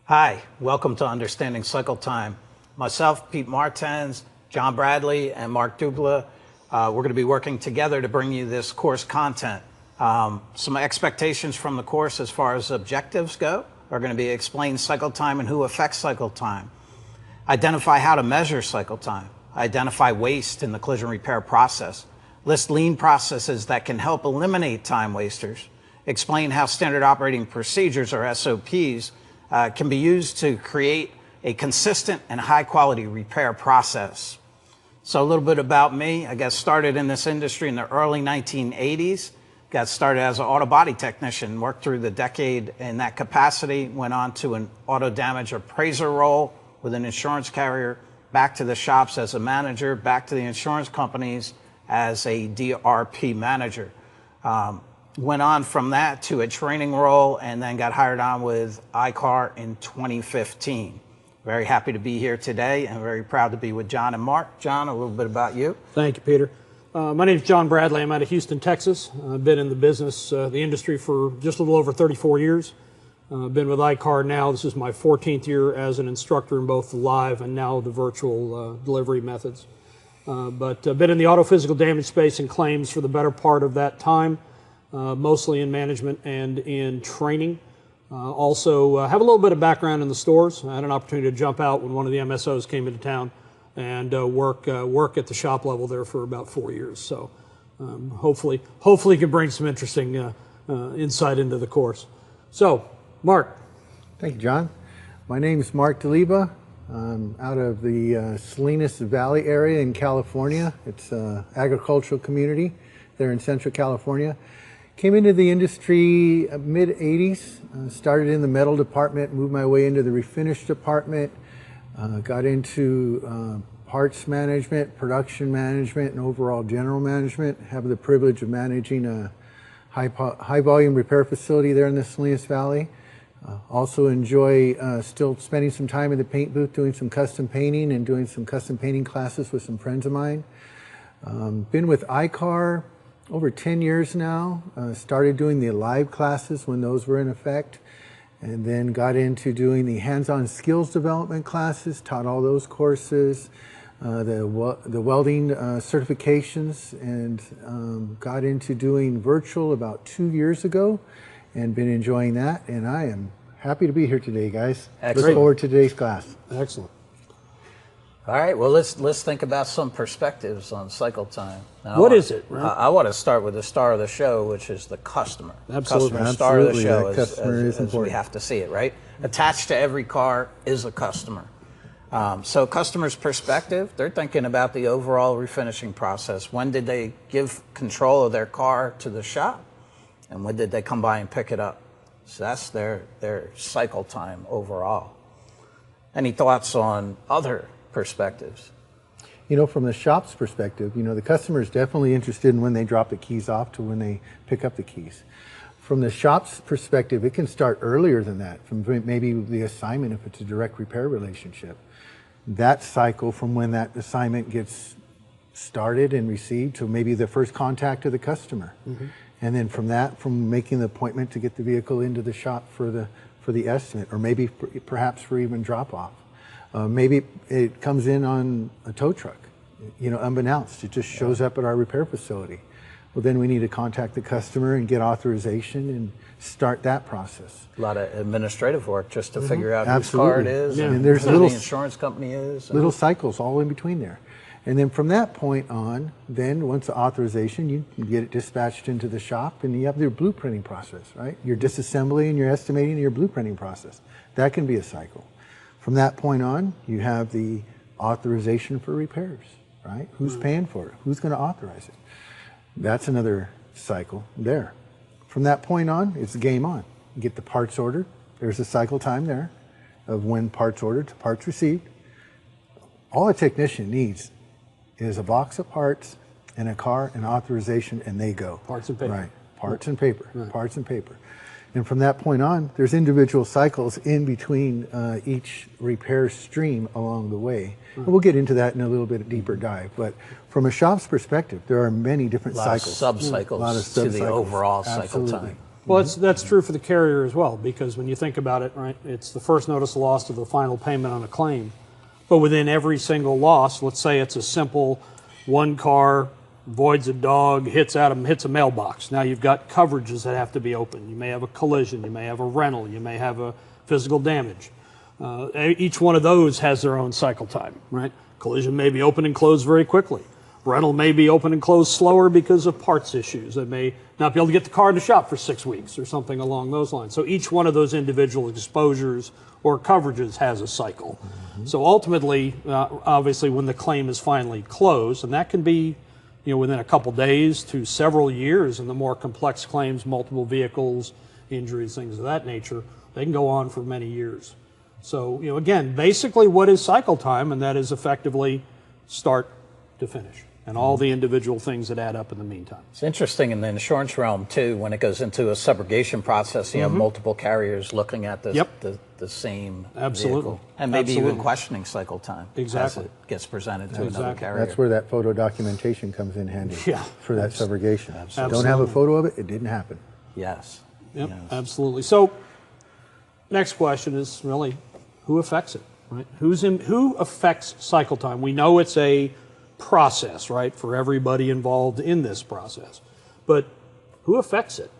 Hi, welcome to Understanding Cycle Time. Myself, Pete Martens, John Bradley, and Mark Dubla, we're going to be working together to bring you this course content. Some expectations from the course as far as objectives go are going to be explain cycle time and who affects cycle time, identify how to measure cycle time, identify waste in the collision repair process, list lean processes that can help eliminate time wasters, explain how standard operating procedures or SOPs can be used to create a consistent and high quality repair process. So a little bit about me. I got started in this industry in the early 1980s. Got started as an auto body technician, worked through the decade in that capacity, went on to an auto damage appraiser role with an insurance carrier, back to the shops as a manager, back to the insurance companies as a DRP manager. Went on from that to a training role and then got hired on with iCar in 2015. Very happy to be here today and very proud to be with John and Mark. John, a little bit about you. Thank you, Peter. My name is John Bradley. I'm out of Houston, Texas. I've been in the business, the industry for just a little over 34 years. I've been with iCar now. This is my 14th year as an instructor in both the live and now the virtual delivery methods. But I've been in the auto physical damage space and claims for the better part of that time. Mostly in management and in training. Also have a little bit of background in the stores. I had an opportunity to jump out when one of the MSOs came into town and work at the shop level there for about 4 years. So hopefully can bring some interesting insight into the course. So, Mark. Thank you, John. My name is Mark DeLiba. I'm out of the Salinas Valley area in California. It's an agricultural community there in Central California. Came into the industry mid-80s, started in the metal department, moved my way into the refinish department, got into parts management, production management, and overall general management. Have the privilege of managing a high volume repair facility there in the Salinas Valley. Also enjoy still spending some time in the paint booth doing some custom painting and doing some custom painting classes with some friends of mine. Been with iCar over 10 years now. Started doing the live classes when those were in effect, and then got into doing the hands-on skills development classes, taught all those courses, the welding certifications, and got into doing virtual about 2 years ago and been enjoying that, and I am happy to be here today, guys. Excellent. Look forward to today's class. Excellent. All right, well, let's think about some perspectives on cycle time. Now, What is it? Right? I want to start with the star of the show, which is the customer. Absolutely. Customer, star of the show, That customer is as we important. have to see it, right? Attached to every car is a customer. So customer's perspective, they're thinking about the overall refinishing process. When did they give control of their car to the shop? And when did they come by and pick it up? So that's their cycle time overall. Any thoughts on other perspectives? You know, from the shop's perspective, you know, the customer is definitely interested in when they drop the keys off to when they pick up the keys. From the shop's perspective, it can start earlier than that, from maybe the assignment if it's a direct repair relationship. That cycle from when that assignment gets started and received to maybe the first contact to the customer. Mm-hmm. And then from that, from making the appointment to get the vehicle into the shop for the estimate, or maybe perhaps for even drop off. Maybe it comes in on a tow truck, you know, unbeknownst. It just shows up at our repair facility. Well, then we need to contact the customer and get authorization and start that process. A lot of administrative work just to figure out Absolutely. whose car it is, Yeah. and there's who little the insurance company is. Little cycles all in between there. And then from that point on, then once the authorization, you get it dispatched into the shop and you have your blueprinting process, right? Your disassembly and your estimating and your blueprinting process. That can be a cycle. From that point on, you have the authorization for repairs, right? Who's paying for it? Who's going to authorize it? That's another cycle there. From that point on, it's game on. You get the parts ordered. There's a cycle time there of when parts ordered to parts received. All a technician needs is a box of parts and a car and authorization, and they go. Parts and paper. Right. Parts and paper. Right. Parts and paper. And from that point on, there's individual cycles in between each repair stream along the way. And we'll get into that in a little bit deeper dive. But from a shop's perspective, there are many different cycles. Sub-cycles A lot of to the sub-cycles. overall cycle Absolutely. time. Well, that's true for the carrier as well, because when you think about it, right, it's the first notice of loss to the final payment on a claim. But within every single loss, let's say it's a simple one car, voids a dog, hits a mailbox. Now you've got coverages that have to be open. You may have a collision, you may have a rental, you may have a physical damage. Each one of those has their own cycle time, right? Collision may be open and closed very quickly. Rental may be open and closed slower because of parts issues. They may not be able to get the car in the shop for 6 weeks or something along those lines. So each one of those individual exposures or coverages has a cycle. So ultimately, obviously, when the claim is finally closed, and that can be, within a couple days to several years, and the more complex claims, multiple vehicles, injuries, things of that nature, they can go on for many years. So, again, basically what is cycle time, and that is effectively start to finish, and all the individual things that add up in the meantime. It's interesting in the insurance realm, too, when it goes into a subrogation process, you have multiple carriers looking at the same vehicle. And maybe even questioning cycle time as it gets presented to another carrier. That's where that photo documentation comes in handy for that subrogation. Absolutely. Don't have a photo of it, it didn't happen. Yes. Yep, absolutely. So next question is really, who affects it, right? Who affects cycle time? We know it's a process, right, for everybody involved in this process. But who affects it,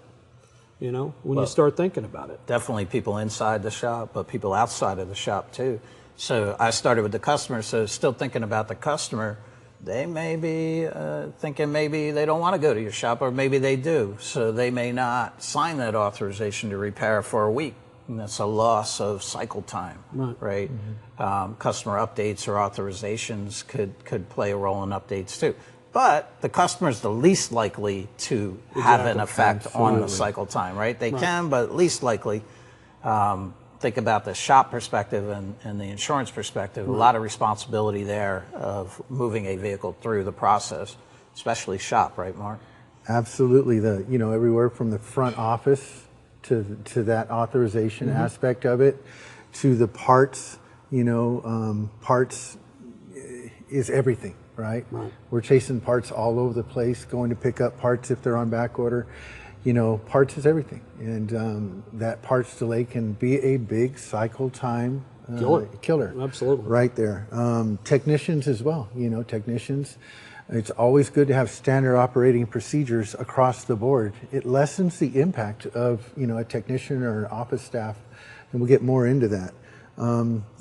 when you start thinking about it? Definitely people inside the shop, but people outside of the shop too. So I started with the customer, so still thinking about the customer, they may be thinking maybe they don't want to go to your shop, or maybe they do. So they may not sign that authorization to repair for a week. And that's a loss of cycle time, right? Customer updates or authorizations could play a role in updates too. But the customer's the least likely to have an effect on the cycle time, right? They can, but least likely. Think about the shop perspective and the insurance perspective. A lot of responsibility there of moving a vehicle through the process, especially shop, right, Mark? Absolutely. Everywhere from the front office to that authorization aspect of it, to the parts, parts is everything, right? We're chasing parts all over the place, going to pick up parts if they're on back order. Parts is everything. And that parts delay can be a big cycle time killer. Absolutely. Right there. Technicians as well, technicians. It's always good to have standard operating procedures across the board. It lessens the impact of a technician or an office staff, and we'll get more into that.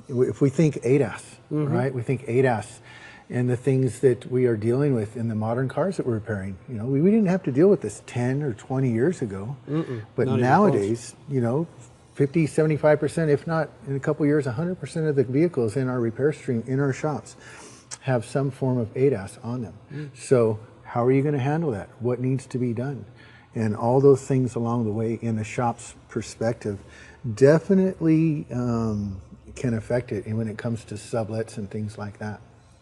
If we think ADAS, right? We think ADAS and the things that we are dealing with in the modern cars that we're repairing. We didn't have to deal with this 10 or 20 years ago, but nowadays, 50, 75%, if not in a couple years, 100% of the vehicles in our repair stream in our shops have some form of ADAS on them. So how are you going to handle that? What needs to be done? And all those things along the way in the shop's perspective definitely can affect it, and when it comes to sublets and things like that.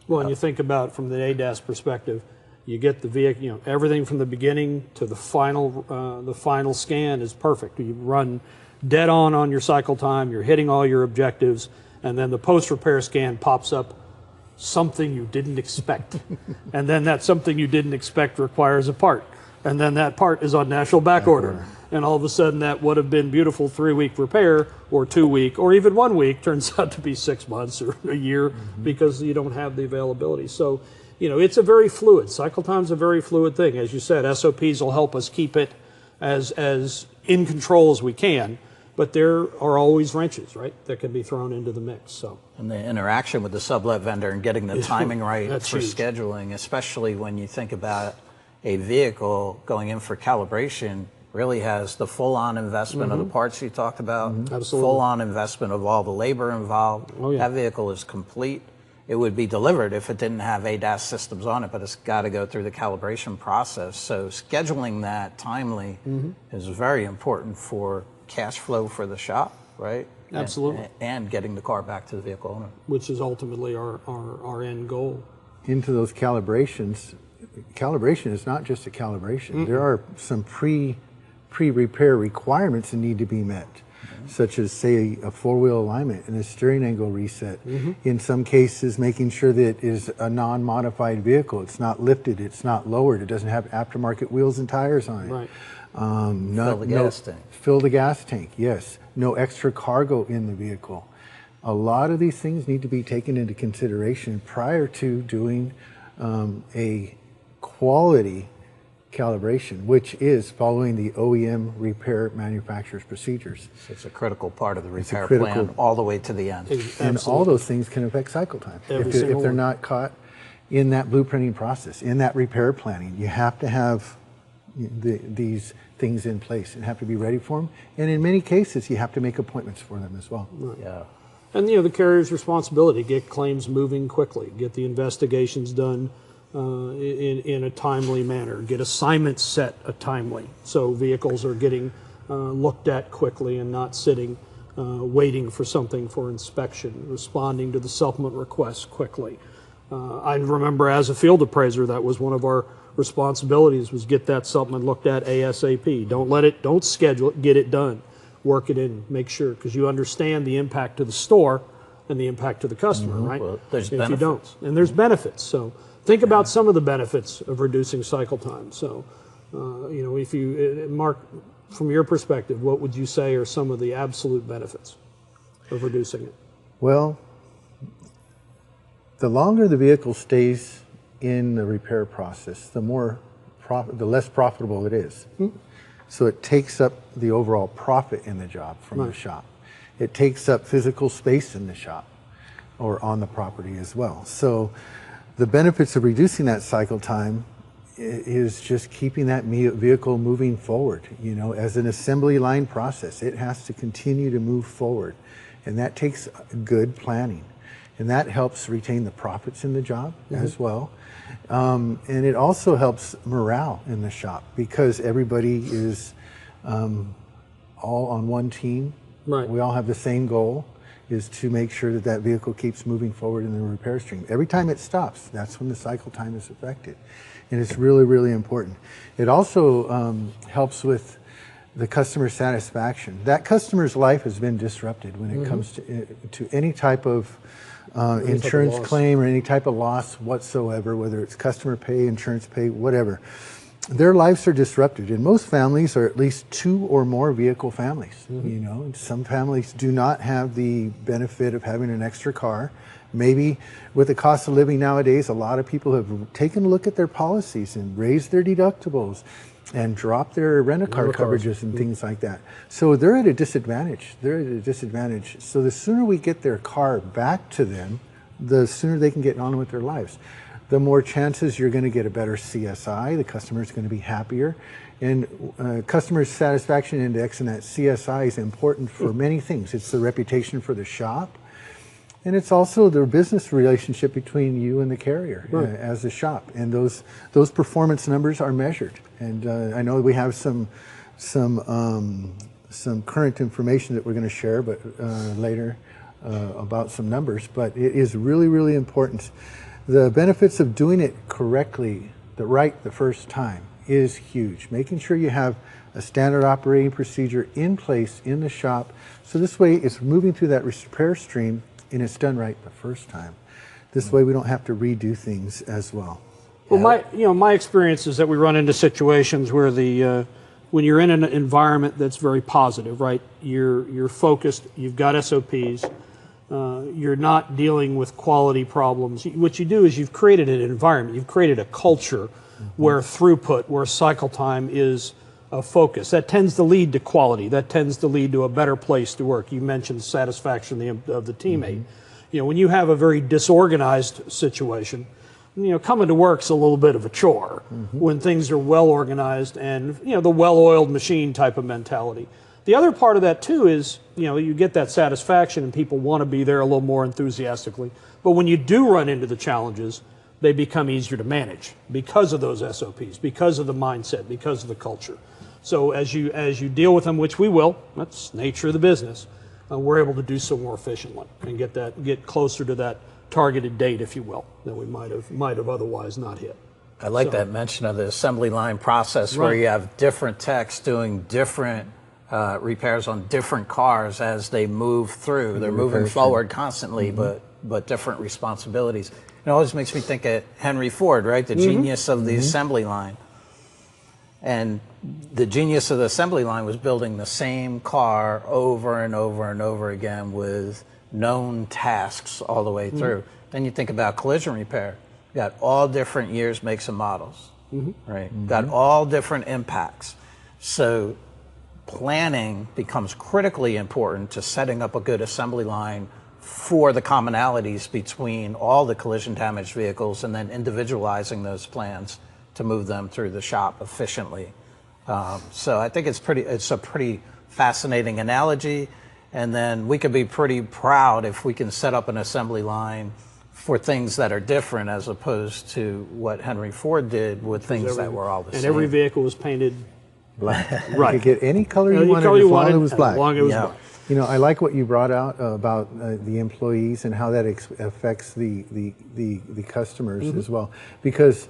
Well, and you think about from the ADAS perspective, you get the vehicle, everything from the beginning to the final scan is perfect. You run dead on your cycle time, you're hitting all your objectives, and then the post-repair scan pops up something you didn't expect. And then that something you didn't expect requires a part. And then that part is on national back order. And all of a sudden that would have been beautiful 3-week repair or 2-week or even 1 week turns out to be 6 months or a year because you don't have the availability. So, it's a very fluid. Cycle time's a very fluid thing. As you said, SOPs will help us keep it as in control as we can. But there are always wrenches, right, that can be thrown into the mix. So, and the interaction with the sublet vendor and getting the timing right for huge. Scheduling, especially when you think about a vehicle going in for calibration, really has the full-on investment of the parts you talked about, full-on investment of all the labor involved. That vehicle is complete. It would be delivered if it didn't have ADAS systems on it, but it's got to go through the calibration process. So scheduling that timely is very important for cash flow for the shop, right? Absolutely. And getting the car back to the vehicle owner. Which is ultimately our end goal. Into those calibrations, calibration is not just a calibration. There are some pre-repair requirements that need to be met, such as, say, a four-wheel alignment and a steering angle reset. In some cases, making sure that it is a non-modified vehicle. It's not lifted, it's not lowered, it doesn't have aftermarket wheels and tires on it. Fill the gas tank. Fill the gas tank, yes. No extra cargo in the vehicle. A lot of these things need to be taken into consideration prior to doing a quality calibration, which is following the OEM repair manufacturer's procedures. So it's a critical part of the repair plan all the way to the end. And all those things can affect cycle time. If they're not caught in that blueprinting process, in that repair planning, you have to have these things in place and have to be ready for them. And in many cases, you have to make appointments for them as well. Right. Yeah. And the carrier's responsibility, get claims moving quickly, get the investigations done in a timely manner, get assignments set timely, so vehicles are getting looked at quickly and not sitting waiting for something for inspection, responding to the supplement requests quickly. I remember as a field appraiser, that was one of our responsibilities, was get that supplement looked at ASAP. Don't schedule it, get it done. Work it in, make sure, because you understand the impact to the store and the impact to the customer, right? Well, there's if benefits. you don't, and there's benefits. So think about some of the benefits of reducing cycle time. So, if you, Mark, from your perspective, what would you say are some of the absolute benefits of reducing it? Well, the longer the vehicle stays in the repair process, the less profitable it is. So it takes up the overall profit in the job from the shop. It takes up physical space in the shop or on the property as well. So the benefits of reducing that cycle time is just keeping that vehicle moving forward. As an assembly line process, it has to continue to move forward. And that takes good planning. And that helps retain the profits in the job as well. And it also helps morale in the shop because everybody is all on one team. Right. We all have the same goal, is to make sure that vehicle keeps moving forward in the repair stream. Every time it stops, that's when the cycle time is affected. And it's really, really important. It also helps with the customer satisfaction. That customer's life has been disrupted when it comes to any type of insurance claim or any type of loss whatsoever, whether it's customer pay, insurance pay, whatever. Their lives are disrupted, and most families are at least 2 or more vehicle families. Some families do not have the benefit of having an extra car. Maybe with the cost of living nowadays, a lot of people have taken a look at their policies and raised their deductibles and dropped their rent-a-car coverages and things like that. So they're at a disadvantage. So the sooner we get their car back to them, the sooner they can get on with their lives. The more chances you're going to get a better CSI, the customer is going to be happier. And customer satisfaction index and that CSI is important for many things. It's the reputation for the shop, and it's also the business relationship between you and the carrier as a shop. And those performance numbers are measured. And I know we have some current information that we're going to share, but later about some numbers. But it is really, really important. The benefits of doing it correctly, the first time, is huge. Making sure you have a standard operating procedure in place in the shop, so this way it's moving through that repair stream and it's done right the first time. This way we don't have to redo things as well. Well, my experience is that we run into situations where when you're in an environment that's very positive, right? You're focused. You've got SOPs. You're not dealing with quality problems. What you do is you've created an environment. You've created a culture where throughput, where cycle time is a focus. That tends to lead to quality. That tends to lead to a better place to work. You mentioned satisfaction of the teammate. When you have a very disorganized situation, coming to work's a little bit of a chore. When things are well organized and the well-oiled machine type of mentality. The other part of that too is you get that satisfaction and people want to be there a little more enthusiastically. But when you do run into the challenges, they become easier to manage because of those SOPs, because of the mindset, because of the culture. So as you deal with them, which we will, that's the nature of the business, we're able to do so more efficiently and get closer to that targeted date, if you will, that we might have otherwise not hit. I like that mention of the assembly line process where you have different techs doing different repairs on different cars as they move through. They're moving forward constantly, but different responsibilities. It always makes me think of Henry Ford, right? The genius of the assembly line. And the genius of the assembly line was building the same car over and over and over again with known tasks all the way through. Then you think about collision repair. You got all different years, makes, and models, right? Got all different impacts. So planning becomes critically important to setting up a good assembly line for the commonalities between all the collision damaged vehicles, and then individualizing those plans to move them through the shop efficiently. So I think it's a pretty fascinating analogy, and then we could be pretty proud if we can set up an assembly line for things that are different as opposed to what Henry Ford did with things that were all the same. And every vehicle was painted black. Right. You could get any color you wanted as long as it was black. As long as it was black. You know, I like what you brought out about the employees and how that affects the customers as well, because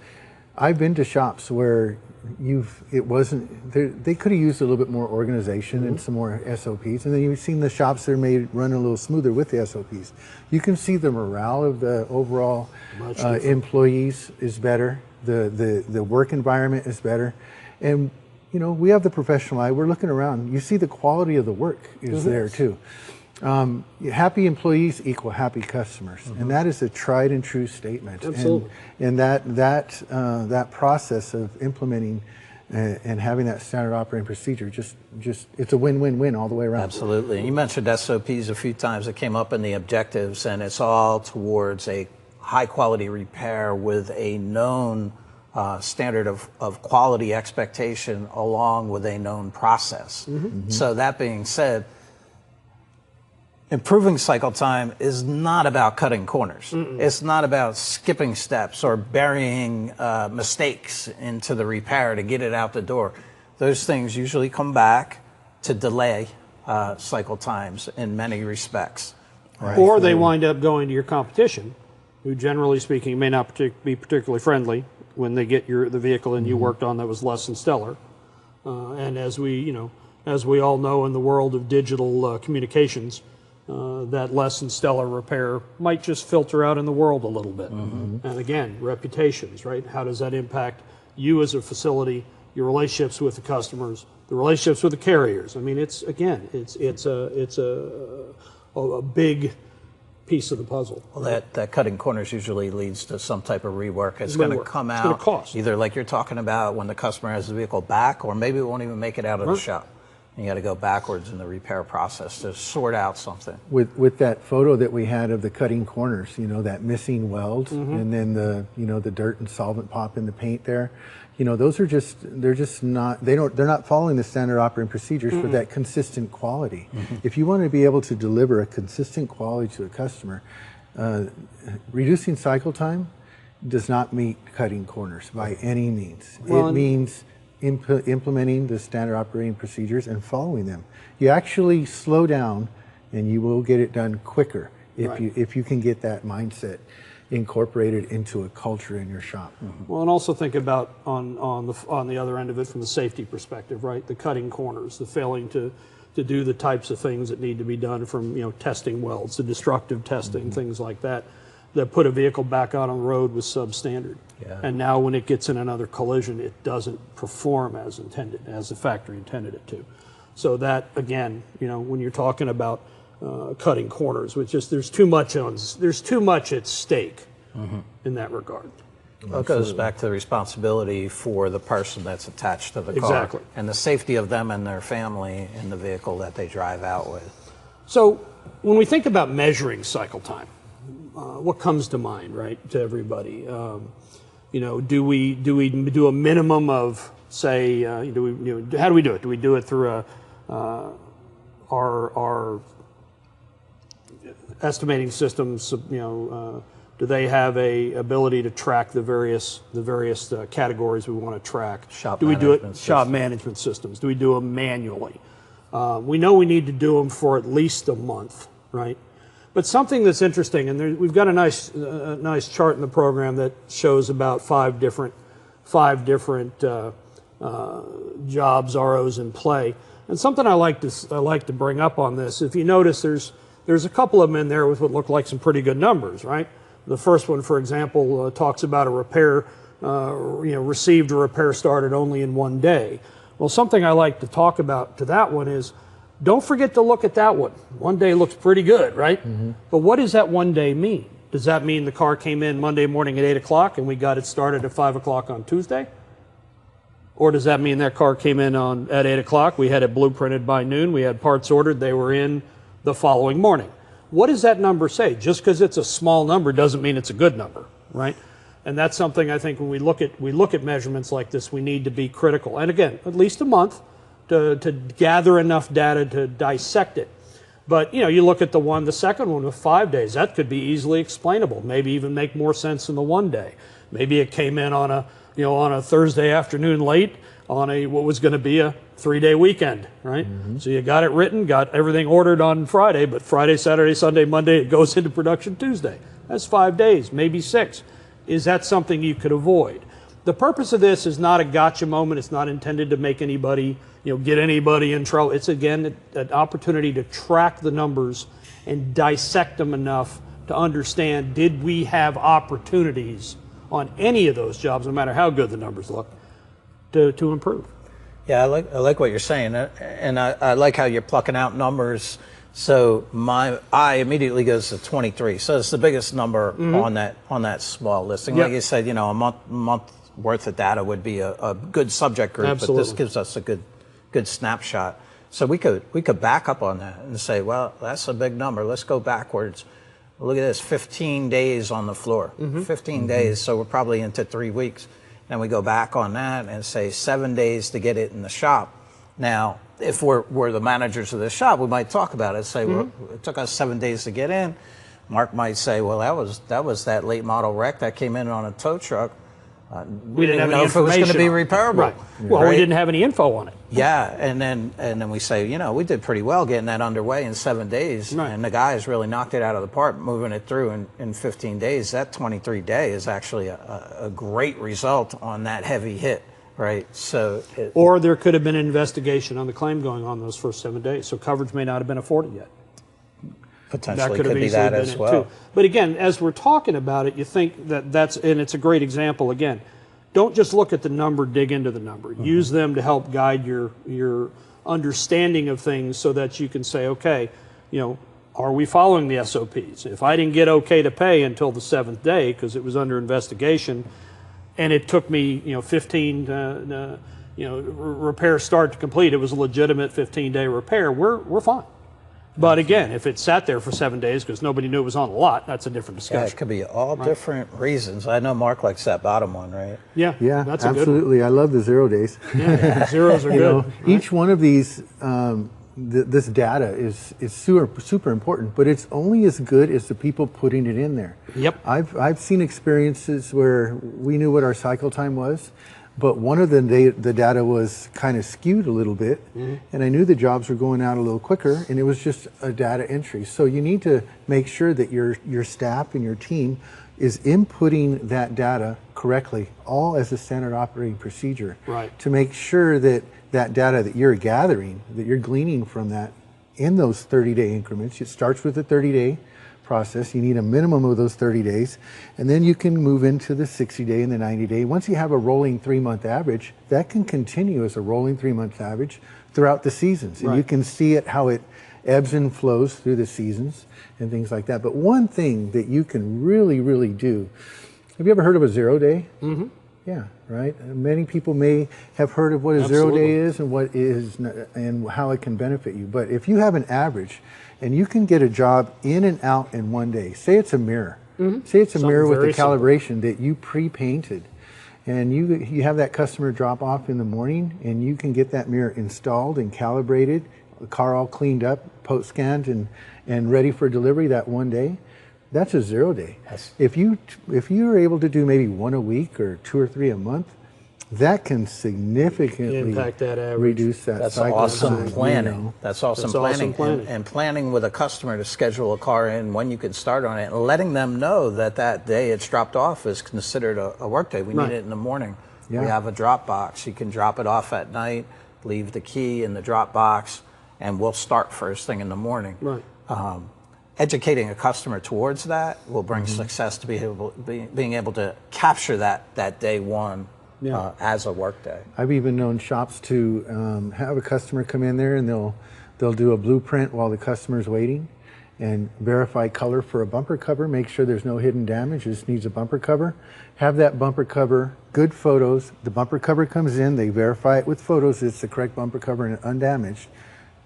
I've been to shops where they could have used a little bit more organization and some more SOPs, and then you've seen the shops that are made run a little smoother with the SOPs. You can see the morale of the overall employees is better, the work environment is better, and you know, we have the professional eye. We're looking around. You see the quality of the work is there too. Happy employees equal happy customers, and that is a tried and true statement. Absolutely. And that process of implementing and having that standard operating procedure, just it's a win-win-win all the way around. Absolutely. You mentioned SOPs a few times. It came up in the objectives, and it's all towards a high quality repair with a known standard of quality expectation along with a known process. So that being said, improving cycle time is not about cutting corners. It's not about skipping steps or burying mistakes into the repair to get it out the door. Those things usually come back to delay cycle times in many respects. Right. Or they wind up going to your competition, who generally speaking may not be particularly friendly when they get the vehicle and you worked on that was less than stellar. And as we all know in the world of digital communications, that less than stellar repair might just filter out in the world a little bit. And again, reputations, right? How does that impact you as a facility, your relationships with the customers, the relationships with the carriers? I mean, it's a big piece of the puzzle. Well, that cutting corners usually leads to some type of rework. It's going to come out cost. Either like you're talking about when the customer has the vehicle back, or maybe it won't even make it out of the shop. You got to go backwards in the repair process to sort out something. With that photo that we had of the cutting corners, you know, that missing weld, and then the dirt and solvent pop in the paint there, you know, those are they're not following the standard operating procedures for that consistent quality. If you want to be able to deliver a consistent quality to a customer, reducing cycle time does not mean cutting corners by any means. Well, it means implementing the standard operating procedures and following them. You actually slow down, and you will get it done quicker if you can get that mindset incorporated into a culture in your shop. Well, and also think about on the other end of it from the safety perspective, right? The cutting corners, the failing to do the types of things that need to be done, from testing welds, the destructive testing, things like that put a vehicle back out on the road with substandard. And now when it gets in another collision, it doesn't perform as intended, as the factory intended it to. So that, again, when you're talking about cutting corners, there's too much at stake in that regard. Well, it goes back to the responsibility for the person that's attached to the car. Exactly. And the safety of them and their family in the vehicle that they drive out with. So when we think about measuring cycle time, what comes to mind, right, to everybody? Do we do a minimum of, say, how do we do it? Do we do it through our estimating systems? Do they have a ability to track the various categories we want to track? Do we do it shop management systems? Do we do them manually? We know we need to do them for at least a month, right? But something that's interesting, and we've got a nice chart in the program that shows about five different jobs, ROs in play. And something I like to bring up on this, if you notice, there's a couple of them in there with what look like some pretty good numbers, right? The first one, for example, talks about a repair, received a repair started only in one day. Well, something I like to talk about to that one is, don't forget to look at that one. One day looks pretty good, right? But what does that one day mean? Does that mean the car came in Monday morning at 8 o'clock and we got it started at 5 o'clock on Tuesday? Or does that mean that car came in at 8 o'clock, we had it blueprinted by noon, we had parts ordered, they were in the following morning? What does that number say? Just because it's a small number doesn't mean it's a good number, right? And that's something I think when we look at measurements like this, we need to be critical. And again, at least a month to gather enough data to dissect it. But you look at the second one with 5 days, that could be easily explainable, maybe even make more sense than the 1 day. Maybe it came in on a Thursday afternoon late on what was going to be a 3-day weekend, right? So you got it written, got everything ordered on Friday, but Friday, Saturday, Sunday, Monday, it goes into production Tuesday. That's 5 days, maybe 6. Is that something you could avoid? The purpose of this is not a gotcha moment. It's not intended to make anybody, get anybody in trouble. It's, again, an opportunity to track the numbers and dissect them enough to understand, did we have opportunities on any of those jobs, no matter how good the numbers look, to improve? Yeah, I like what you're saying, and I like how you're plucking out numbers. So my eye immediately goes to 23. So it's the biggest number on that small listing. Yep. Like you said, a month worth of data would be a good subject group, Absolutely. but this gives us a good snapshot. So we could back up on that and say, well, that's a big number. Let's go backwards. Look at this, 15 days on the floor. 15 days, so we're probably into 3 weeks. And we go back on that and say 7 days to get it in the shop. Now, if we're the managers of the shop, we might talk about it. Say, well, it took us 7 days to get in. Mark might say, well, that was that late model wreck that came in on a tow truck. We didn't have know any if it was going to be information on it. repairable. Right. Well, right? we didn't have any info on it. Yeah, and then we say, we did pretty well getting that underway in 7 days, Right. and the guys really knocked it out of the park, moving it through in 15 days. That 23 day is actually a great result on that heavy hit, right? So, Or there could have been an investigation on the claim going on those first 7 days, so coverage may not have been afforded yet. potentially could have could be easily that been as it well. too. But again, as we're talking about it, you think and it's a great example again. Don't just look at the number, dig into the number. Use them to help guide your understanding of things so that you can say, okay, are we following the SOPs? If I didn't get okay to pay until the 7th day because it was under investigation, and it took me 15 repair start to complete, it was a legitimate 15-day repair, we're fine. But again, if it sat there for 7 days because nobody knew it was on the lot, that's a different Yeah, discussion. it could be all different reasons. I know Mark likes that bottom one, right? Yeah, Yeah, that's a absolutely. I love the 0 days. good one. Yeah, zeros are good. Each one of these, this data is super important, but it's only as good as the people putting it in there. Yep. I've seen experiences where we knew what our cycle time was, but one of them, the data was kind of skewed a little bit, and I knew the jobs were going out a little quicker, and it was just a data entry. So you need to make sure that your staff and your team is inputting that data correctly, all as a standard operating procedure, Right. to make sure that that data that you're gathering, that you're gleaning from that in those 30-day increments. It starts with a 30-day process. You need a minimum of those 30 days, and then you can move into the 60-day and the 90-day. Once you have a rolling 3-month average, that can continue as a rolling 3-month average throughout the seasons. And you can see how it ebbs and flows through the seasons and things like that. But one thing that you can really, really do, have you ever heard of a 0 day? Mm-hmm. Yeah, right. Many people may have heard of what a 0 day is and what is and how it can benefit you. But if you have an average and you can get a job in and out in 1 day, say it's a mirror. Say it's a mirror with a calibration that you pre-painted, and you have that customer drop off in the morning, and you can get that mirror installed and calibrated, the car all cleaned up, post scanned, and ready for delivery that 1 day. That's a 0 day. Yes. If you are able to do maybe 1 a week or 2 or 3 a month, that can significantly Impact that average. reduce that That's cycle awesome time, planning. That's awesome That's awesome planning. planning. And planning with a customer to schedule a car in, when you can start on it, and letting them know that day it's dropped off is considered a work day. We need it in the morning. Yeah. We have a drop box. You can drop it off at night, leave the key in the drop box, and we'll start first thing in the morning. Right. Educating a customer towards that will bring success to being able to capture that day one as a workday. I've even known shops to have a customer come in there and they'll do a blueprint while the customer's waiting and verify color for a bumper cover, make sure there's no hidden damage, just needs a bumper cover. Have that bumper cover, good photos, the bumper cover comes in, they verify it with photos, it's the correct bumper cover and undamaged.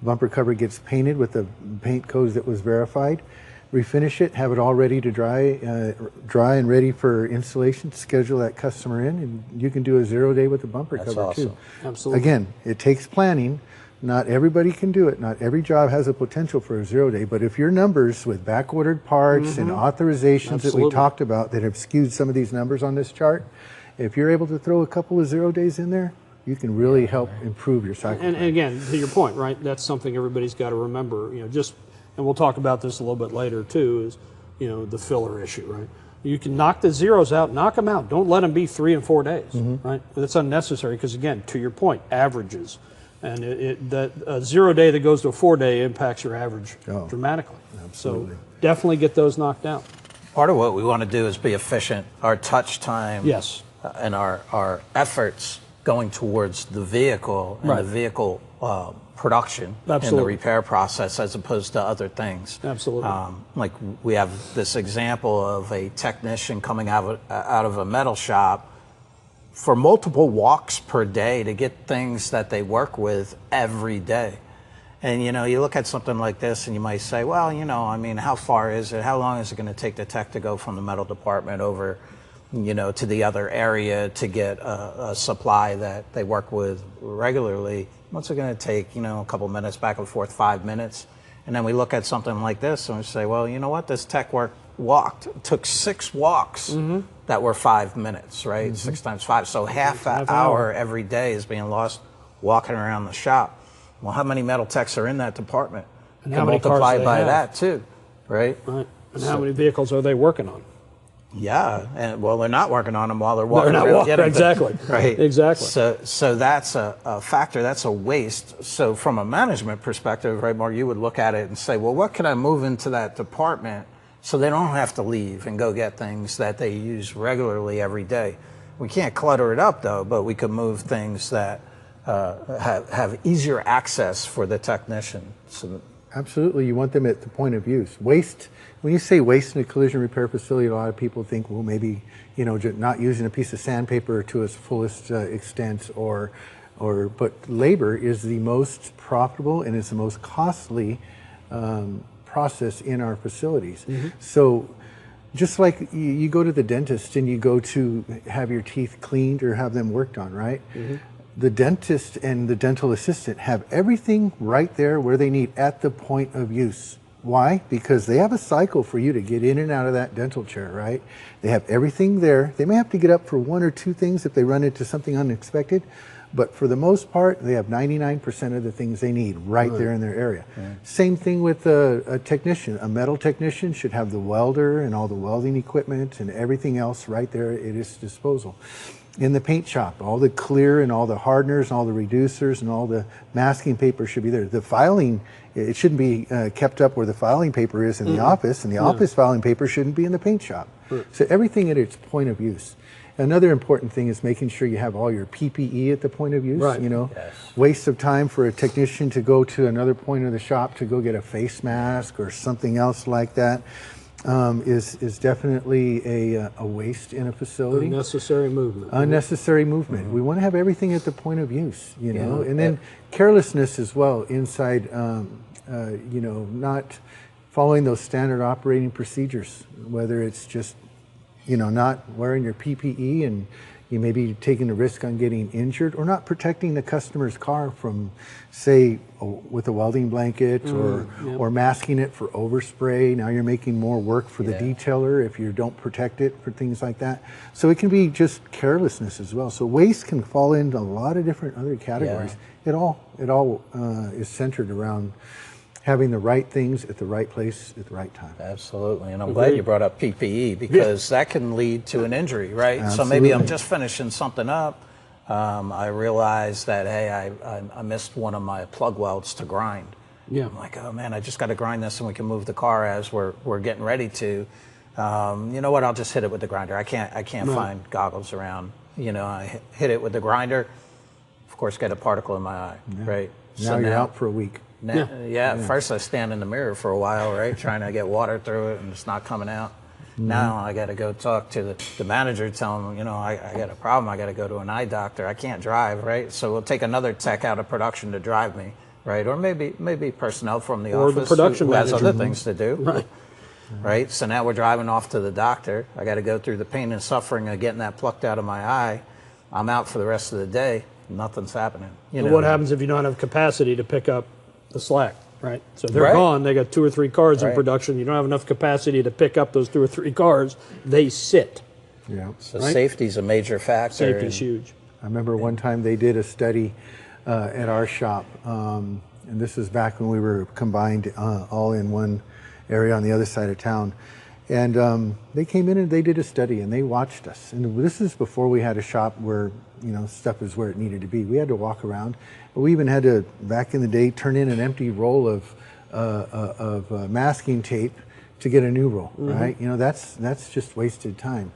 Bumper cover gets painted with the paint codes that was verified, refinish it, have it all ready to dry and ready for installation, schedule that customer in, and you can do a 0 day with the bumper That's cover awesome. too. Absolutely. Again, it takes planning. Not everybody can do it. Not every job has a potential for a 0 day, but if your numbers with back ordered parts and authorizations that we Absolutely. talked about that have skewed some of these numbers on this chart, if you're able to throw a couple of 0 days in there, you can really help improve your cycle And time. again, to your point, right? That's something everybody's got to remember. And we'll talk about this a little bit later too. Is the filler issue, right? You can knock the zeros out, knock them out. Don't let them be 3 and 4 days, right? That's unnecessary because again, to your point, averages, and a 0 day that goes to a 4 day impacts your average dramatically. Absolutely. So definitely get those knocked down. Part of what we want to do is be efficient. Our touch time, Yes. and our efforts going towards the vehicle and Right. the vehicle production and the Absolutely. repair process as opposed to other things. Absolutely. Like we have this example of a technician coming out of a metal shop for multiple walks per day to get things that they work with every day. And you look at something like this and you might say, well, how far is it? How long is it going to take the tech to go from the metal department over to the other area to get a supply that they work with regularly? What's it going to take? A couple minutes back and forth, 5 minutes. And then we look at something like this and we say, well, you know what? This tech took 6 walks that were 5 minutes, right? 6 times 5. So half an hour every day is being lost walking around the shop. Well, how many metal techs are in that department? And You how can many cars multiply do they by have? that too, right? Right. And how many vehicles are they working on? Yeah, and well, they're not working on them while they're walking They're not around walking, getting exactly. them, right? Exactly. So that's a factor. That's a waste. So from a management perspective, right, Mark, you would look at it and say, well, what can I move into that department so they don't have to leave and go get things that they use regularly every day? We can't clutter it up though, but we could move things that have easier access for the technician. So, Absolutely, you want them at the point of use. Waste, when you say waste in a collision repair facility, a lot of people think, well, maybe, just not using a piece of sandpaper to its fullest extent, but labor is the most profitable and it's the most costly process in our facilities. So just like you go to the dentist and you go to have your teeth cleaned or have them worked on, right? The dentist and the dental assistant have everything right there where they need at the point of use. Why? Because they have a cycle for you to get in and out of that dental chair, right? They have everything there. They may have to get up for 1 or 2 things if they run into something unexpected, but for the most part, they have 99% of the things they need right there in their area. Same thing with a technician. A metal technician should have the welder and all the welding equipment and everything else right there at its disposal. In the paint shop, all the clear and all the hardeners and all the reducers and all the masking paper should be there. The filing, it shouldn't be kept up where the filing paper is in the office, and the office filing paper shouldn't be in the paint shop. So everything at its point of use. Another important thing is making sure you have all your PPE at the point of use. Right. Waste of time for a technician to go to another point of the shop to go get a face mask or something else like that. Is definitely a waste in a facility. Unnecessary movement. Unnecessary movement. We want to have everything at the point of use, and then carelessness as well inside, not following those standard operating procedures, whether it's just, not wearing your PPE and you may be taking a risk on getting injured, or not protecting the customer's car from, say, with a welding blanket or masking it for overspray. Now you're making more work for the detailer if you don't protect it for things like that. So it can be just carelessness as well. So waste can fall into a lot of different other categories. It all is centered around having the right things at the right place at the right time. absolutely, and I'm glad you brought up PPE because that can lead to an injury, right? So maybe I'm just finishing something up. I realized that, hey, I missed one of my plug welds to grind. Yeah. I'm like, oh man, I just got to grind this and we can move the car as we're getting ready to. You know what? I'll just hit it with the grinder. I can't find goggles around you know, I hit it with the grinder, of course, get a particle in my eye, right? Now you're out for a week. First I stand in the mirror for a while, right, trying to get water through it, and it's not coming out. Now I got to go talk to the manager, tell him, you know, I got a problem. I got to go to an eye doctor. I can't drive, right? So we'll take another tech out of production to drive me, right? Or maybe personnel from the or office the production who has manager. other things to do, right? So now we're driving off to the doctor. I got to go through the pain and suffering of getting that plucked out of my eye. I'm out for the rest of the day. Nothing's happening. You know What happens if you don't have capacity to pick up the slack, right? So if they're gone, they got 2 or 3 cars in production. You don't have enough capacity to pick up those 2 or 3 cars. They sit. Yeah. So safety's a major factor. Safety's huge. I remember one time they did a study at our shop, and this was back when we were combined all in one area on the other side of town. And they came in and they did a study and they watched us. And this is before we had a shop where, you know, stuff was where it needed to be. We had to walk around. We even had to, back in the day, turn in an empty roll of masking tape to get a new roll, right? You know, that's just wasted time.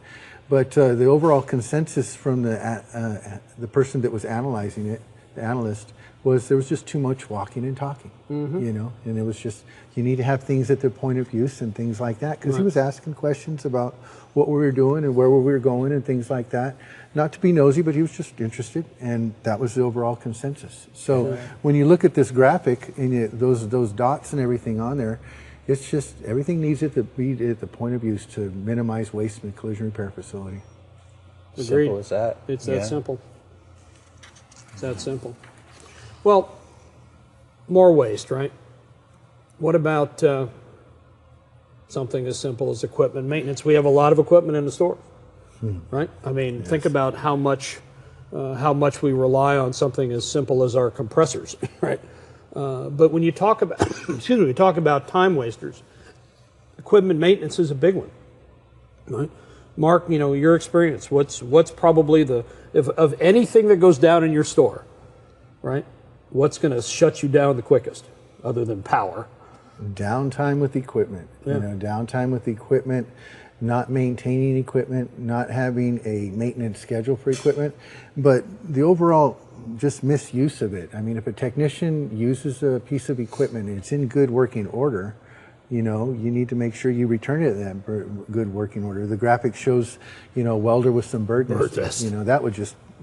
But the overall consensus from the person that was analyzing it, the analyst, was there was just too much walking and talking, you know, and it was just, you need to have things at their point of use and things like that, because he was asking questions about what we were doing and where we were going and things like that. Not to be nosy, but he was just interested, and that was the overall consensus. So when you look at this graphic and those dots and everything on there, it's just everything needs it to be at the point of use to minimize waste in a collision repair facility. Agreed. Simple as that. It's that simple. It's that simple. Well, more waste, right? What about something as simple as equipment maintenance? We have a lot of equipment in the store, right? I mean, think about how much we rely on something as simple as our compressors, right? But when you talk about, talk about time wasters, equipment maintenance is a big one, right? Mark, you know, your experience, what's probably of anything that goes down in your store, right? What's going to shut you down the quickest, other than power? Downtime with equipment. You know, downtime with equipment, not maintaining equipment, not having a maintenance schedule for equipment, but the overall just misuse of it. I mean, if a technician uses a piece of equipment and it's in good working order, you know, you need to make sure you return it to that good working order. The graphic shows, you know, a welder with some bird nest. You know,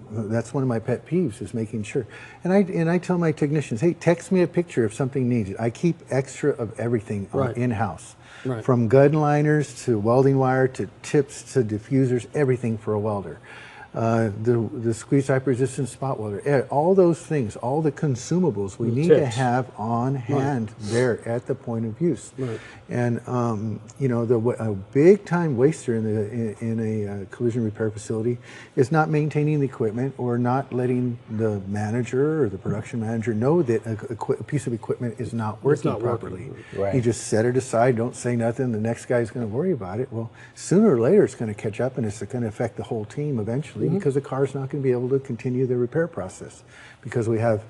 that's one of my pet peeves, is making sure. And I tell my technicians, hey, text me a picture if something needs it. I keep extra of everything in-house. From gun liners to welding wire to tips to diffusers, everything for a welder. The squeeze type resistant spot welder, all those things, all the consumables we need to have on hand there at the point of use. And you know, a big time waster in a collision repair facility is not maintaining the equipment, or not letting the manager or the production manager know that a piece of equipment is not working properly. You just set it aside, don't say nothing, the next guy's going to worry about it. Well, sooner or later it's going to catch up, and it's going to affect the whole team eventually, because the car's not going to be able to continue the repair process because we have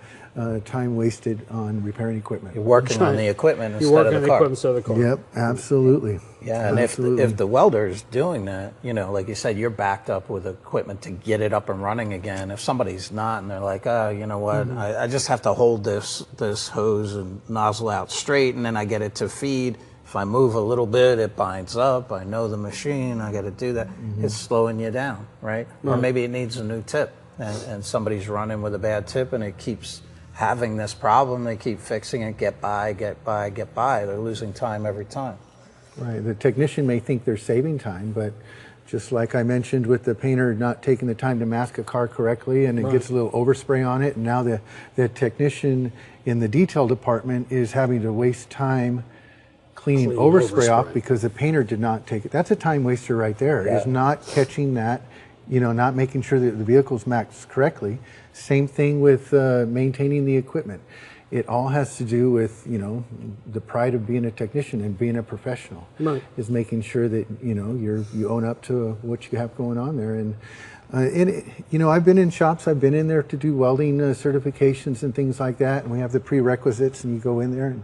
time wasted on repairing equipment. You're working on the equipment instead of the car. Yep, absolutely. Yeah, and if the welder is doing that, you know, like you said, you're backed up with equipment to get it up and running again. If somebody's not, and they're like, oh, you know what, I just have to hold this hose and nozzle out straight, and then I get it to feed. If I move a little bit, it binds up. I know the machine. I got to do that. It's slowing you down, right? Or maybe it needs a new tip, and somebody's running with a bad tip, and it keeps having this problem. They keep fixing it. Get by, get by, get by. They're losing time every time. Right. The technician may think they're saving time, but just like I mentioned with the painter not taking the time to mask a car correctly, and it gets a little overspray on it, and now the technician in the detail department is having to waste time cleaning overspray off because the painter did not take it. That's a time waster right there. Is not catching that, you know, not making sure that the vehicle's maxed correctly. Same thing with maintaining the equipment. It all has to do with, you know, the pride of being a technician and being a professional. Is making sure that, you know, you own up to what you have going on there. And you know, I've been in shops, I've been in there to do welding certifications and things like that, and we have the prerequisites, and you go in there, and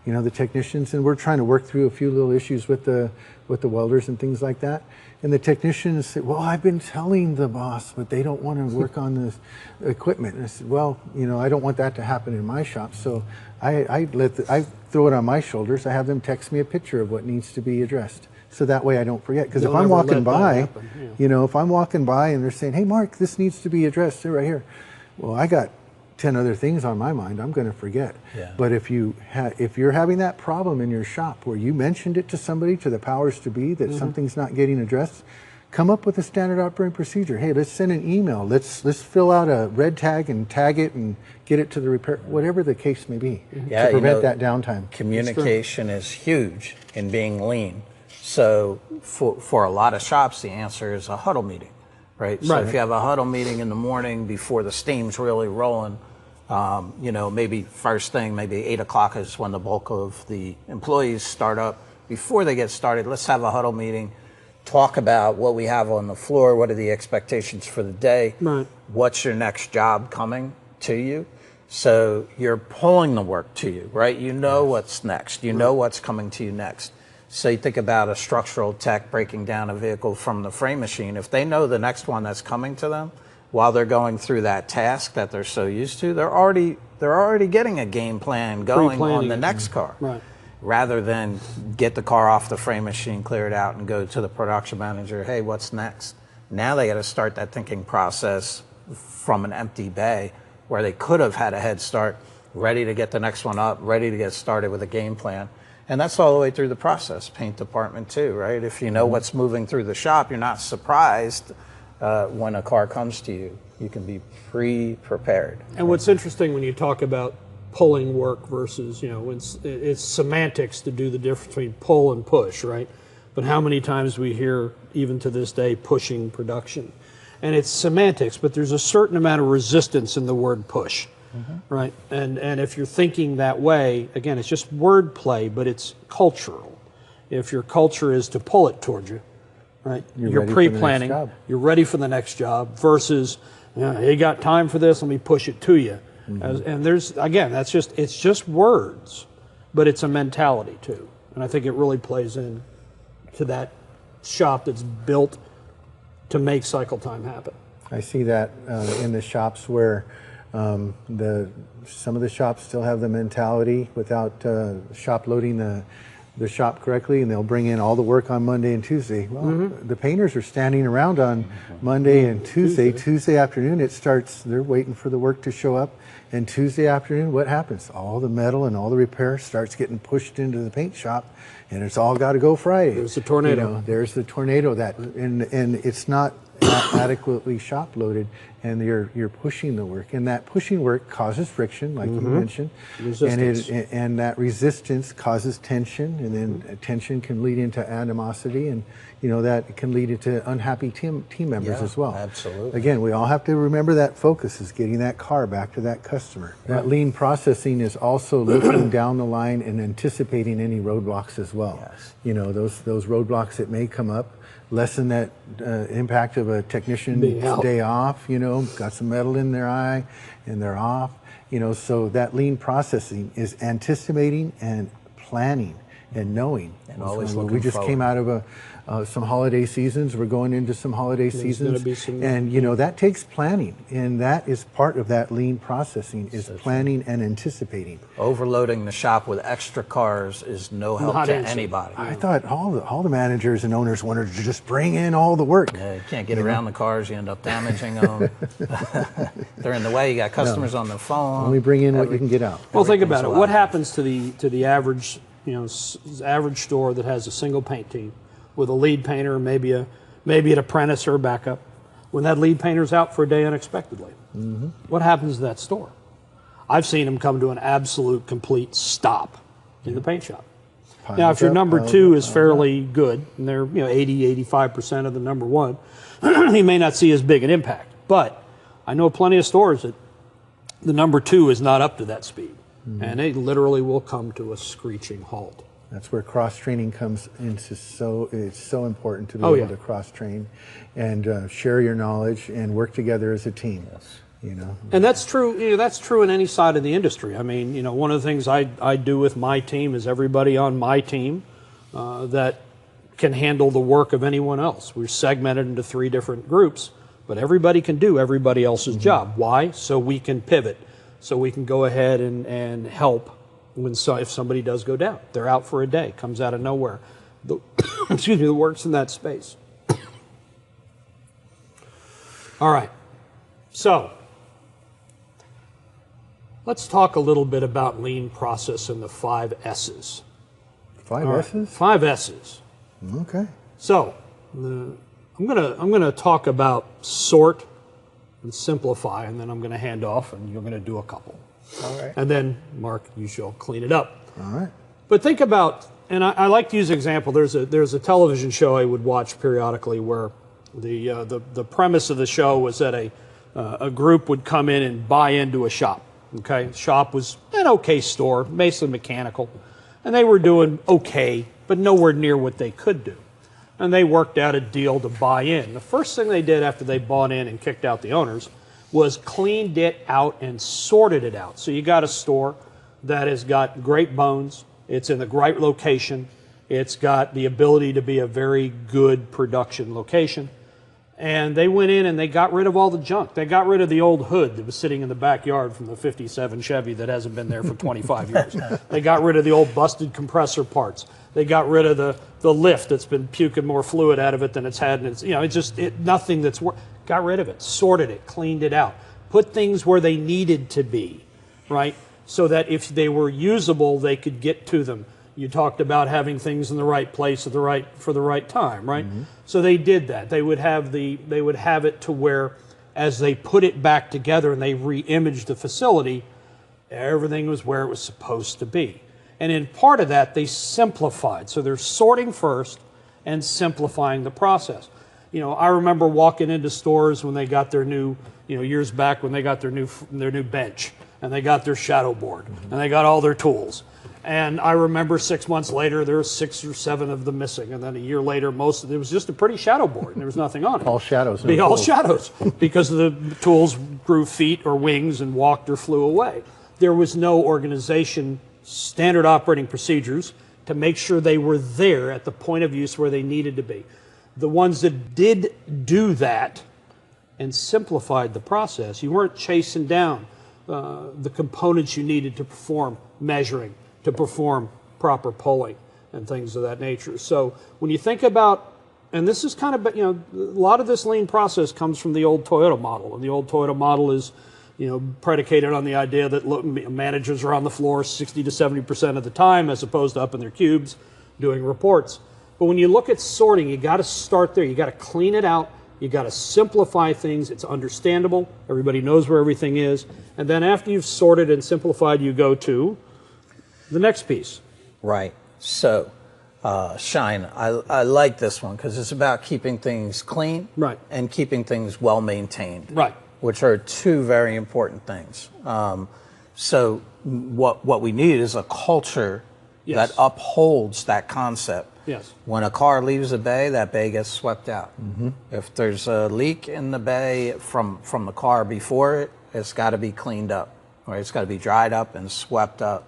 you know, the technicians, and we're trying to work through a few little issues with the welders and things like that. And the technicians say, well, I've been telling the boss, but they don't want to work on this equipment. And I said, well, you know, I don't want that to happen in my shop. So I throw it on my shoulders. I have them text me a picture of what needs to be addressed. So that way I don't forget. Because if I'm walking by, you know, if I'm walking by and they're saying, hey, Mark, this needs to be addressed, they're right here. Well, I got 10 other things on my mind, I'm going to forget. Yeah. But if you're having that problem in your shop where you mentioned it to somebody, to the powers to be, that something's not getting addressed, come up with a standard operating procedure. Hey, let's send an email. Let's fill out a red tag and tag it and get it to the repair, whatever the case may be, to prevent that downtime. Communication is huge in being lean. So for a lot of shops, the answer is a huddle meeting, right? So if you have a huddle meeting in the morning before the steam's really rolling, you know, maybe first thing, maybe 8 o'clock is when the bulk of the employees start up. Before they get started, let's have a huddle meeting, talk about what we have on the floor, what are the expectations for the day, what's your next job coming to you. So you're pulling the work to you, right? You know what's next. You know what's coming to you next. So you think about a structural tech breaking down a vehicle from the frame machine. If they know the next one that's coming to them, while they're going through that task that they're so used to, they're already getting a game plan going on the next car. Rather than get the car off the frame machine, clear it out, and go to the production manager, hey, what's next? Now they got to start that thinking process from an empty bay where they could have had a head start, ready to get the next one up, ready to get started with a game plan. And that's all the way through the process, paint department too, right? If you know what's moving through the shop, you're not surprised when a car comes to you. You can be pre-prepared. And what's interesting when you talk about pulling work versus, you know, it's semantics to do the difference between pull and push, right? But how many times we hear, even to this day, pushing production? And it's semantics, but there's a certain amount of resistance in the word push, right? And if you're thinking that way, again, it's just wordplay, but it's cultural. If your culture is to pull it toward you, right? You're pre-planning, you're ready for the next job, versus, you got time for this, let me push it to you. And there's, again, it's just words, but it's a mentality too. And I think it really plays in to that shop that's built to make cycle time happen. I see that in the shops where some of the shops still have the mentality without shop loading the shop correctly, and they'll bring in all the work on Monday and Tuesday. Well, the painters are standing around on Monday and Tuesday. Tuesday afternoon it starts, they're waiting for the work to show up. And Tuesday afternoon, what happens? All the metal and all the repair starts getting pushed into the paint shop, and it's all got to go Friday. There's the tornado. You know, there's the tornado and it's not adequately shop loaded, and you're pushing the work, and that pushing work causes friction, like you mentioned, and that resistance causes tension, and then tension can lead into animosity, and you know that can lead into unhappy team members as well. Absolutely. Again, we all have to remember that focus is getting that car back to that customer. That lean processing is also looking down the line and anticipating any roadblocks as well. You know, those roadblocks that may come up, lessen that impact of a technician's day off, you know, got some metal in their eye and they're off, you know, so that lean processing is anticipating and planning and knowing. And always looking. We just came out of some holiday seasons. We're going into some holiday seasons, and you know that takes planning, and that is part of that lean processing is planning and anticipating. Overloading the shop with extra cars is no help to anybody. I thought all the managers and owners wanted to just bring in all the work. Yeah, you can't get around the cars. You end up damaging them. They're in the way. You got customers on the phone. Only bring in what you can get out. Well, think about it. What happens to the average, you know, average store that has a single paint team with a lead painter, maybe an apprentice or a backup? When that lead painter's out for a day unexpectedly, what happens to that store? I've seen them come to an absolute complete stop in the paint shop. Now, if your number two is fairly good, and they're 80-85% of the number one, you may not see as big an impact. But I know plenty of stores that the number two is not up to that speed, and they literally will come to a screeching halt. That's where cross-training comes into it's so important to be able to cross-train and share your knowledge and work together as a team. you know. And that's true. You know, that's true in any side of the industry. I mean, you know, one of the things I do with my team is everybody on my team that can handle the work of anyone else. We're segmented into 3 different groups, but everybody can do everybody else's job. Why? So we can pivot. So we can go ahead and help when if somebody does go down. They're out for a day, comes out of nowhere. Excuse me, the work's in that space. All right. So let's talk a little bit about lean process and the 5 S's. 5 S's? 5 S's. Okay. So I'm gonna talk about sort and simplify, and then I'm gonna hand off, and you're gonna do a couple. All right. And then Mark, you shall clean it up. All right. But think about, and I like to use an example. There's a television show I would watch periodically where the premise of the show was that a group would come in and buy into a shop. Okay, the shop was an okay store, basically mechanical, and they were doing okay, but nowhere near what they could do. And they worked out a deal to buy in. The first thing they did after they bought in and kicked out the owners was cleaned it out and sorted it out. So you got a store that has got great bones, it's in the right location, it's got the ability to be a very good production location. And they went in and they got rid of all the junk. They got rid of the old hood that was sitting in the backyard from the 57 Chevy that hasn't been there for 25 years. They got rid of the old busted compressor parts. They got rid of the lift that's been puking more fluid out of it than it's had. And it's, you know, it's just nothing that's got rid of it, sorted it, cleaned it out, put things where they needed to be, right? So that if they were usable, they could get to them. You talked about having things in the right place at for the right time, right? Mm-hmm. So they did that. They would have it to where, as they put it back together and they re-imaged the facility, everything was where it was supposed to be. And in part of that, they simplified. So they're sorting first and simplifying the process. You know, I remember walking into stores when they got their new, you know, years back when they got their new bench and they got their shadow board and they got all their tools. And I remember 6 months later, there were 6 or 7 of them missing. And then a year later, it was just a pretty shadow board, and there was nothing on it. All shadows. All shadows, because the tools grew feet or wings and walked or flew away. There was no organization, standard operating procedures to make sure they were there at the point of use where they needed to be. The ones that did do that and simplified the process, you weren't chasing down the components you needed to perform measuring, to perform proper pulling and things of that nature. So when you think about, and this is kind of, you know, a lot of this lean process comes from the old Toyota model, and the old Toyota model is, you know, predicated on the idea that managers are on the floor 60 to 70% of the time as opposed to up in their cubes doing reports. But when you look at sorting, you got to start there. You got to clean it out. You got to simplify things. It's understandable. Everybody knows where everything is. And then after you've sorted and simplified, you go to the next piece. Right. So, Shine, I like this one because it's about keeping things clean, right, and keeping things well maintained, right, which are 2 very important things. So what we need is a culture, yes, that upholds that concept. Yes. When a car leaves a bay, that bay gets swept out. Mm-hmm. If there's a leak in the bay from the car before it, it's got to be cleaned up, right? It's got to be dried up and swept up.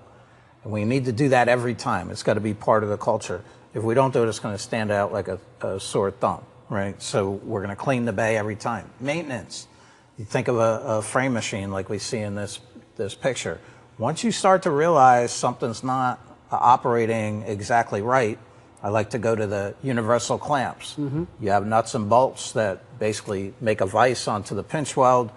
And we need to do that every time. It's got to be part of the culture. If we don't do it, it's going to stand out like a sore thumb, right? So we're going to clean the bay every time. Maintenance. You think of a frame machine like we see in this picture. Once you start to realize something's not operating exactly right, I like to go to the universal clamps. Mm-hmm. You have nuts and bolts that basically make a vise onto the pinch weld.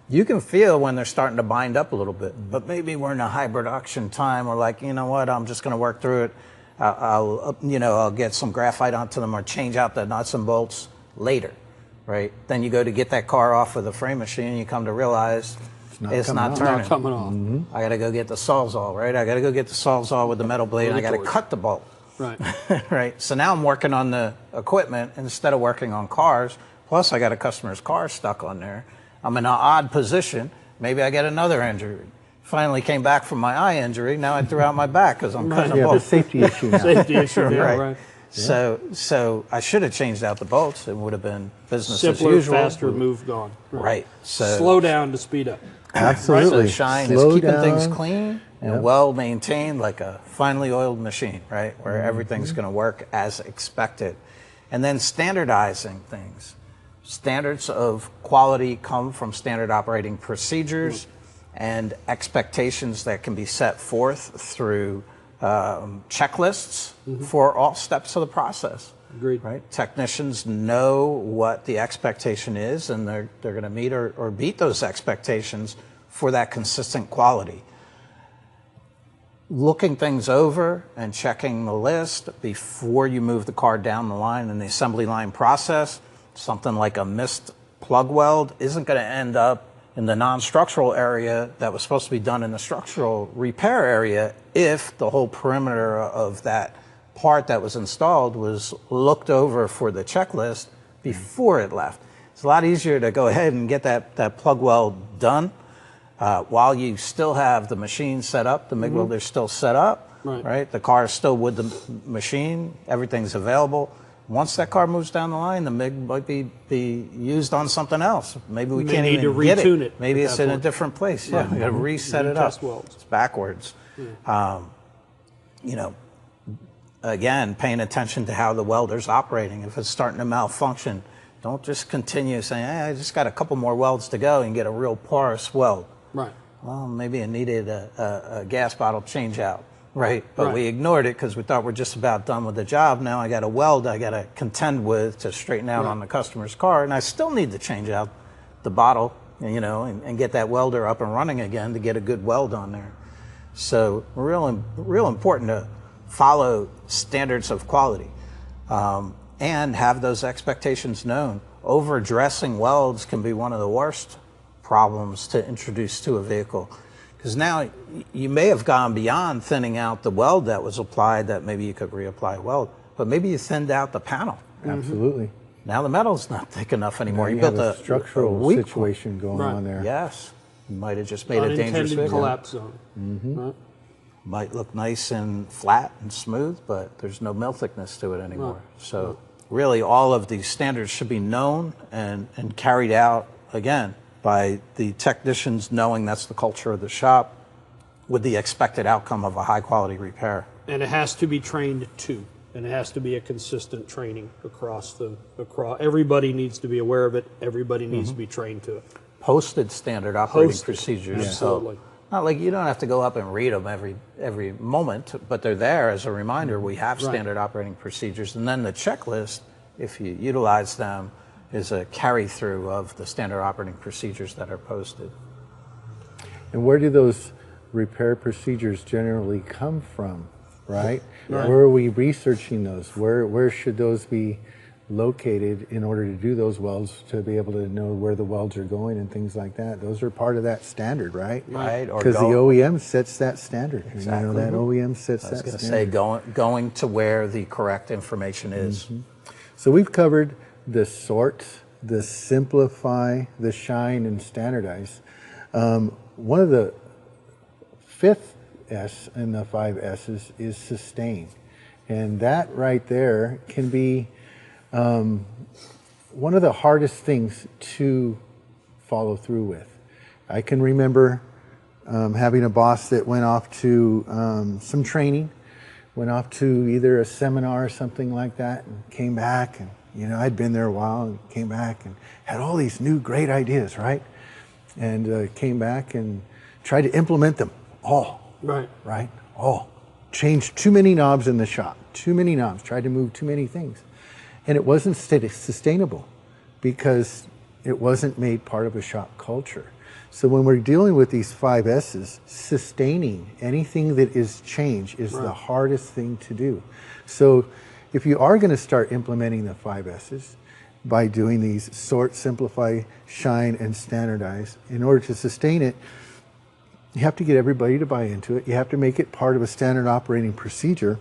You can feel when they're starting to bind up a little bit, but maybe we're in a high production time. We're like, you know what, I'm just going to work through it. I'll get some graphite onto them or change out the nuts and bolts later, right? Then you go to get that car off of the frame machine, and you come to realize it's not turning. Not coming off. Mm-hmm. I got to go get the Sawzall, right? I got to go get the Sawzall with the metal blade, and I got to cut the bolt. Right. Right. So now I'm working on the equipment instead of working on cars. Plus, I got a customer's car stuck on there. I'm in an odd position. Maybe I get another injury. Finally came back from my eye injury. Now I threw out my back because I'm cutting a bolt. Yeah, the safety issue now. Safety issue, yeah, right. So I should have changed out the bolts. It would have been business Simpler, as usual. faster, move gone. Right. So Slow down to speed up. Absolutely. So shine Slow is keeping down. things clean and well maintained, like a finely oiled machine, right? Where everything's going to work as expected. And then standardizing things. Standards of quality come from standard operating procedures and expectations that can be set forth through checklists for all steps of the process. Agreed. Right? Technicians know what the expectation is, and they're going to meet or beat those expectations for that consistent quality. Looking things over and checking the list before you move the car down the line in the assembly line process, something like a missed plug weld isn't going to end up in the non-structural area that was supposed to be done in the structural repair area if the whole perimeter of that part that was installed was looked over for the checklist before it left. It's a lot easier to go ahead and get that plug weld done while you still have the machine set up, the MIG welder's still set up, right? The car is still with the machine, everything's available. Once that car moves down the line, the MIG might be used on something else. Maybe we can't even get it. Maybe it's in a different place. Yeah, we got to reset it up. It's backwards. You know, again, paying attention to how the welder's operating. If it's starting to malfunction, don't just continue saying, hey, I just got a couple more welds to go and get a real porous weld. Right. Well, maybe it needed a gas bottle change out. Right, but we ignored it because we thought we're just about done with the job. Now I got a weld I got to contend with to straighten out on the customer's car, and I still need to change out the bottle, you know, and get that welder up and running again to get a good weld on there. So real important to follow standards of quality and have those expectations known. Overdressing welds can be one of the worst problems to introduce to a vehicle. Because now you may have gone beyond thinning out the weld that was applied that maybe you could reapply a weld, but maybe you thinned out the panel. Absolutely. Now the metal's not thick enough anymore. You built have a structural situation going on there. Yes. You might have just made a dangerous Unintended collapse zone. Right. Might look nice and flat and smooth, but there's no mill thickness to it anymore. So really all of these standards should be known and carried out, again, by the technicians knowing that's the culture of the shop with the expected outcome of a high quality repair. And it has to be trained too. And it has to be a consistent training across everybody needs to be aware of it. Everybody needs to be trained to it. Posted standard operating procedures. Absolutely. So not like you don't have to go up and read them every moment, but they're there as a reminder. We have standard operating procedures, and then the checklist, if you utilize them, is a carry-through of the standard operating procedures that are posted. And where do those repair procedures generally come from, right? Where are we researching those? Where should those be located in order to do those welds, to be able to know where the welds are going and things like that? Those are part of that standard, right? Right. Because the OEM sets that standard. Exactly. You know, that OEM sets that standard. I was going to say going to where the correct information is. So we've covered the sort, the simplify, the shine, and standardize. One of the fifth S in the 5 S's is sustain. And that right there can be one of the hardest things to follow through with. I can remember having a boss that went off to some training, went off to either a seminar or something like that, and came back, and you know, I'd been there a while and came back and had all these new great ideas, right? And came back and tried to implement them all. Right? All. Changed too many knobs in the shop, too many knobs, tried to move too many things. And it wasn't sustainable because it wasn't made part of a shop culture. So when we're dealing with these 5 S's, sustaining anything that is change is the hardest thing to do. So if you are going to start implementing the 5 S's by doing these sort, simplify, shine, and standardize, in order to sustain it, you have to get everybody to buy into it. You have to make it part of a standard operating procedure.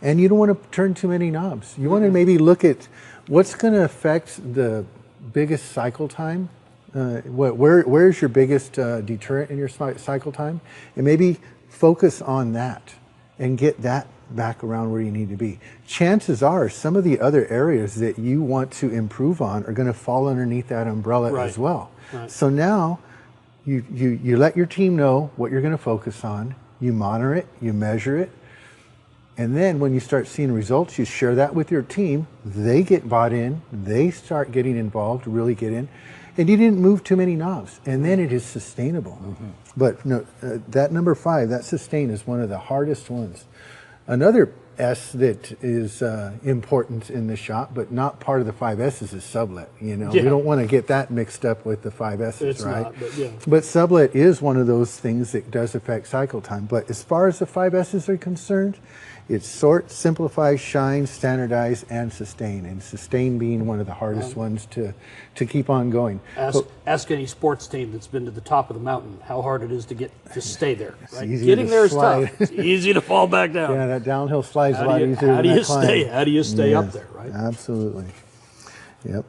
And you don't want to turn too many knobs. You want to maybe look at what's going to affect the biggest cycle time. Where's your biggest deterrent in your cycle time? And maybe focus on that and get that back around where you need to be. Chances are some of the other areas that you want to improve on are going to fall underneath that umbrella as well. So now you let your team know what you're going to focus on, you monitor it, you measure it, and then when you start seeing results, you share that with your team. They get bought in, they start getting involved, really get in, and you didn't move too many knobs, and then it is sustainable. But no, that number 5, that sustain, is one of the hardest ones. Another S that is important in the shop, but not part of the 5 S's, is sublet. You know, we don't want to get that mixed up with the 5 S's, right? Not, but sublet is one of those things that does affect cycle time. But as far as the 5 S's are concerned, it's sort, simplify, shine, standardize, and sustain. And sustain being one of the hardest ones to keep on going. Ask any sports team that's been to the top of the mountain how hard it is to stay there. Right? Easier Getting to there is slide. tough. It's easy to fall back down. Yeah, that downhill slide's a lot easier than that climb. How do you stay up there, right? Absolutely. Yep.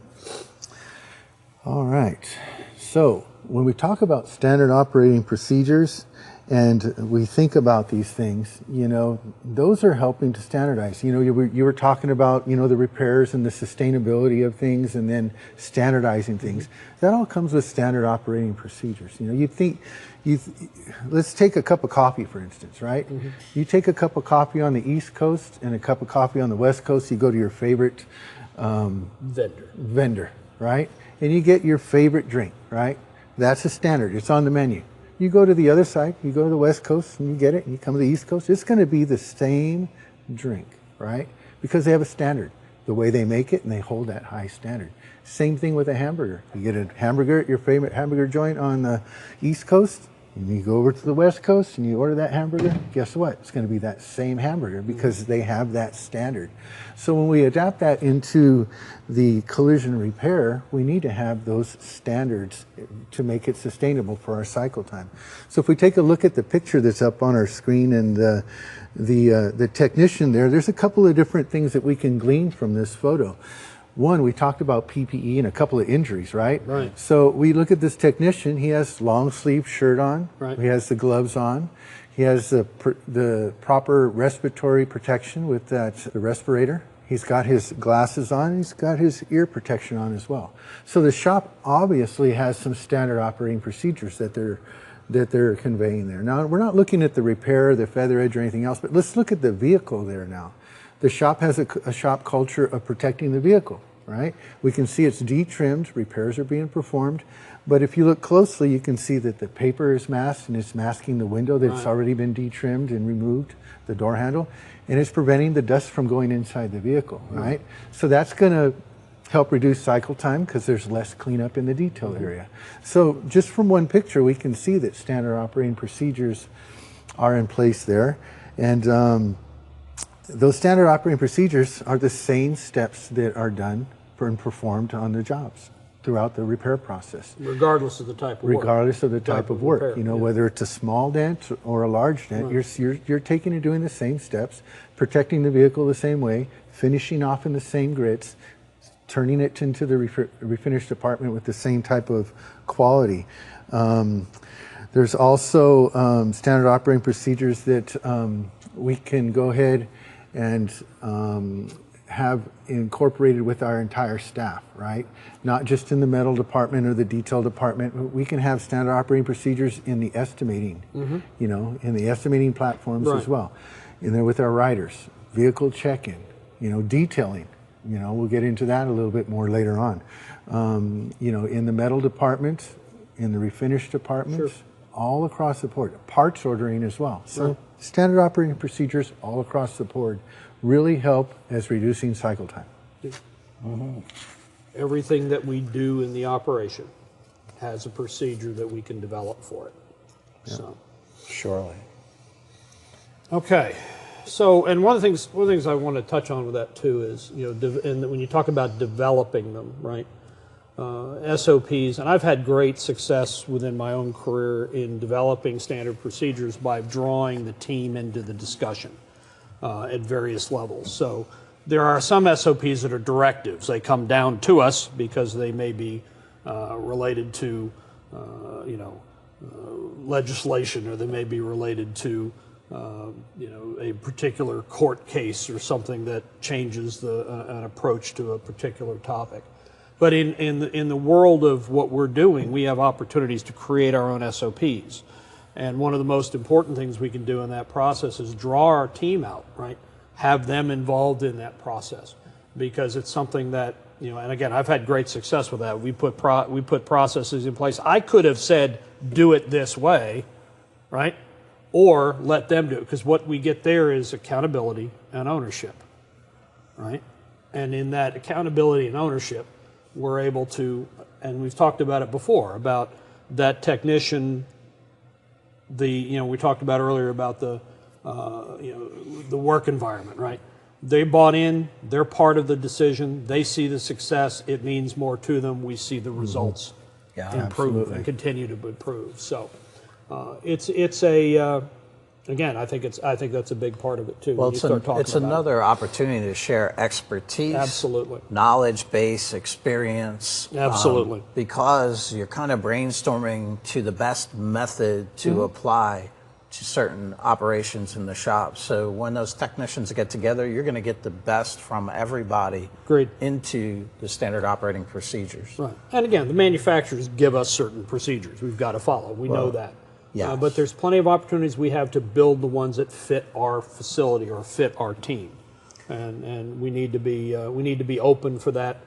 All right. So when we talk about standard operating procedures, and we think about these things, you know, those are helping to standardize. You know, you were talking about, you know, the repairs and the sustainability of things, and then standardizing things. That all comes with standard operating procedures. You know, let's take a cup of coffee, for instance, right? You take a cup of coffee on the East Coast and a cup of coffee on the West Coast, you go to your favorite vendor, right? And you get your favorite drink, right? That's a standard, it's on the menu. You go to the other side, you go to the West Coast and you get it, and you come to the East Coast, it's going to be the same drink, right? Because they have a standard, the way they make it, and they hold that high standard. Same thing with a hamburger. You get a hamburger at your favorite hamburger joint on the East Coast, and you go over to the West Coast and you order that hamburger, guess what? It's going to be that same hamburger because they have that standard. So when we adapt that into the collision repair, we need to have those standards to make it sustainable for our cycle time. So if we take a look at the picture that's up on our screen and the technician there's a couple of different things that we can glean from this photo. One, we talked about PPE and a couple of injuries, right? Right. So we look at this technician, he has long sleeve shirt on, right. He has the gloves on, he has the proper respiratory protection with the respirator. He's got his glasses on, he's got his ear protection on as well. So the shop obviously has some standard operating procedures that they're conveying there. Now, we're not looking at the repair, the feather edge or anything else, but let's look at the vehicle there now. The shop has a shop culture of protecting the vehicle, right? We can see it's de-trimmed, repairs are being performed, but if you look closely, you can see that the paper is masked and it's masking the window that's already been de-trimmed and removed, the door handle, and it's preventing the dust from going inside the vehicle, right? So that's going to help reduce cycle time because there's less cleanup in the detail area. So just from one picture, we can see that standard operating procedures are in place there. And those standard operating procedures are the same steps that are done and performed on the jobs throughout the repair process. Regardless of the type of work. Regardless of the type of work. Repair, you know, whether it's a small dent or a large dent, you're taking and doing the same steps, protecting the vehicle the same way, finishing off in the same grits, turning it into the refinished department with the same type of quality. There's also standard operating procedures that we can go ahead and have incorporated with our entire staff, right? Not just in the metal department or the detail department. We can have standard operating procedures in the estimating, you know, in the estimating platforms as well. In there with our riders, vehicle check-in, you know, detailing. You know, we'll get into that a little bit more later on. You know, in the metal department, in the refinish department, all across the board. Parts ordering as well. So standard operating procedures all across the board really help as reducing cycle time. Everything that we do in the operation has a procedure that we can develop for it. So, Surely. okay. So, and one of the things I want to touch on with that too is, you know, and when you talk about developing them, right? SOPs, and I've had great success within my own career in developing standard procedures by drawing the team into the discussion at various levels. So there are some SOPs that are directives. They come down to us because they may be related to, you know, legislation, or they may be related to a particular court case or something that changes an approach to a particular topic. But in the world of what we're doing, we have opportunities to create our own SOPs. And one of the most important things we can do in that process is draw our team out, right? Have them involved in that process, because it's something that, and again, I've had great success with that. We put processes in place. I could have said, do it this way, right? Or let them do it, because what we get there is accountability and ownership, right? And in that accountability and ownership, we're able to, and we've talked about it before, about that technician, we talked about earlier about the work environment, right? They bought in, they're part of the decision, they see the success, it means more to them, we see the results improve absolutely. and continue to improve. So it's a again, I think that's a big part of it too. Well, when you start talking it's about another opportunity to share expertise, Absolutely. knowledge base, experience. Absolutely. Because you're kind of brainstorming to the best method to apply to certain operations in the shop. So when those technicians get together, you're going to get the best from everybody Agreed. into the standard operating procedures. Right. And again, the manufacturers give us certain procedures we've got to follow. We know that. Yes. But there's plenty of opportunities we have to build the ones that fit our facility or fit our team, and we need to be open for that.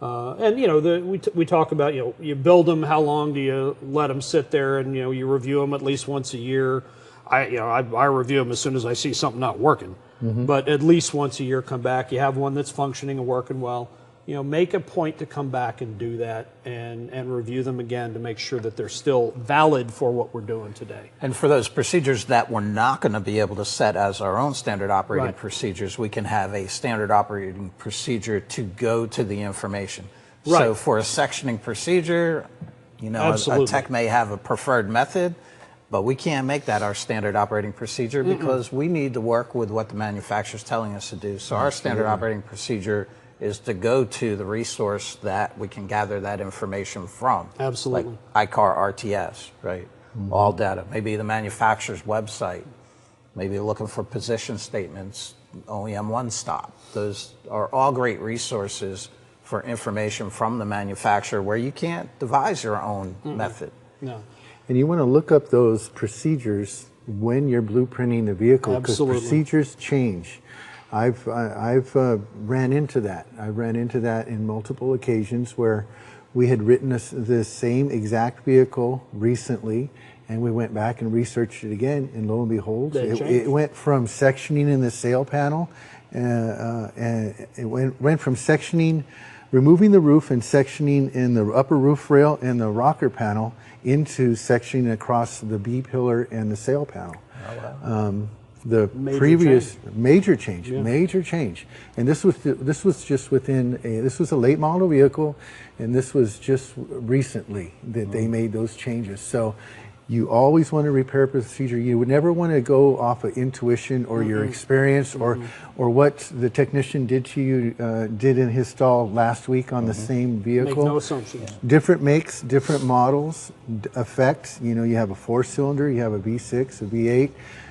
We talk about you build them. How long do you let them sit there, and you review them at least once a year. I review them as soon as I see something not working, but at least once a year come back. You have one that's functioning and working well. Make a point to come back and do that and review them again to make sure that they're still valid for what we're doing today. And for those procedures that we're not going to be able to set as our own standard operating procedures, we can have a standard operating procedure to go to the information. Right. So for a sectioning procedure, a tech may have a preferred method, but we can't make that our standard operating procedure because we need to work with what the manufacturer's telling us to do. So our standard operating procedure is to go to the resource that we can gather that information from. Absolutely. Like ICAR RTS, right? All data. Maybe the manufacturer's website. Maybe looking for position statements, OEM One Stop. Those are all great resources for information from the manufacturer where you can't devise your own method. No. And you want to look up those procedures when you're blueprinting the vehicle, because procedures change. I've ran into that. I ran into that in multiple occasions where we had written the same exact vehicle recently, and we went back and researched it again, and lo and behold, it went from sectioning in the sail panel, and it went from sectioning, removing the roof and sectioning in the upper roof rail and the rocker panel into sectioning across the B pillar and the sail panel. Oh, wow. The major change, and this was just within this was a late model vehicle, and this was just recently that they made those changes. So you always want a repair procedure. You would never want to go off of intuition or your experience or what the technician did to you did in his stall last week on the same vehicle. Make no assumptions. Different makes, different models affect. You have a 4-cylinder, you have a V6, a V8.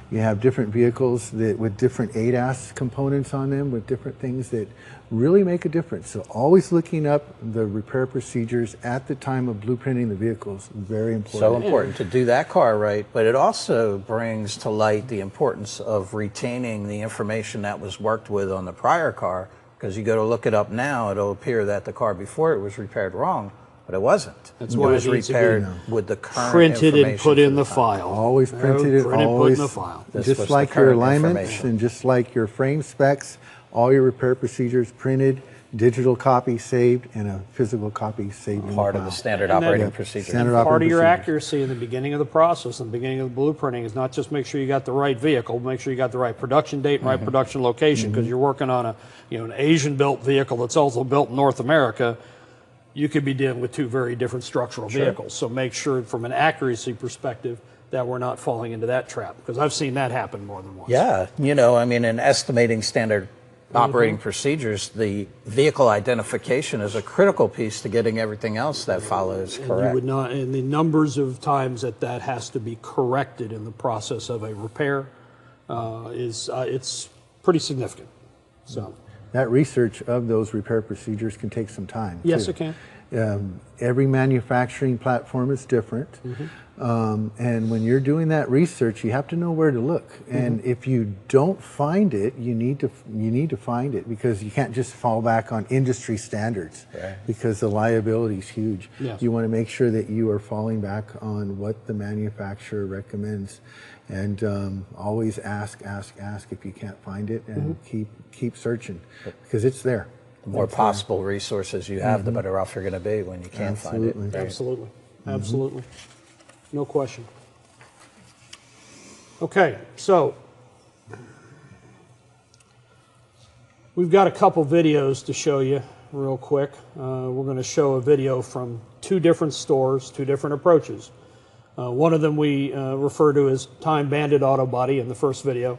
You have different vehicles with different ADAS components on them, with different things that really make a difference. So always looking up the repair procedures at the time of blueprinting the vehicles, very important. So important to do that car right, but it also brings to light the importance of retaining the information that was worked with on the prior car, because you go to look it up now, it'll appear that the car before it was repaired wrong. But it wasn't. That's why it was repaired with the current printed information and put in the time. file. Always printed it, always put in the file. Just like your alignments and just like your frame specs, all your repair procedures printed, digital copy saved, and a physical copy saved in the Part of file. the standard operating procedure. Standard Part operating of your procedures. accuracy in the beginning of the process, and the beginning of the blueprinting, is not just make sure you got the right vehicle, make sure you got the right production date and right production location, because you're working on an Asian-built vehicle that's also built in North America. You could be dealing with two very different structural vehicles. So make sure from an accuracy perspective that we're not falling into that trap, because I've seen that happen more than once. Yeah, in estimating standard operating procedures, the vehicle identification is a critical piece to getting everything else that follows correct. You would not, and the numbers of times that has to be corrected in the process of a repair, it's pretty significant. So that research of those repair procedures can take some time. Yes, too. it can. Every manufacturing platform is different. And when you're doing that research, you have to know where to look. And if you don't find it, you need to find it, because you can't just fall back on industry standards, because the liability is huge. Yes. You want to make sure that you are falling back on what the manufacturer recommends. And always ask if you can't find it, and keep searching, because it's there. The more possible resources you have, the better off you're going to be when you can't find it. Right? Absolutely. Absolutely. No question. Okay, so we've got a couple videos to show you real quick. We're going to show a video from 2 different stores, 2 different approaches. One of them we refer to as Time Bandit Auto Body in the first video,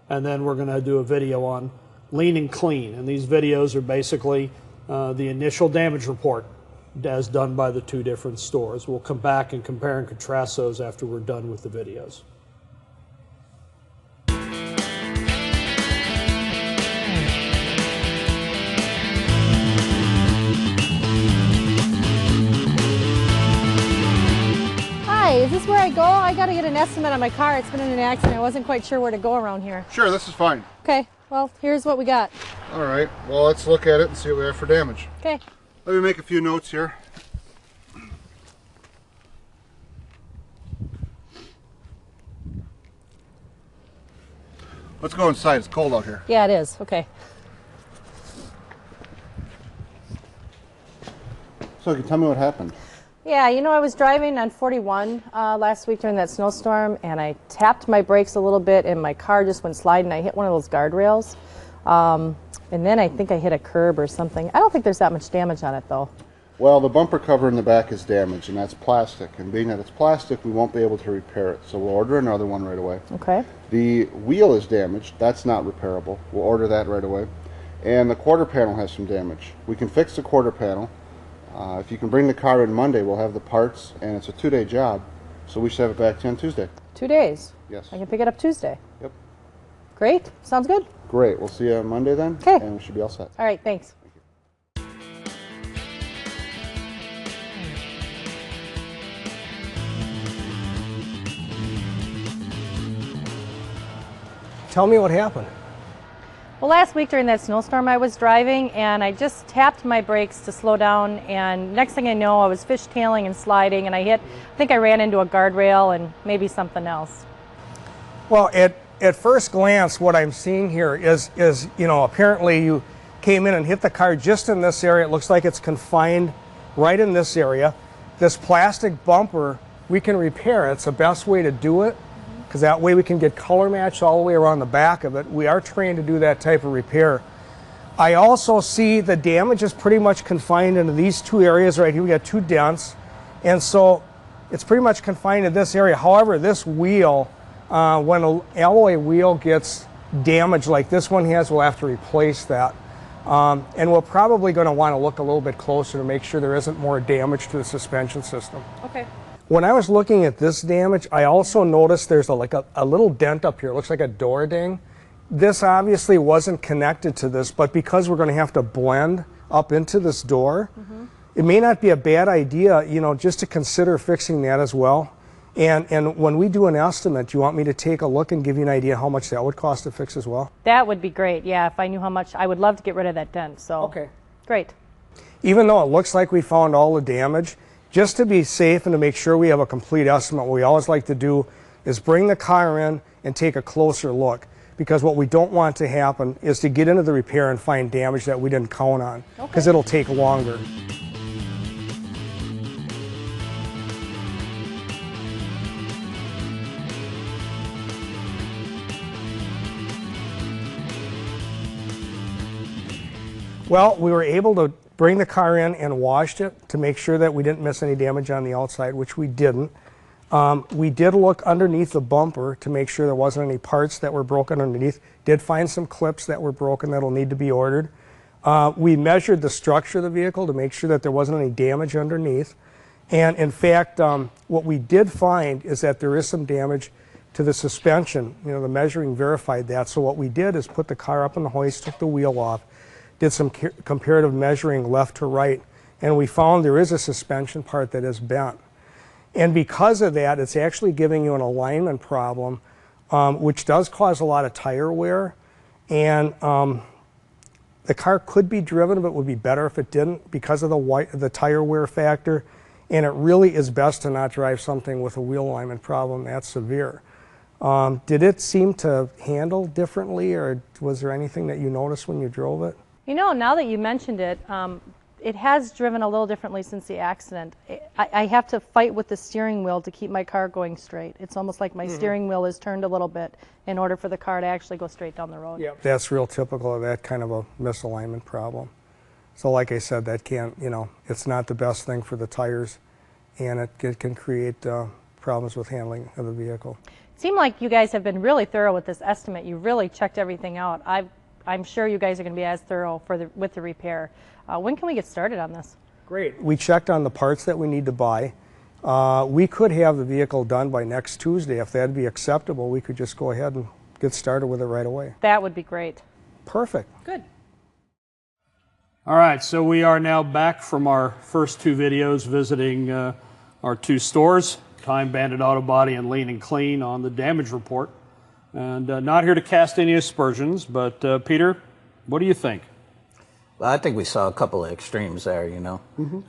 and then we're going to do a video on Lean and Clean. And these videos are basically the initial damage report as done by the 2 different stores. We'll come back and compare and contrast those after we're done with the videos. Hi, is this where I go? I got to get an estimate on my car. It's been in an accident. I wasn't quite sure where to go around here. Sure, this is fine. Okay, well, here's what we got. All right, well, let's look at it and see what we have for damage. Okay. Let me make a few notes here. Let's go inside. It's cold out here. Yeah, it is. Okay. So, can you tell me what happened? Yeah, you know, I was driving on 41 last week during that snowstorm, and I tapped my brakes a little bit, and my car just went sliding. I hit one of those guardrails, and then I think I hit a curb or something. I don't think there's that much damage on it, though. Well, the bumper cover in the back is damaged, and that's plastic. And being that it's plastic, we won't be able to repair it. So we'll order another one right away. Okay. The wheel is damaged. That's not repairable. We'll order that right away. And the quarter panel has some damage. We can fix the quarter panel. If you can bring the car in Monday, we'll have the parts, and it's a 2-day job. So we should have it back to you on Tuesday. 2 days? Yes. I can pick it up Tuesday. Yep. Great. Sounds good. Great. We'll see you on Monday then. Okay. And we should be all set. All right, thanks. Tell me what happened. Well, last week during that snowstorm, I was driving and I just tapped my brakes to slow down, and next thing I know, I was fishtailing and sliding, and I think I ran into a guardrail and maybe something else. Well, at first glance, what I'm seeing here is you know, apparently you came in and hit the car just in this area. It looks like it's confined right in this area. This plastic bumper, we can repair. It's the best way to do it, because that way we can get color match all the way around the back of it. We are trained to do that type of repair. I also see the damage is pretty much confined into these 2 areas right here. We got 2 dents, and so it's pretty much confined to this area. However, this wheel, when an alloy wheel gets damaged like this one has, we'll have to replace that. And we're probably going to want to look a little bit closer to make sure there isn't more damage to the suspension system. Okay. When I was looking at this damage, I also noticed there's a little dent up here. It looks like a door ding. This obviously wasn't connected to this, but because we're going to have to blend up into this door, it may not be a bad idea, you know, just to consider fixing that as well. And when we do an estimate, do you want me to take a look and give you an idea how much that would cost to fix as well? That would be great. Yeah, if I knew how much, I would love to get rid of that dent. So. Okay. Great. Even though it looks like we found all the damage, just to be safe and to make sure we have a complete estimate, what we always like to do is bring the car in and take a closer look. Because what we don't want to happen is to get into the repair and find damage that we didn't count on, because it'll take longer. Well, we were able to bring the car in and washed it to make sure that we didn't miss any damage on the outside, which we didn't. We did look underneath the bumper to make sure there wasn't any parts that were broken underneath. Did find some clips that were broken that'll need to be ordered. We measured the structure of the vehicle to make sure that there wasn't any damage underneath. And in fact, what we did find is that there is some damage to the suspension. You know, the measuring verified that. So what we did is put the car up on the hoist, took the wheel off, did some comparative measuring left to right, and we found there is a suspension part that is bent. And because of that, it's actually giving you an alignment problem, which does cause a lot of tire wear. And the car could be driven, but it would be better if it didn't because of the tire wear factor. And it really is best to not drive something with a wheel alignment problem that severe. Did it seem to handle differently, or was there anything that you noticed when you drove it? You know, now that you mentioned it, it has driven a little differently since the accident. I have to fight with the steering wheel to keep my car going straight. It's almost like my steering wheel is turned a little bit in order for the car to actually go straight down the road. Yeah, that's real typical of that kind of a misalignment problem. So like I said, that can't, you know, it's not the best thing for the tires, and it can create problems with handling of the vehicle. It seemed like you guys have been really thorough with this estimate. You really checked everything out. I'm sure you guys are going to be as thorough with the repair. When can we get started on this? Great. We checked on the parts that we need to buy. We could have the vehicle done by next Tuesday. If that'd be acceptable, we could just go ahead and get started with it right away. That would be great. Perfect. Good. All right, so we are now back from our first two videos visiting our two stores, Time Bandit Auto Body and Lean and Clean, on the damage report. And not here to cast any aspersions, but Peter, what do you think? Well, I think we saw a couple of extremes there, you know.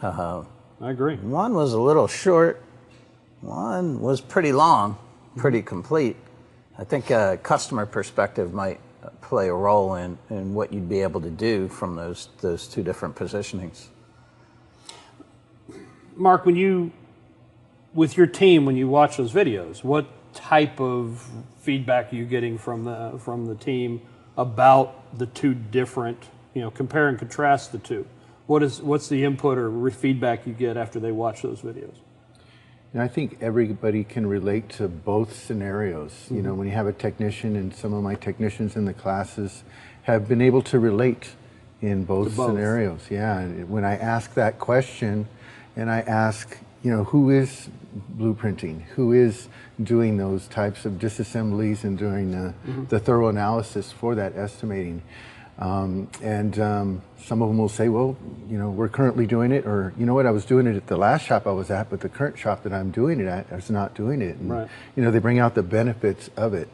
I agree. One was a little short. One was pretty long, pretty complete. I think a customer perspective might play a role in what you'd be able to do from those two different positionings. Mark, with your team, when you watch those videos, what type of feedback are you getting from the team about the two different, you know, compare and contrast the two? What's the input or feedback you get after they watch those videos? And I think everybody can relate to both scenarios. You know, when you have a technician, and some of my technicians in the classes have been able to relate in both scenarios. Yeah, and when I ask that question, and I ask, you know, who is blueprinting, who is doing those types of disassemblies and doing the thorough analysis for that estimating. Some of them will say, well, you know, we're currently doing it, or, you know what, I was doing it at the last shop I was at, but the current shop that I'm doing it at is not doing it. And, you know, they bring out the benefits of it.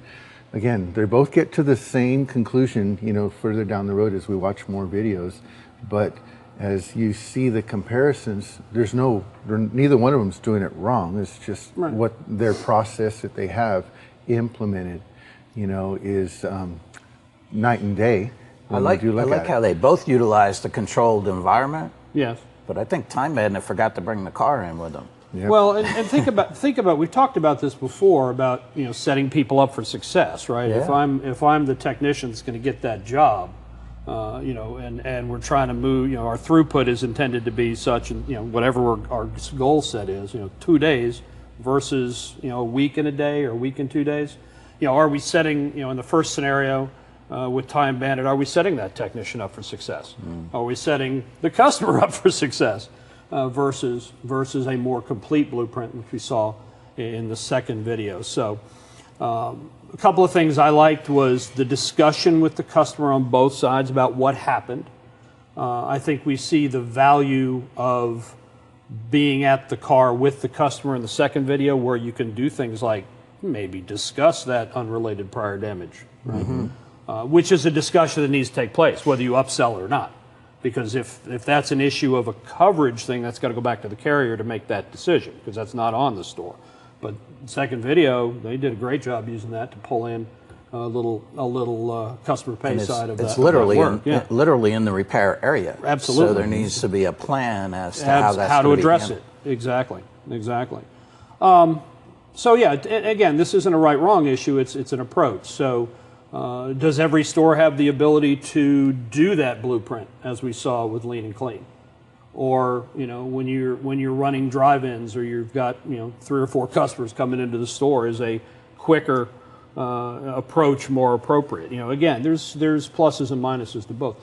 Again, they both get to the same conclusion, you know, further down the road as we watch more videos. But as you see the comparisons, neither one of them's doing it wrong. It's just what their process that they have implemented, you know, is night and day. I like how they both utilize the controlled environment. Yes. But I think Time Bandit forgot to bring the car in with them. Yep. Well, and think about we've talked about this before about, you know, setting people up for success, right? Yeah. If I'm the technician that's going to get that job, you know, and we're trying to move, you know, our throughput is intended to be such, and, you know, whatever our goal set is, you know, 2 days versus, you know, a week and a day or a week and 2 days. You know, are we setting, you know, in the first scenario, with Time Bandit, are we setting that technician up for success? Are we setting the customer up for success versus a more complete blueprint, which we saw in the second video? So a couple of things I liked was the discussion with the customer on both sides about what happened. I think we see the value of being at the car with the customer in the second video, where you can do things like maybe discuss that unrelated prior damage, right? Which is a discussion that needs to take place, whether you upsell it or not. Because if that's an issue of a coverage thing, that's got to go back to the carrier to make that decision, because that's not on the store. But second video, they did a great job using that to pull in a little customer pay side of that. It's literally work. literally in the repair area. Absolutely. So there needs to be a plan as to how that's how to going be address handled. it. Exactly. So yeah, again, this isn't a right-wrong issue. It's an approach. So. Does every store have the ability to do that blueprint, as we saw with Lean and Clean? Or, you know, when you're running drive-ins, or you've got, you know, 3 or 4 customers coming into the store, is a quicker approach more appropriate? You know, again, there's pluses and minuses to both.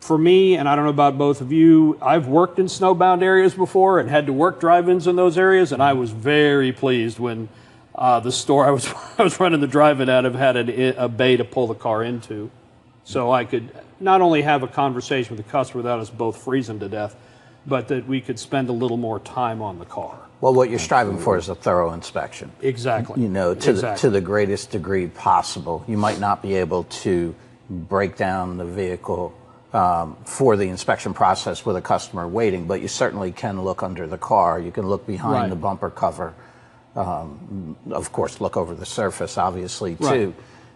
For me, and I don't know about both of you, I've worked in snowbound areas before and had to work drive-ins in those areas, and I was very pleased when The store I was I was running the drive-in out of had a bay to pull the car into, so I could not only have a conversation with the customer without us both freezing to death, but that we could spend a little more time on the car. Well, what you're striving for is a thorough inspection. Exactly. You know, to the greatest degree possible. You might not be able to break down the vehicle for the inspection process with a customer waiting, but you certainly can look under the car. You can look behind the bumper cover. Of course, look over the surface, obviously, too.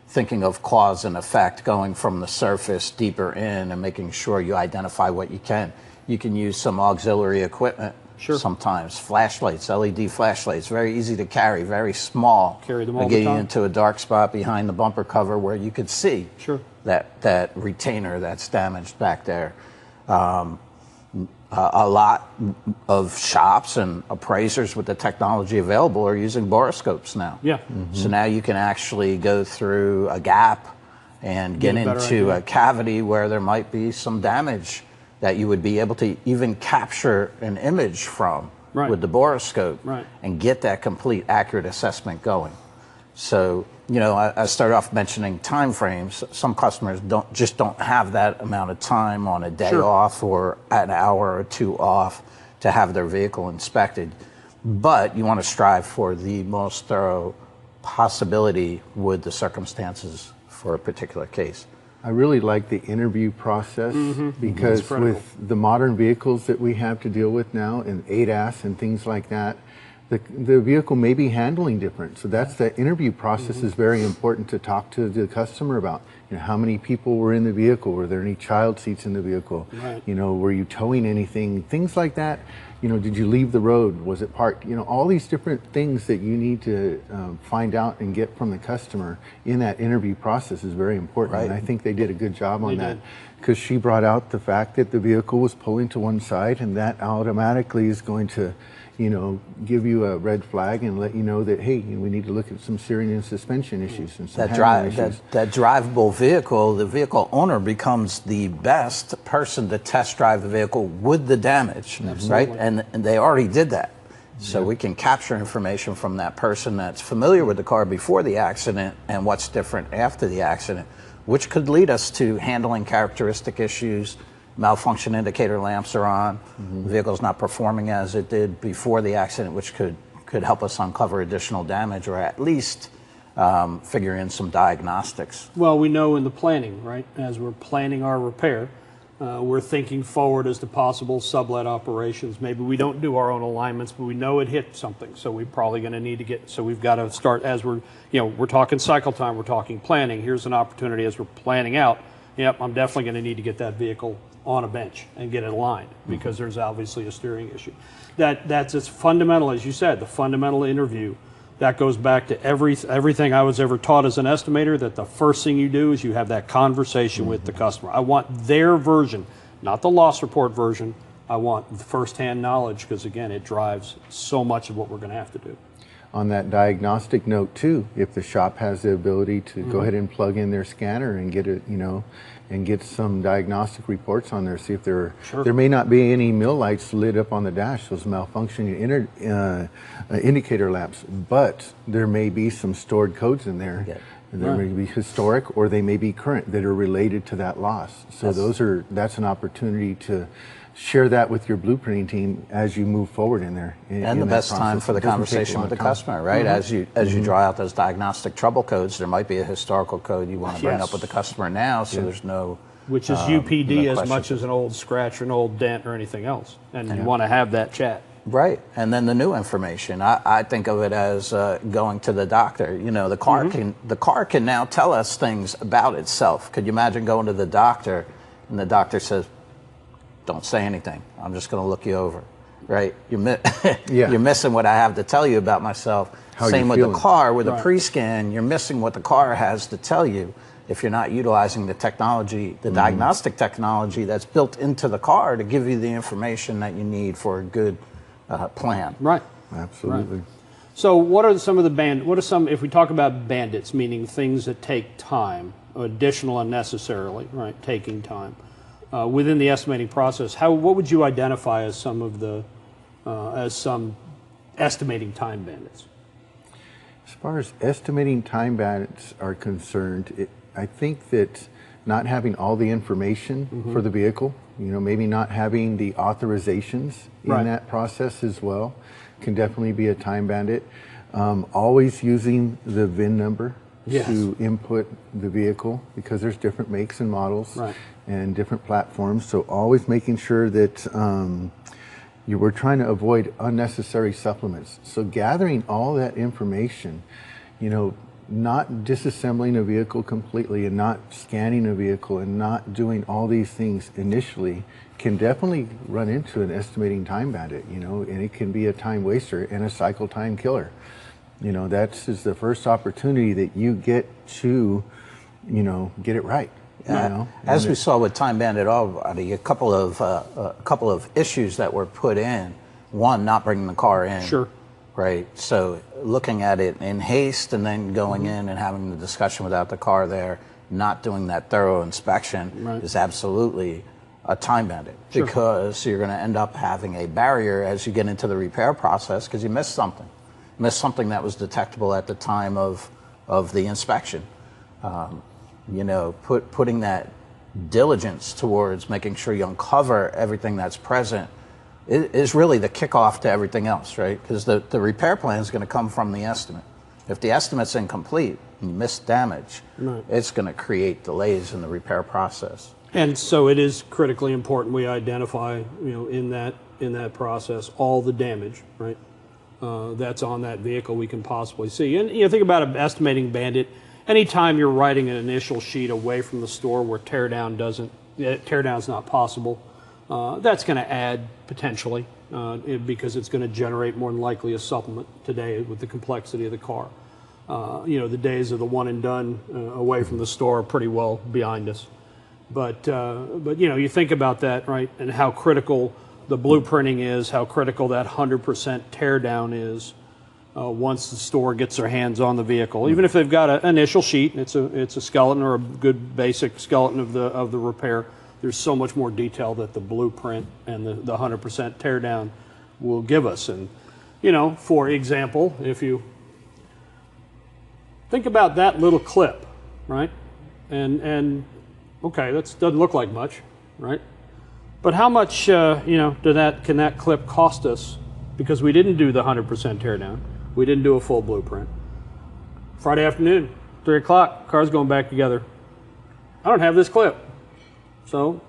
Thinking of cause and effect, going from the surface deeper in and making sure you identify what you can. You can use some auxiliary equipment. Sure. Sometimes flashlights, LED flashlights, very easy to carry, very small. Carry them all the get you time. into a dark spot behind the bumper cover where you could see that retainer that's damaged back there. A lot of shops and appraisers with the technology available are using borescopes now. Yeah. So now you can actually go through a gap and get into a cavity where there might be some damage that you would be able to even capture an image from with the borescope and get that complete accurate assessment going. So, you know, I started off mentioning time frames. Some customers don't have that amount of time on a day off or an hour or two off to have their vehicle inspected. But you want to strive for the most thorough possibility with the circumstances for a particular case. I really like the interview process because with the modern vehicles that we have to deal with now and ADAS and things like that, the vehicle may be handling different. So that's the interview process is very important to talk to the customer about. You know, how many people were in the vehicle? Were there any child seats in the vehicle? You know, were you towing anything? Things like that. You know, did you leave the road? Was it parked? You know, all these different things that you need to find out and get from the customer in that interview process is very important. And I think they did a good job on that because she brought out the fact that the vehicle was pulling to one side, and that automatically is going to, you know, give you a red flag and let you know that, hey, we need to look at some steering and suspension issues and some handling issues. That drivable vehicle, the vehicle owner becomes the best person to test drive the vehicle with the damage, right? And they already did that. So we can capture information from that person that's familiar with the car before the accident and what's different after the accident, which could lead us to handling characteristic issues. Malfunction indicator lamps are on, the vehicle's not performing as it did before the accident, which could help us uncover additional damage or at least figure in some diagnostics. Well, we know in the planning, right, as we're planning our repair, we're thinking forward as to possible sublet operations. Maybe we don't do our own alignments, but we know it hit something, so we're probably going to need to get, so we've got to start as we're, you know, we're talking cycle time, we're talking planning. Here's an opportunity as we're planning out. Yep, I'm definitely going to need to get that vehicle on a bench and get it aligned because there's obviously a steering issue. That's as fundamental as you said, the fundamental interview. That goes back to everything I was ever taught as an estimator, that the first thing you do is you have that conversation with the customer. I want their version, not the loss report version. I want the firsthand knowledge because, again, it drives so much of what we're going to have to do. On that diagnostic note too, if the shop has the ability to go ahead and plug in their scanner and get it, you know, and get some diagnostic reports on there, see if there may not be any mill lights lit up on the dash, those malfunctioning indicator lamps, but there may be some stored codes in there. And there may be historic or they may be current that are related to that loss. So that's an opportunity to share that with your blueprinting team as you move forward in there. And the best time for the conversation with the customer, right? As you draw out those diagnostic trouble codes, there might be a historical code you want to bring up with the customer now, so there's no... Which is UPD as much as an old scratch or an old dent or anything else. And you want to have that chat. Right, and then the new information. I think of it as going to the doctor. You know, the car can now tell us things about itself. Could you imagine going to the doctor and the doctor says, "Don't say anything. I'm just going to look you over." Right? You're missing what I have to tell you about myself. Same with the car. With a pre-scan, you're missing what the car has to tell you if you're not utilizing the technology, the diagnostic technology that's built into the car to give you the information that you need for a good plan. Right. Absolutely. Right. So what are some of the if we talk about bandits, meaning things that take time, additional unnecessarily, right, taking time, within the estimating process, what would you identify as some of the, as some estimating time bandits? As far as estimating time bandits are concerned, I think that not having all the information for the vehicle, maybe not having the authorizations in that process as well, can definitely be a time bandit. Always using the VIN number to input the vehicle, because there's different makes and models and different platforms. So always making sure that we're trying to avoid unnecessary supplements. So gathering all that information, not disassembling a vehicle completely and not scanning a vehicle and not doing all these things initially can definitely run into an estimating time bandit, and it can be a time waster and a cycle time killer. That's is the first opportunity that you get to, get it right. As we saw with Time Bandit already, a couple of issues that were put in. One, not bringing the car in. Sure. Right. So looking at it in haste and then going in and having the discussion without the car there, not doing that thorough inspection is absolutely a time bandit, because you're going to end up having a barrier as you get into the repair process because you missed something. Missed something that was detectable at the time of the inspection. Putting that diligence towards making sure you uncover everything that's present is really the kickoff to everything else, right? Because the repair plan is going to come from the estimate. If the estimate's incomplete and you miss damage, it's going to create delays in the repair process. And so it is critically important we identify, in that process, all the damage, right? That's on that vehicle we can possibly see. And think about an estimating bandit. Anytime you're writing an initial sheet away from the store where teardown's not possible, that's going to add potentially because it's going to generate more than likely a supplement today with the complexity of the car. The days of the one and done away from the store are pretty well behind us. But you think about that, right, and how critical the blueprinting is, how critical that 100% teardown is once the store gets their hands on the vehicle. Even if they've got an initial sheet, it's a skeleton or a good basic skeleton of the repair. There's so much more detail that the blueprint and the 100% teardown will give us. And for example, if you think about that little clip, right, and okay, that doesn't look like much, right? But how much, can that clip cost us? Because we didn't do the 100% teardown. We didn't do a full blueprint. Friday afternoon, 3 o'clock, car's going back together. I don't have this clip. So,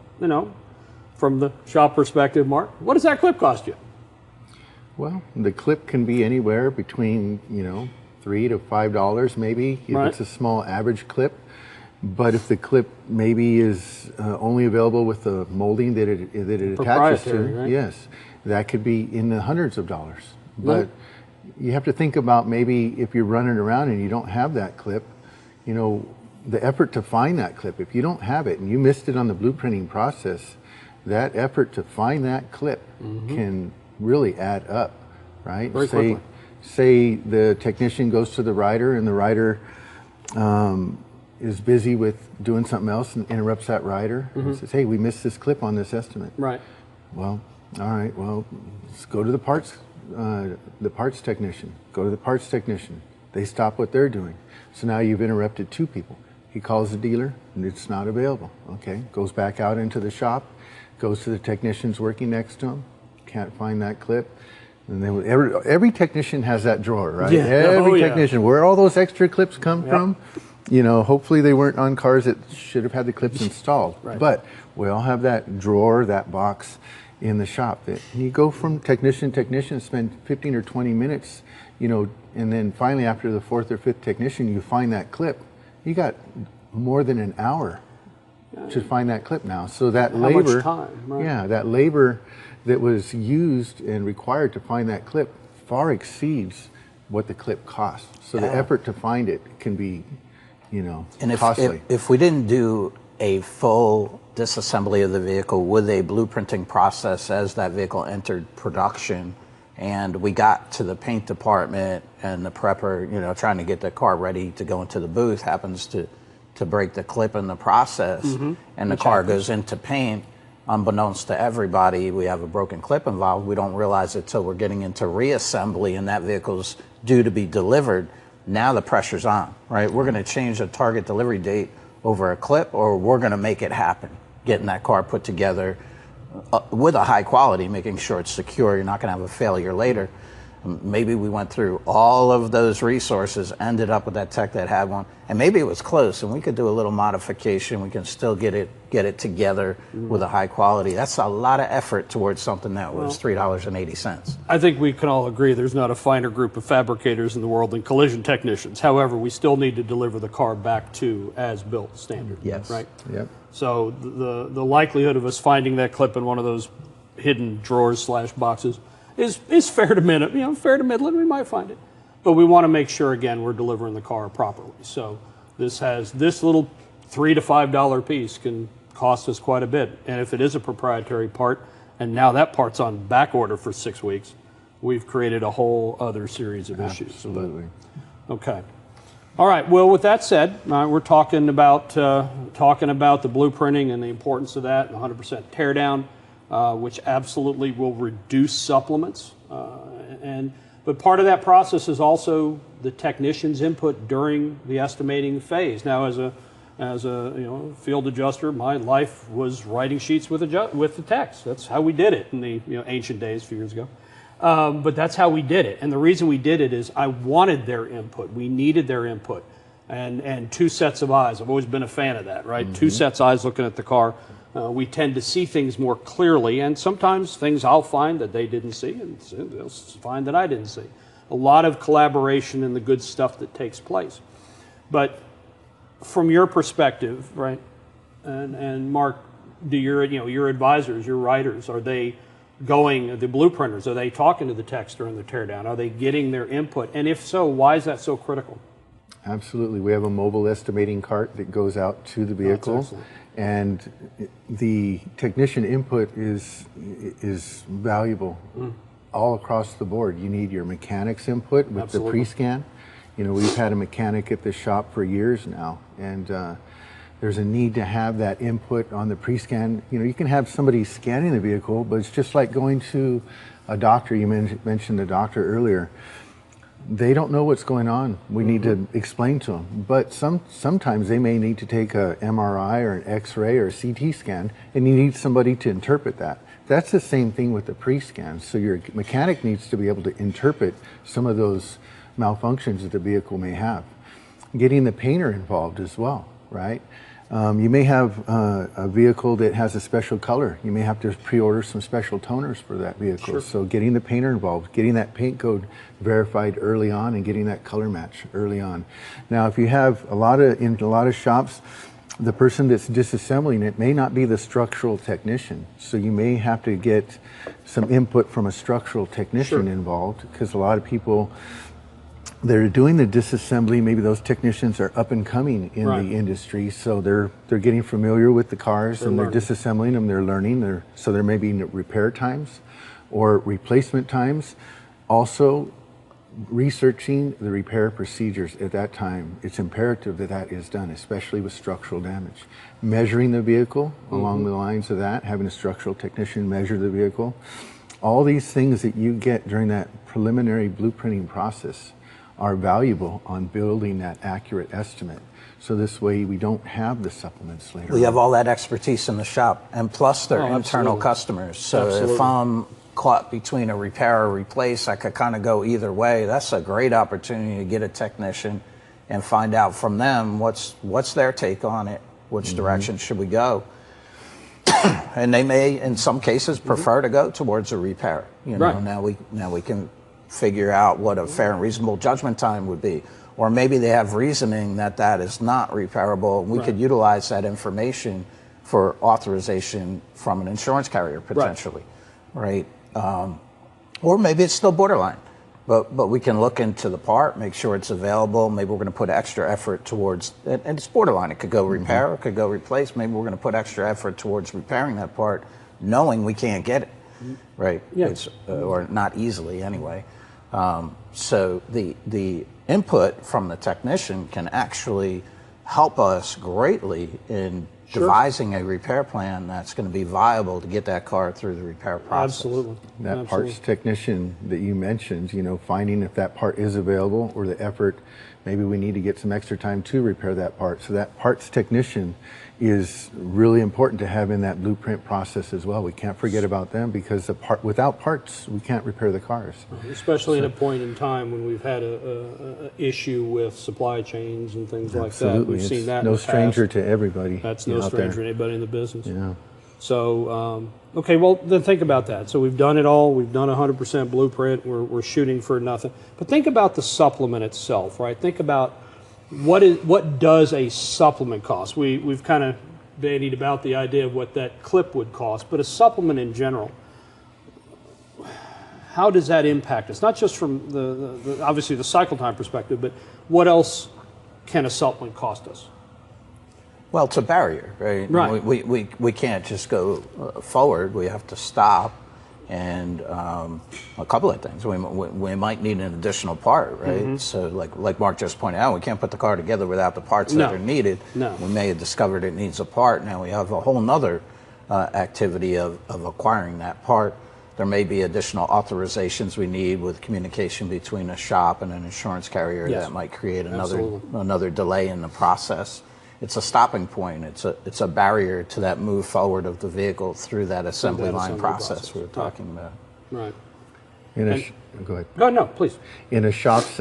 from the shop perspective, Mark, what does that clip cost you? Well, the clip can be anywhere between, $3 to $5 maybe, if it's a small average clip. But if the clip maybe is only available with the molding that it attaches to, right? Yes, that could be in the hundreds of dollars. But you have to think about maybe if you're running around and you don't have that clip, the effort to find that clip. If you don't have it and you missed it on the blueprinting process, that effort to find that clip can really add up, right? Very quickly. Say the technician goes to the rider and the rider is busy with doing something else and interrupts that rider and says, hey, we missed this clip on this estimate. Right. Well, all right, well, let's go to the parts technician. Go to the parts technician. They stop what they're doing. So now you've interrupted two people. He calls the dealer and it's not available. Okay, goes back out into the shop, goes to the technicians working next to him, can't find that clip. And then every technician has that drawer, right? Yeah. Every technician, where all those extra clips come from, hopefully they weren't on cars that should have had the clips installed. Right. But we all have that drawer, that box in the shop. That you go from technician to technician, spend 15 or 20 minutes, and then finally after the fourth or fifth technician, you find that clip. You got more than an hour to find that clip now. So that labor, much time, right? Yeah, that labor that was used and required to find that clip far exceeds what the clip costs. So the effort to find it can be, And costly. if we didn't do a full disassembly of the vehicle with a blueprinting process as that vehicle entered production, and we got to the paint department and the prepper, trying to get the car ready to go into the booth, happens to break the clip in the process, and the car goes into paint. Unbeknownst to everybody, we have a broken clip involved. We don't realize it till we're getting into reassembly and that vehicle's due to be delivered. Now the pressure's on, right? We're going to change the target delivery date over a clip, or we're going to make it happen, getting that car put together with a high quality, making sure it's secure. You're not going to have a failure later. Maybe we went through all of those resources, ended up with that tech that had one, and maybe it was close, and we could do a little modification. We can still get it together with a high quality. That's a lot of effort towards something that was $3.80. I think we can all agree there's not a finer group of fabricators in the world than collision technicians. However, we still need to deliver the car back to as-built standard. Yes. Right? Yep. So the likelihood of us finding that clip in one of those hidden drawers / boxes is fair to middling. Fair to middling. We might find it, but we want to make sure again we're delivering the car properly. So this little $3 to $5 piece can cost us quite a bit, and if it is a proprietary part, and now that part's on back order for 6 weeks, we've created a whole other series of issues. Absolutely. Okay. All right. Well, with that said, we're talking about the blueprinting and the importance of that, and 100% teardown, which absolutely will reduce supplements. But part of that process is also the technician's input during the estimating phase. Now, as a field adjuster, my life was writing sheets with the text. That's how we did it in the ancient days a few years ago. But that's how we did it. And the reason we did it is I wanted their input. We needed their input. And two sets of eyes. I've always been a fan of that, right? Mm-hmm. Two sets of eyes looking at the car. We tend to see things more clearly, and sometimes things I'll find that they didn't see, and they'll find that I didn't see. A lot of collaboration and the good stuff that takes place. But from your perspective, right, and Mark, do your advisors, your writers, are they going, the blueprinters, are they talking to the techs during the teardown? Are they getting their input? And if so, why is that so critical? Absolutely. We have a mobile estimating cart that goes out to the vehicle, and the technician input is valuable all across the board. You need your mechanic's input with Absolutely. the pre-scan. We've had a mechanic at the shop for years now, and there's a need to have that input on the pre-scan. You can have somebody scanning the vehicle, but it's just like going to a doctor. You mentioned the doctor earlier. They don't know what's going on. We need to explain to them. But sometimes they may need to take a MRI or an X-ray or a CT scan, and you need somebody to interpret that. That's the same thing with the pre-scan. So your mechanic needs to be able to interpret some of those malfunctions that the vehicle may have. Getting the painter involved as well, right? You may have a vehicle that has a special color. You may have to pre-order some special toners for that vehicle. Sure. So getting the painter involved, getting that paint code verified early on, and getting that color match early on. Now, if you have in a lot of shops, the person that's disassembling it may not be the structural technician. So you may have to get some input from a structural technician involved, because a lot of people, they're doing the disassembly. Maybe those technicians are up and coming in the industry, so they're getting familiar with the cars, and they're disassembling them. They're learning. So there may be repair times or replacement times. Also, researching the repair procedures at that time. It's imperative that that is done, especially with structural damage. Measuring the vehicle along the lines of that, having a structural technician measure the vehicle. All these things that you get during that preliminary blueprinting process are valuable on building that accurate estimate. So this way we don't have the supplements later. We have all that expertise in the shop, and plus they're internal absolutely. customers. So Absolutely. if I'm caught between a repair or replace, I could kind of go either way. That's a great opportunity to get a technician and find out from them what's their take on it, which direction should we go. And they may, in some cases, prefer to go towards a repair. Now we can figure out what a fair and reasonable judgment time would be. Or maybe they have reasoning that is not repairable. We could utilize that information for authorization from an insurance carrier potentially, right? Or maybe it's still borderline, but we can look into the part, make sure it's available. Maybe we're going to put extra effort towards, and it's borderline. It could go repair, it could go replace. Maybe we're going to put extra effort towards repairing that part, knowing we can't get it, right? Yeah. Or not easily anyway. So the input from the technician can actually help us greatly in devising a repair plan that's going to be viable to get that car through the repair process. Absolutely. That parts technician that you mentioned, you know, finding if that part is available or the effort, maybe we need to get some extra time to repair that part. So that parts technician is really important to have in that blueprint process as well. We can't forget about them because without parts, we can't repair the cars. Especially at a point in time when we've had a issue with supply chains and things like that. Absolutely. We've seen that no in the stranger past. to everybody. That's no out stranger there. to anybody in the business. Yeah. So, okay, well, then think about that. So we've done it all. We've done 100% blueprint. We're shooting for nothing. But think about the supplement itself, right? Think about what does a supplement cost? We've kind of bandied about the idea of what that clip would cost, but a supplement in general, how does that impact us? Not just from the obviously the cycle time perspective, but what else can a supplement cost us? Well, it's a barrier, right? Right. We can't just go forward. We have to stop. And a couple of things. We might need an additional part, right? So like Mark just pointed out, we can't put the car together without the parts that are needed. No. We may have discovered it needs a part. Now we have a whole nother activity of acquiring that part. There may be additional authorizations we need with communication between a shop and an insurance carrier that might create another delay in the process. It's a stopping point. It's a barrier to that move forward of the vehicle through that assembly line process we were talking about. Right. Go ahead. No, please. In a shop's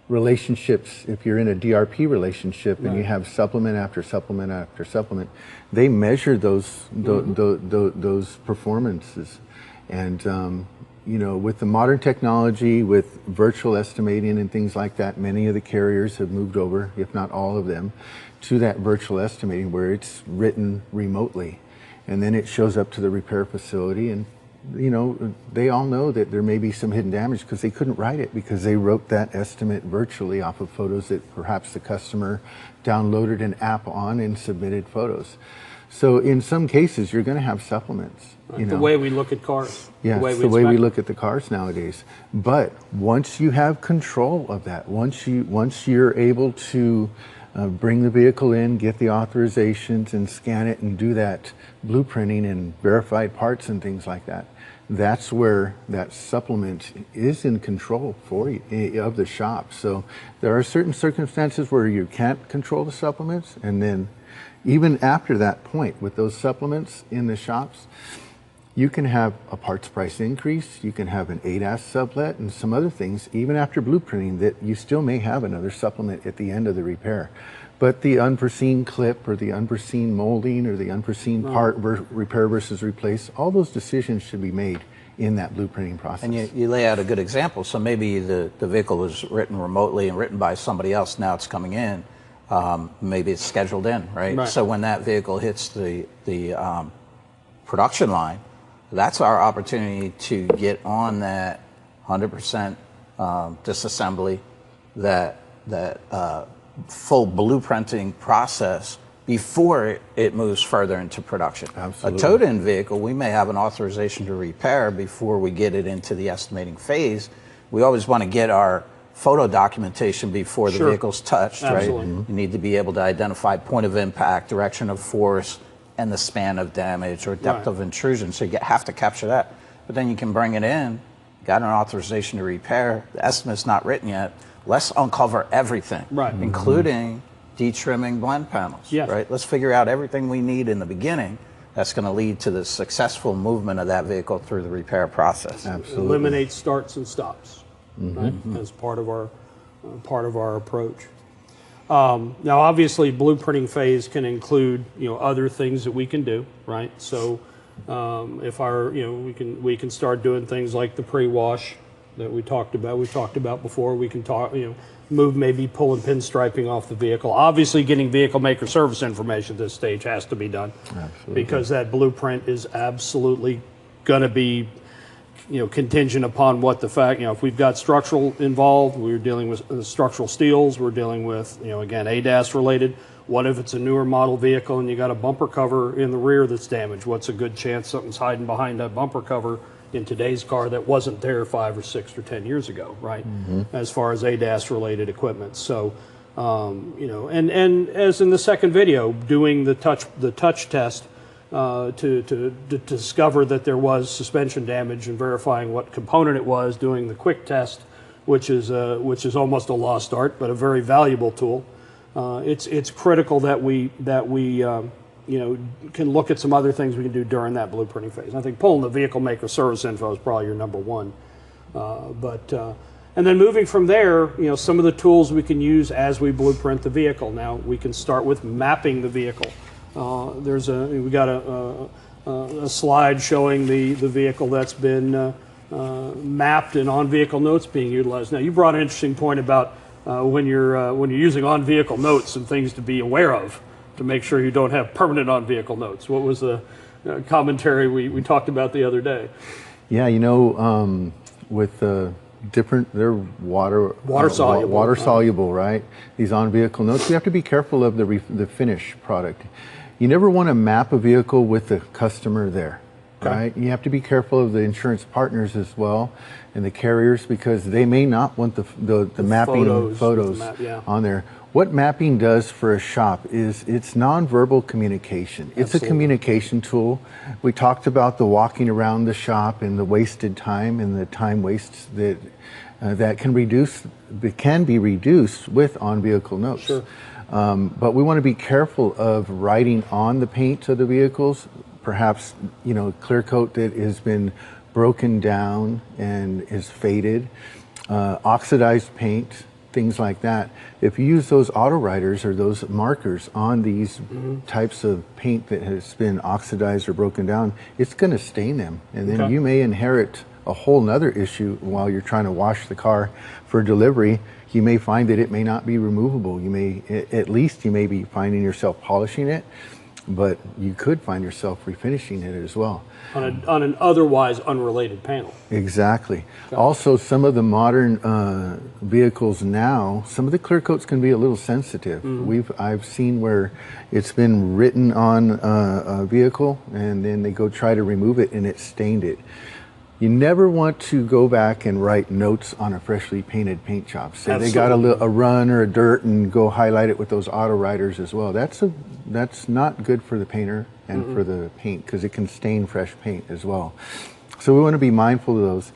relationships, if you're in a DRP relationship and you have supplement after supplement after supplement, they measure those performances, and you know, with the modern technology, with virtual estimating and things like that, many of the carriers have moved over, if not all of them, to that virtual estimating where it's written remotely, and then it shows up to the repair facility, and you know, they all know that there may be some hidden damage because they couldn't write it because they wrote that estimate virtually off of photos that perhaps the customer downloaded an app on and submitted photos. So in some cases, you're going to have supplements. Right. You know? The way we look at cars. Yeah, it's the way we look at the cars nowadays. But once you have control of that, once you're able to bring the vehicle in, get the authorizations and scan it and do that blueprinting and verified parts and things like that, that's where that supplement is in control for you, of the shop. So there are certain circumstances where you can't control the supplements, and then even after that point with those supplements in the shops, you can have a parts price increase, you can have an ADAS sublet and some other things, even after blueprinting, that you still may have another supplement at the end of the repair. But the unforeseen clip or the unforeseen molding or the unforeseen part repair versus replace, all those decisions should be made in that blueprinting process. And you lay out a good example. So maybe the vehicle was written remotely and written by somebody else, now it's coming in. Maybe it's scheduled in, right? So when that vehicle hits the production line, that's our opportunity to get on that 100% disassembly, that full blueprinting process before it moves further into production. Absolutely. A towed-in vehicle, we may have an authorization to repair before we get it into the estimating phase. We always want to get our photo documentation before the vehicle's touched, right? You need to be able to identify point of impact, direction of force, and the span of damage or depth of intrusion. So you have to capture that. But then you can bring it in, got an authorization to repair, the estimate's not written yet. Let's uncover everything, including detrimming blend panels, right? Let's figure out everything we need in the beginning that's going to lead to the successful movement of that vehicle through the repair process. Absolutely. Eliminate starts and stops, right? As part of our approach. Now, obviously, blueprinting phase can include, you know, other things that we can do, right? So, if we can start doing things like the pre-wash that we talked about. We've talked about before. We can talk, move maybe pulling pinstriping off the vehicle. Obviously, getting vehicle maker service information at this stage has to be done, because that blueprint is absolutely going to be, contingent upon what the fact, if we've got structural involved, we're dealing with structural steels, we're dealing with, again, ADAS related. What if it's a newer model vehicle and you got a bumper cover in the rear that's damaged? What's a good chance something's hiding behind that bumper cover in today's car that wasn't there 5 or 6 or 10 years ago, right? As far as ADAS related equipment. So You know, and as in the second video, doing the touch test to discover that there was suspension damage and verifying what component it was, doing the quick test, which is almost a lost art, but a very valuable tool. It's critical that we you know, can look at some other things we can do during that blueprinting phase. I think pulling the vehicle maker service info is probably your number one. And then moving from there, you know, some of the tools we can use as we blueprint the vehicle. Now we can start with mapping the vehicle. We got a slide showing the vehicle that's been mapped and on-vehicle notes being utilized. Now you brought an interesting point about when you're using on-vehicle notes and things to be aware of, to make sure you don't have permanent on-vehicle notes. What was the commentary we talked about the other day? Yeah, you know, with they're water soluble. Water soluble, right? These on-vehicle notes. We have to be careful of the finished product. You never want to map a vehicle with the customer there, right? You have to be careful of the insurance partners as well and the carriers, because they may not want the mapping photos on there. What mapping does for a shop is it's nonverbal communication. It's a communication tool. We talked about the walking around the shop and the wasted time and the time wastes that can be reduced with on-vehicle notes. Sure. But we want to be careful of writing on the paint of the vehicles, perhaps, you know, clear coat that has been broken down and is faded, oxidized paint, things like that. If you use those auto writers or those markers on these types of paint that has been oxidized or broken down, it's going to stain them. And then you may inherit a whole nother issue while you're trying to wash the car for delivery. You may find that it may not be removable. You may, at least you may be finding yourself polishing it, but you could find yourself refinishing it as well. On an otherwise unrelated panel. Exactly. Also, some of the modern vehicles now, some of the clear coats can be a little sensitive. I've seen where it's been written on a vehicle and then they go try to remove it and it stained it. You never want to go back and write notes on a freshly painted paint job. Say they got a run or a dirt and go highlight it with those auto writers as well. That's not good for the painter and for the paint, because it can stain fresh paint as well. So we want to be mindful of those.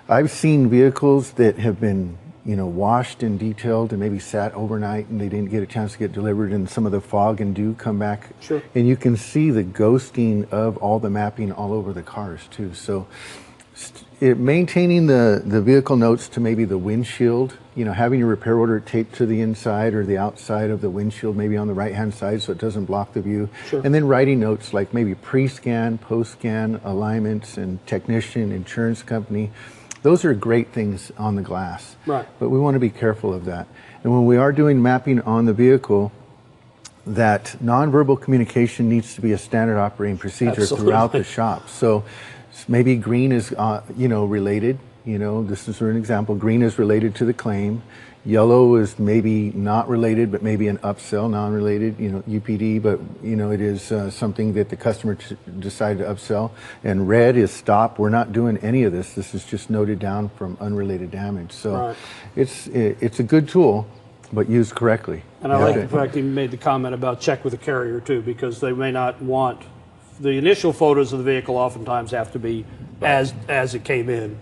I've seen vehicles that have been, you know, washed and detailed and maybe sat overnight and they didn't get a chance to get delivered, and some of the fog and dew come back. Sure. And you can see the ghosting of all the mapping all over the cars too. So maintaining the vehicle notes to maybe the windshield, you know, having your repair order taped to the inside or the outside of the windshield, maybe on the right-hand side so it doesn't block the view. Sure. And then writing notes like maybe pre-scan, post-scan, alignments, and technician, insurance company. Those are great things on the glass. Right. But we want to be careful of that. And when we are doing mapping on the vehicle, that nonverbal communication needs to be a standard operating procedure throughout the shop. So maybe green is, you know, related. You know, this is an example. Green is related to the claim. Yellow is maybe not related, but maybe an upsell, non-related, you know, UPD, but, you know, it is something that the customer decided to upsell. And red is stop. We're not doing any of this. This is just noted down from unrelated damage. So it's a good tool, but used correctly. And I like the fact you made the comment about check with the carrier too, because they may not want the initial photos of the vehicle. Oftentimes have to be as it came in.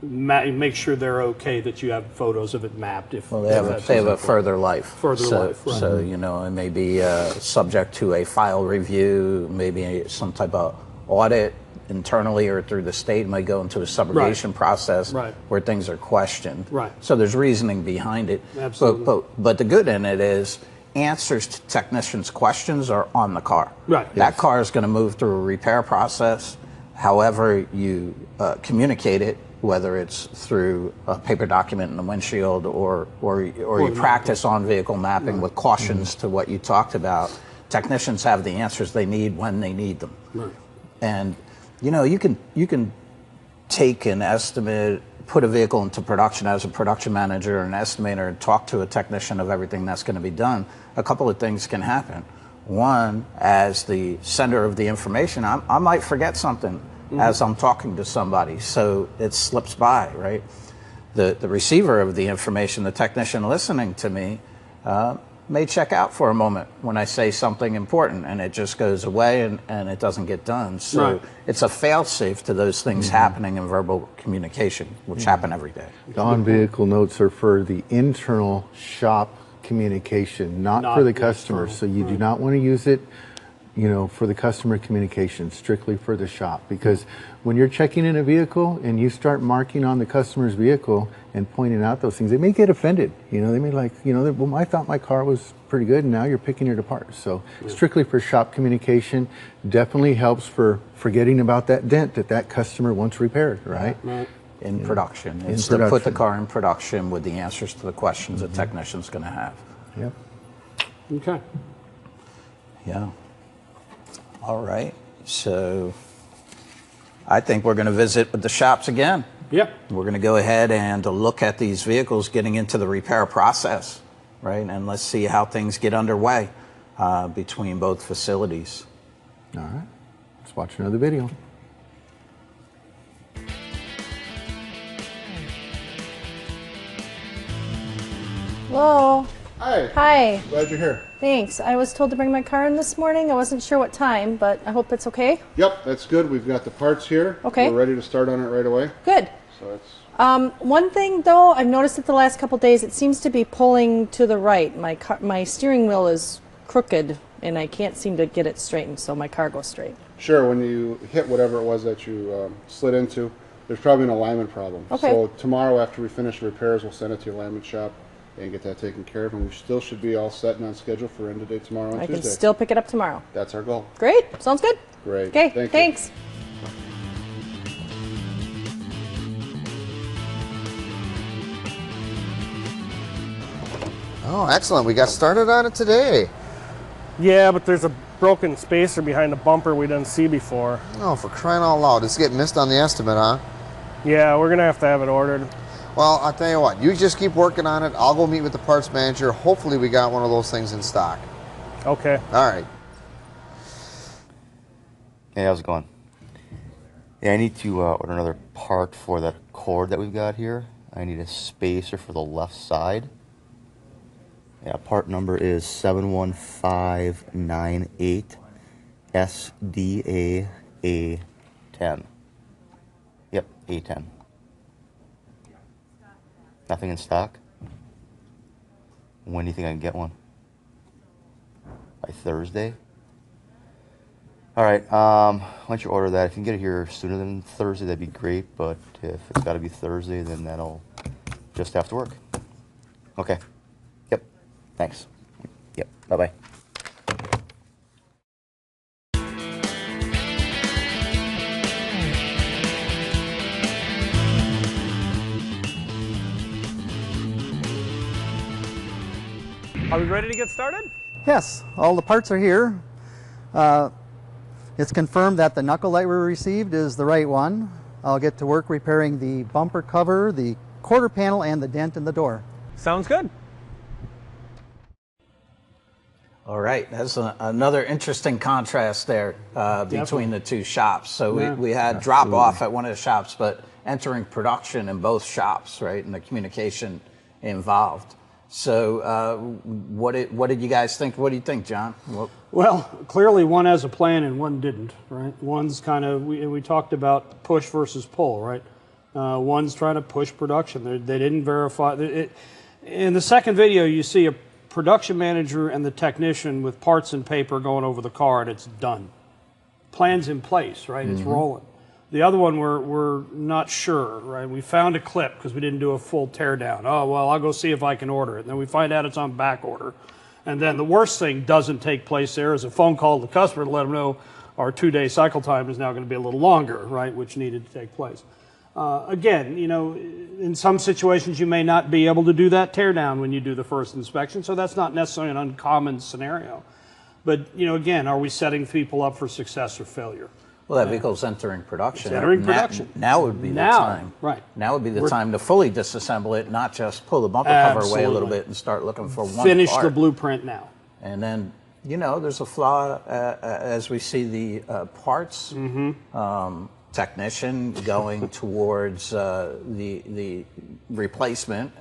Make sure they're okay that you have photos of it mapped. If they have a further life. Further life, right. So, you know, it may be subject to a file review, maybe some type of audit internally or through the state. It might go into a subrogation process where things are questioned. Right. So there's reasoning behind it. Absolutely. But the good in it is answers to technicians' questions are on the car. Right. That car is going to move through a repair process. However you communicate it, whether it's through a paper document in the windshield or you practice on vehicle mapping with cautions to what you talked about, technicians have the answers they need when they need them. Right. And you know, you can take an estimate, put a vehicle into production as a production manager or an estimator and talk to a technician of everything that's going to be done. A couple of things can happen. One, as the sender of the information, I might forget something as I'm talking to somebody, so it slips by, right? The receiver of the information, the technician listening to me, may check out for a moment when I say something important, and it just goes away and it doesn't get done. So Right. it's a fail-safe to those things happening in verbal communication, which happen every day. On-vehicle notes are for the internal shop communication, not for the customer. So you do not want to use it, you know, for the customer communication, strictly for the shop. Because when you're checking in a vehicle and you start marking on the customer's vehicle and pointing out those things, they may get offended. You know, they may like, you know, well, I thought my car was pretty good and now you're picking it apart. So strictly for shop communication, definitely helps for forgetting about that dent that customer wants repaired, right? In production. In It's to put the production. car in production with the answers to the questions a technician's going to have. Yep. Okay. Yeah. All right. So I think we're going to visit with the shops again. Yeah. We're going to go ahead and look at these vehicles getting into the repair process, right? And let's see how things get underway between both facilities. All right. Let's watch another video. Hello. Hi. Hi. Glad you're here. Thanks. I was told to bring my car in this morning. I wasn't sure what time, but I hope it's okay. Yep, that's good. We've got the parts here. Okay. We're ready to start on it right away. Good. So it's One thing though, I've noticed it the last couple days. It seems to be pulling to the right. My steering wheel is crooked, and I can't seem to get it straightened, so my car goes straight. sure when you hit whatever it was that you slid into, there's probably an alignment problem. Okay. So tomorrow after we finish the repairs, we'll send it to your alignment shop and get that taken care of, and we still should be all set and on schedule for end of day tomorrow and I Tuesday. can still pick it up tomorrow. That's our goal. Great. Sounds good. Great. Okay. Thank you. Thanks. Oh, excellent. We got started on it today. Yeah, but there's a broken spacer behind the bumper we didn't see before. Oh, for crying out loud. It's getting missed on the estimate, huh? Yeah, we're going to have it ordered. Well, I'll tell you what. You just keep working on it. I'll go meet with the parts manager. Hopefully we got one of those things in stock. Okay. All right. Hey, how's it going? Yeah, I need to order another part for that cord that we've got here. I need a spacer for the left side. Yeah, part number is 71598 SDA A10. Yep, A10. Nothing in stock? When do you think I can get one? By Thursday? All right, why don't you order that? If you can get it here sooner than Thursday, that'd be great, but if it's got to be Thursday, then that'll just have to work. Okay. Yep. Thanks. Yep. Bye-bye. Are we ready to get started? Yes, all the parts are here. It's confirmed that the knuckle light we received is the right one. I'll get to work repairing the bumper cover, the quarter panel, and the dent in the door. Sounds good. All right, that's another interesting contrast there between the two shops. So we had drop off at one of the shops, but entering production in both shops, right, and the communication involved. So what did you guys think? What do you think, John? Well, clearly one has a plan and one didn't, right? One's kind of, we talked about push versus pull, right? One's trying to push production. They didn't verify. In the second video, you see a production manager and the technician with parts and paper going over the car, and it's done. Plan's in place, right? It's rolling. The other one, we're not sure, right? We found a clip because we didn't do a full tear down. Oh, well, I'll go see if I can order it. And then we find out it's on back order. And then the worst thing doesn't take place there is a phone call to the customer to let them know our 2-day cycle time is now going to be a little longer, right, which needed to take place. Again, you know, in some situations you may not be able to do that tear down when you do the first inspection, so that's not necessarily an uncommon scenario. But, you know, again, are we setting people up for success or failure? Well, that vehicle's entering production. It's entering production. Now would be the time. Right. Now would be the time to fully disassemble it, not just pull the bumper cover away a little bit and start looking for one Finish part. the blueprint now. And then, you know, there's a flaw as we see the parts technician going towards the replacement,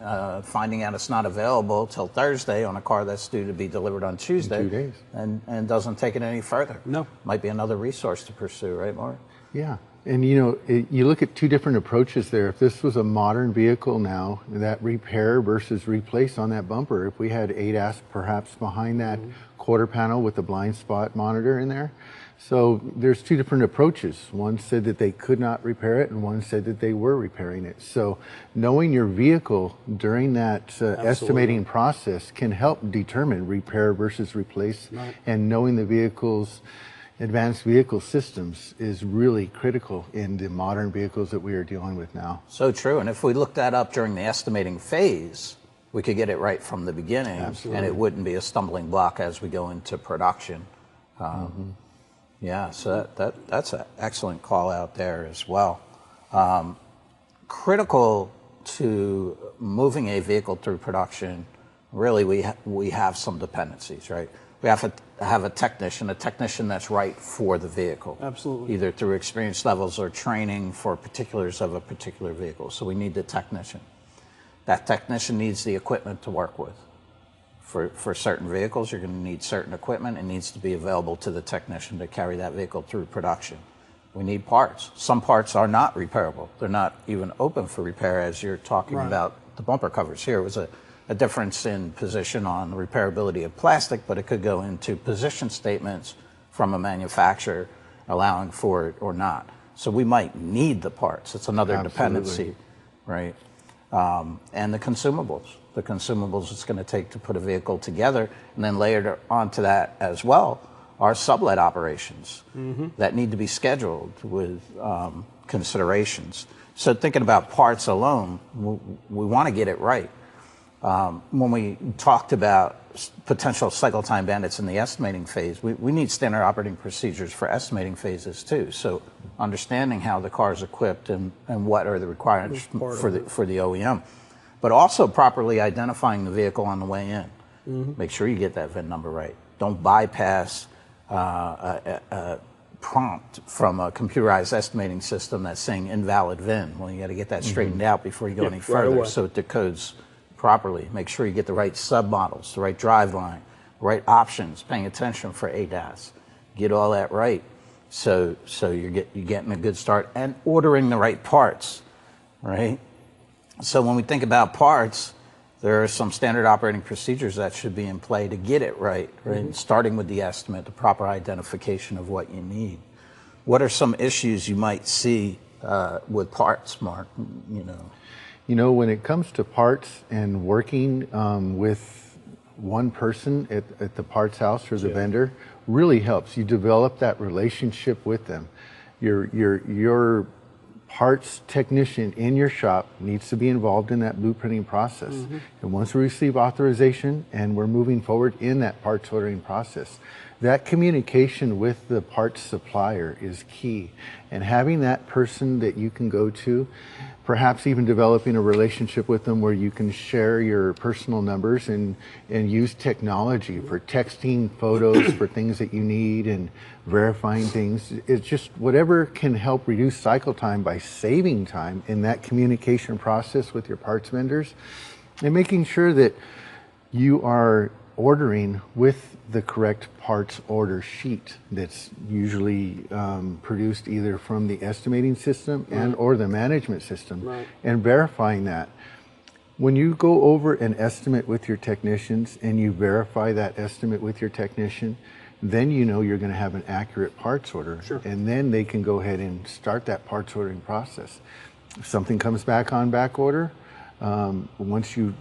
finding out it's not available till Thursday on a car that's due to be delivered on Tuesday. In 2 days. And doesn't take it any further. No. Might be another resource to pursue, right, Mark? Yeah. And you look at two different approaches there. If this was a modern vehicle now, that repair versus replace on that bumper, if we had ADAS perhaps behind that quarter panel with the blind spot monitor in there. So there's two different approaches. One said that they could not repair it, and one said that they were repairing it. So knowing your vehicle during that estimating process can help determine repair versus replace. Right. And knowing the vehicle's advanced vehicle systems is really critical in the modern vehicles that we are dealing with now. So true. And if we looked that up during the estimating phase, we could get it right from the beginning. Absolutely. And it wouldn't be a stumbling block as we go into production. Yeah, so that's an excellent call out there as well. Critical to moving a vehicle through production, really we have some dependencies, right? We have to have a technician that's right for the vehicle. Absolutely. Either through experience levels or training for particulars of a particular vehicle. So we need the technician. That technician needs the equipment to work with. For certain vehicles, you're going to need certain equipment. It needs to be available to the technician to carry that vehicle through production. We need parts. Some parts are not repairable. They're not even open for repair, as you're talking about the bumper covers here. It was a difference in position on the repairability of plastic, but it could go into position statements from a manufacturer allowing for it or not. So we might need the parts. It's another dependency, right? And the consumables it's going to take to put a vehicle together, and then layered onto that as well are sublet operations that need to be scheduled with considerations. So thinking about parts alone, we want to get it right. When we talked about potential cycle time bandits in the estimating phase, we need standard operating procedures for estimating phases too. So understanding how the car is equipped and what are the requirements for the OEM. But also properly identifying the vehicle on the way in. Make sure you get that VIN number right. Don't bypass a prompt from a computerized estimating system that's saying invalid VIN. Well, you got to get that straightened out before you go any further, so it decodes properly. Make sure you get the right submodels, the right driveline, the right options, paying attention for ADAS. Get all that right, so you're getting a good start, and ordering the right parts, right? So when we think about parts, there are some standard operating procedures that should be in play to get it right? Starting with the estimate, the proper identification of what you need. What are some issues you might see with parts, Mark? You know, when it comes to parts and working with one person at the parts house or the vendor, really helps. You develop that relationship with them. Your parts technician in your shop needs to be involved in that blueprinting process. And once we receive authorization and we're moving forward in that parts ordering process, that communication with the parts supplier is key. And having that person that you can go to, perhaps even developing a relationship with them where you can share your personal numbers and use technology for texting photos for things that you need and verifying things. It's just whatever can help reduce cycle time by saving time in that communication process with your parts vendors, and making sure that you are ordering with the correct parts order sheet that's usually produced either from the estimating system and or the management system, and verifying that. When you go over an estimate with your technicians and you verify that estimate with your technician, then you know you're going to have an accurate parts order, and then they can go ahead and start that parts ordering process. If something comes back on back order, once you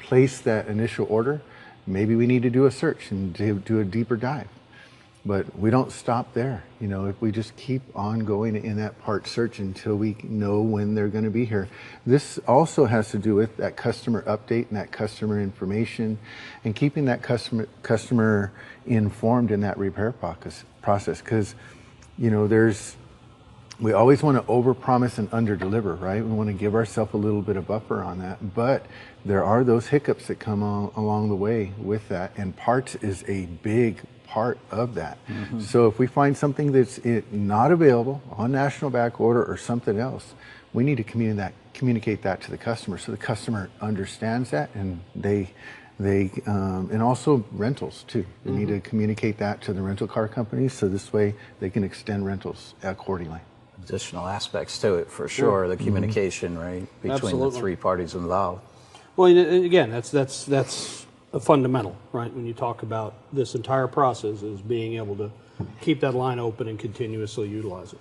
place that initial order, maybe we need to do a search and do a deeper dive. But we don't stop there. You know, if we just keep on going in that part search until we know when they're going to be here. This also has to do with that customer update and that customer information, and keeping that customer informed in that repair process. Because, you know, we always want to overpromise and underdeliver, right? We want to give ourselves a little bit of buffer on that, but there are those hiccups that come along the way with that, and parts is a big part of that. So if we find something that's not available on national back order or something else, we need to communicate that to the customer so the customer understands that, and they and also rentals too. We need to communicate that to the rental car companies so this way they can extend rentals accordingly. Additional aspects to it for sure, the communication, right, between Absolutely. the three parties involved. Well, and again, that's a fundamental, right? When you talk about this entire process, is being able to keep that line open and continuously utilize it.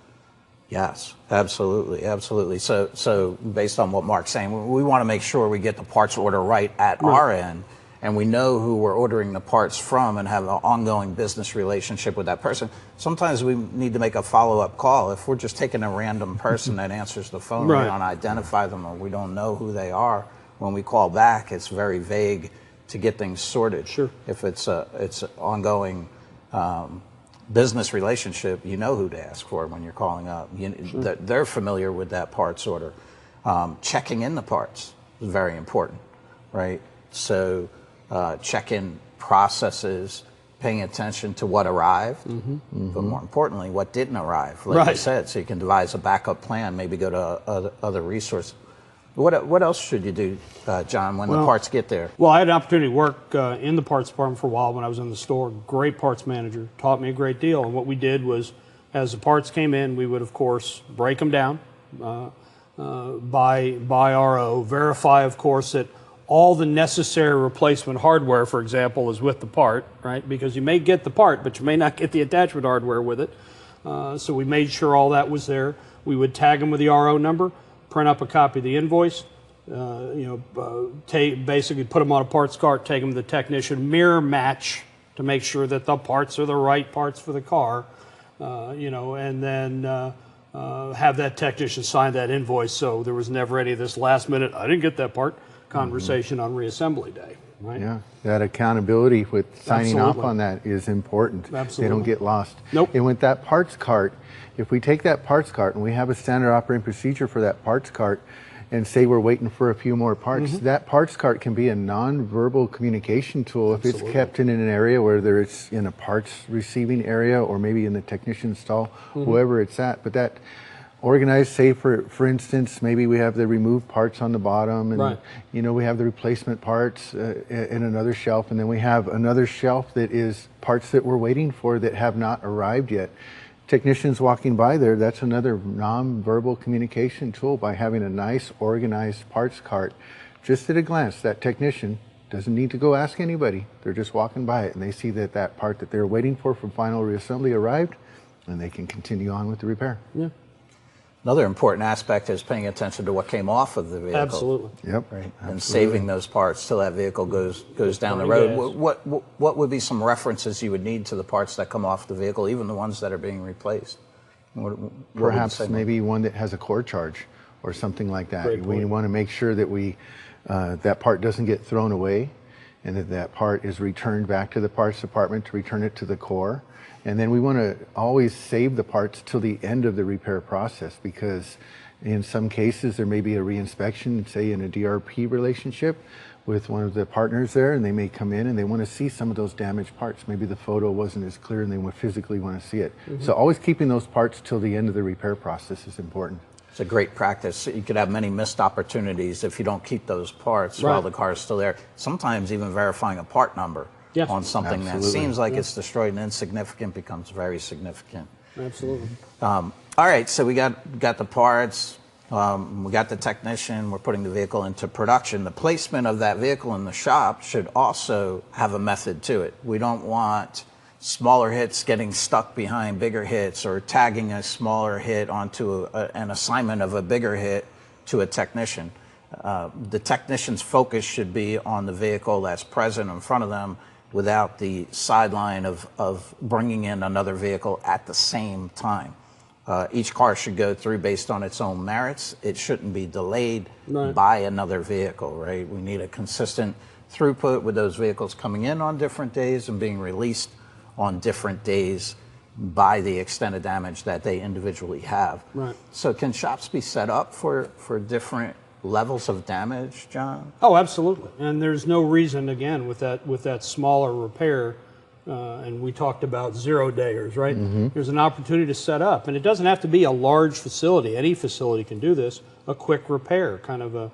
Yes, absolutely, absolutely. So based on what Mark's saying, we want to make sure we get the parts order right at our end, and we know who we're ordering the parts from and have an ongoing business relationship with that person. Sometimes we need to make a follow-up call. If we're just taking a random person that answers the phone, we don't identify them or we don't know who they are, when we call back, it's very vague to get things sorted. Sure. If it's an ongoing business relationship, you know who to ask for when you're calling up. They're familiar with that parts order. Checking in the parts is very important, right? So check-in processes, paying attention to what arrived, but more importantly, what didn't arrive, like you said, so you can devise a backup plan, maybe go to other resources. What else should you do, John, when the parts get there? Well, I had an opportunity to work in the parts department for a while when I was in the store. Great parts manager, taught me a great deal. And what we did was, as the parts came in, we would, of course, break them down by RO, verify, of course, that all the necessary replacement hardware, for example, is with the part, right? Because you may get the part, but you may not get the attachment hardware with it. So we made sure all that was there. We would tag them with the RO number, print up a copy of the invoice, basically put them on a parts cart, take them to the technician, mirror match to make sure that the parts are the right parts for the car, and then have that technician sign that invoice so there was never any of this last minute, I didn't get that part, conversation on reassembly day. Right? Yeah, that accountability with signing off on that is important. Absolutely. They don't get lost. Nope. And with that parts cart, if we take that parts cart and we have a standard operating procedure for that parts cart and say we're waiting for a few more parts, that parts cart can be a non-verbal communication tool if it's kept in an area, whether it's in a parts receiving area or maybe in the technician's stall, whoever it's at. But that organized, say for instance, maybe we have the removed parts on the bottom, and we have the replacement parts in another shelf, and then we have another shelf that is parts that we're waiting for that have not arrived yet. Technicians walking by there, that's another non-verbal communication tool by having a nice organized parts cart. Just at a glance, that technician doesn't need to go ask anybody. They're just walking by it and they see that that part that they're waiting for final reassembly arrived, and they can continue on with the repair. Yeah. Another important aspect is paying attention to what came off of the vehicle. Absolutely. Yep. Right. And saving those parts till that vehicle goes down the road. What would be some references you would need to the parts that come off the vehicle, even the ones that are being replaced? Perhaps maybe one that has a core charge or something like that. We want to make sure that that part doesn't get thrown away, and that part is returned back to the parts department to return it to the core. And then we want to always save the parts till the end of the repair process, because in some cases there may be a reinspection, say in a DRP relationship with one of the partners there, and they may come in and they want to see some of those damaged parts. Maybe the photo wasn't as clear and they would physically want to see it. So always keeping those parts till the end of the repair process is important. It's a great practice. You could have many missed opportunities if you don't keep those parts while the car is still there. Sometimes even verifying a part number on something that seems like it's destroyed and insignificant becomes very significant. Absolutely. All right, so we got the parts, we got the technician, we're putting the vehicle into production. The placement of that vehicle in the shop should also have a method to it. We don't want smaller hits getting stuck behind bigger hits, or tagging a smaller hit onto an assignment of a bigger hit to a technician. The technician's focus should be on the vehicle that's present in front of them, without the sideline of bringing in another vehicle at the same time. Each car should go through based on its own merits. It shouldn't be delayed by another vehicle, right? We need a consistent throughput with those vehicles coming in on different days and being released on different days by the extent of damage that they individually have. Right. So can shops be set up for different levels of damage, John? Oh, absolutely. And there's no reason, again, with that smaller repair, and we talked about 0-dayers, right? There's an opportunity to set up, and it doesn't have to be a large facility. Any facility can do this. A quick repair, kind of a,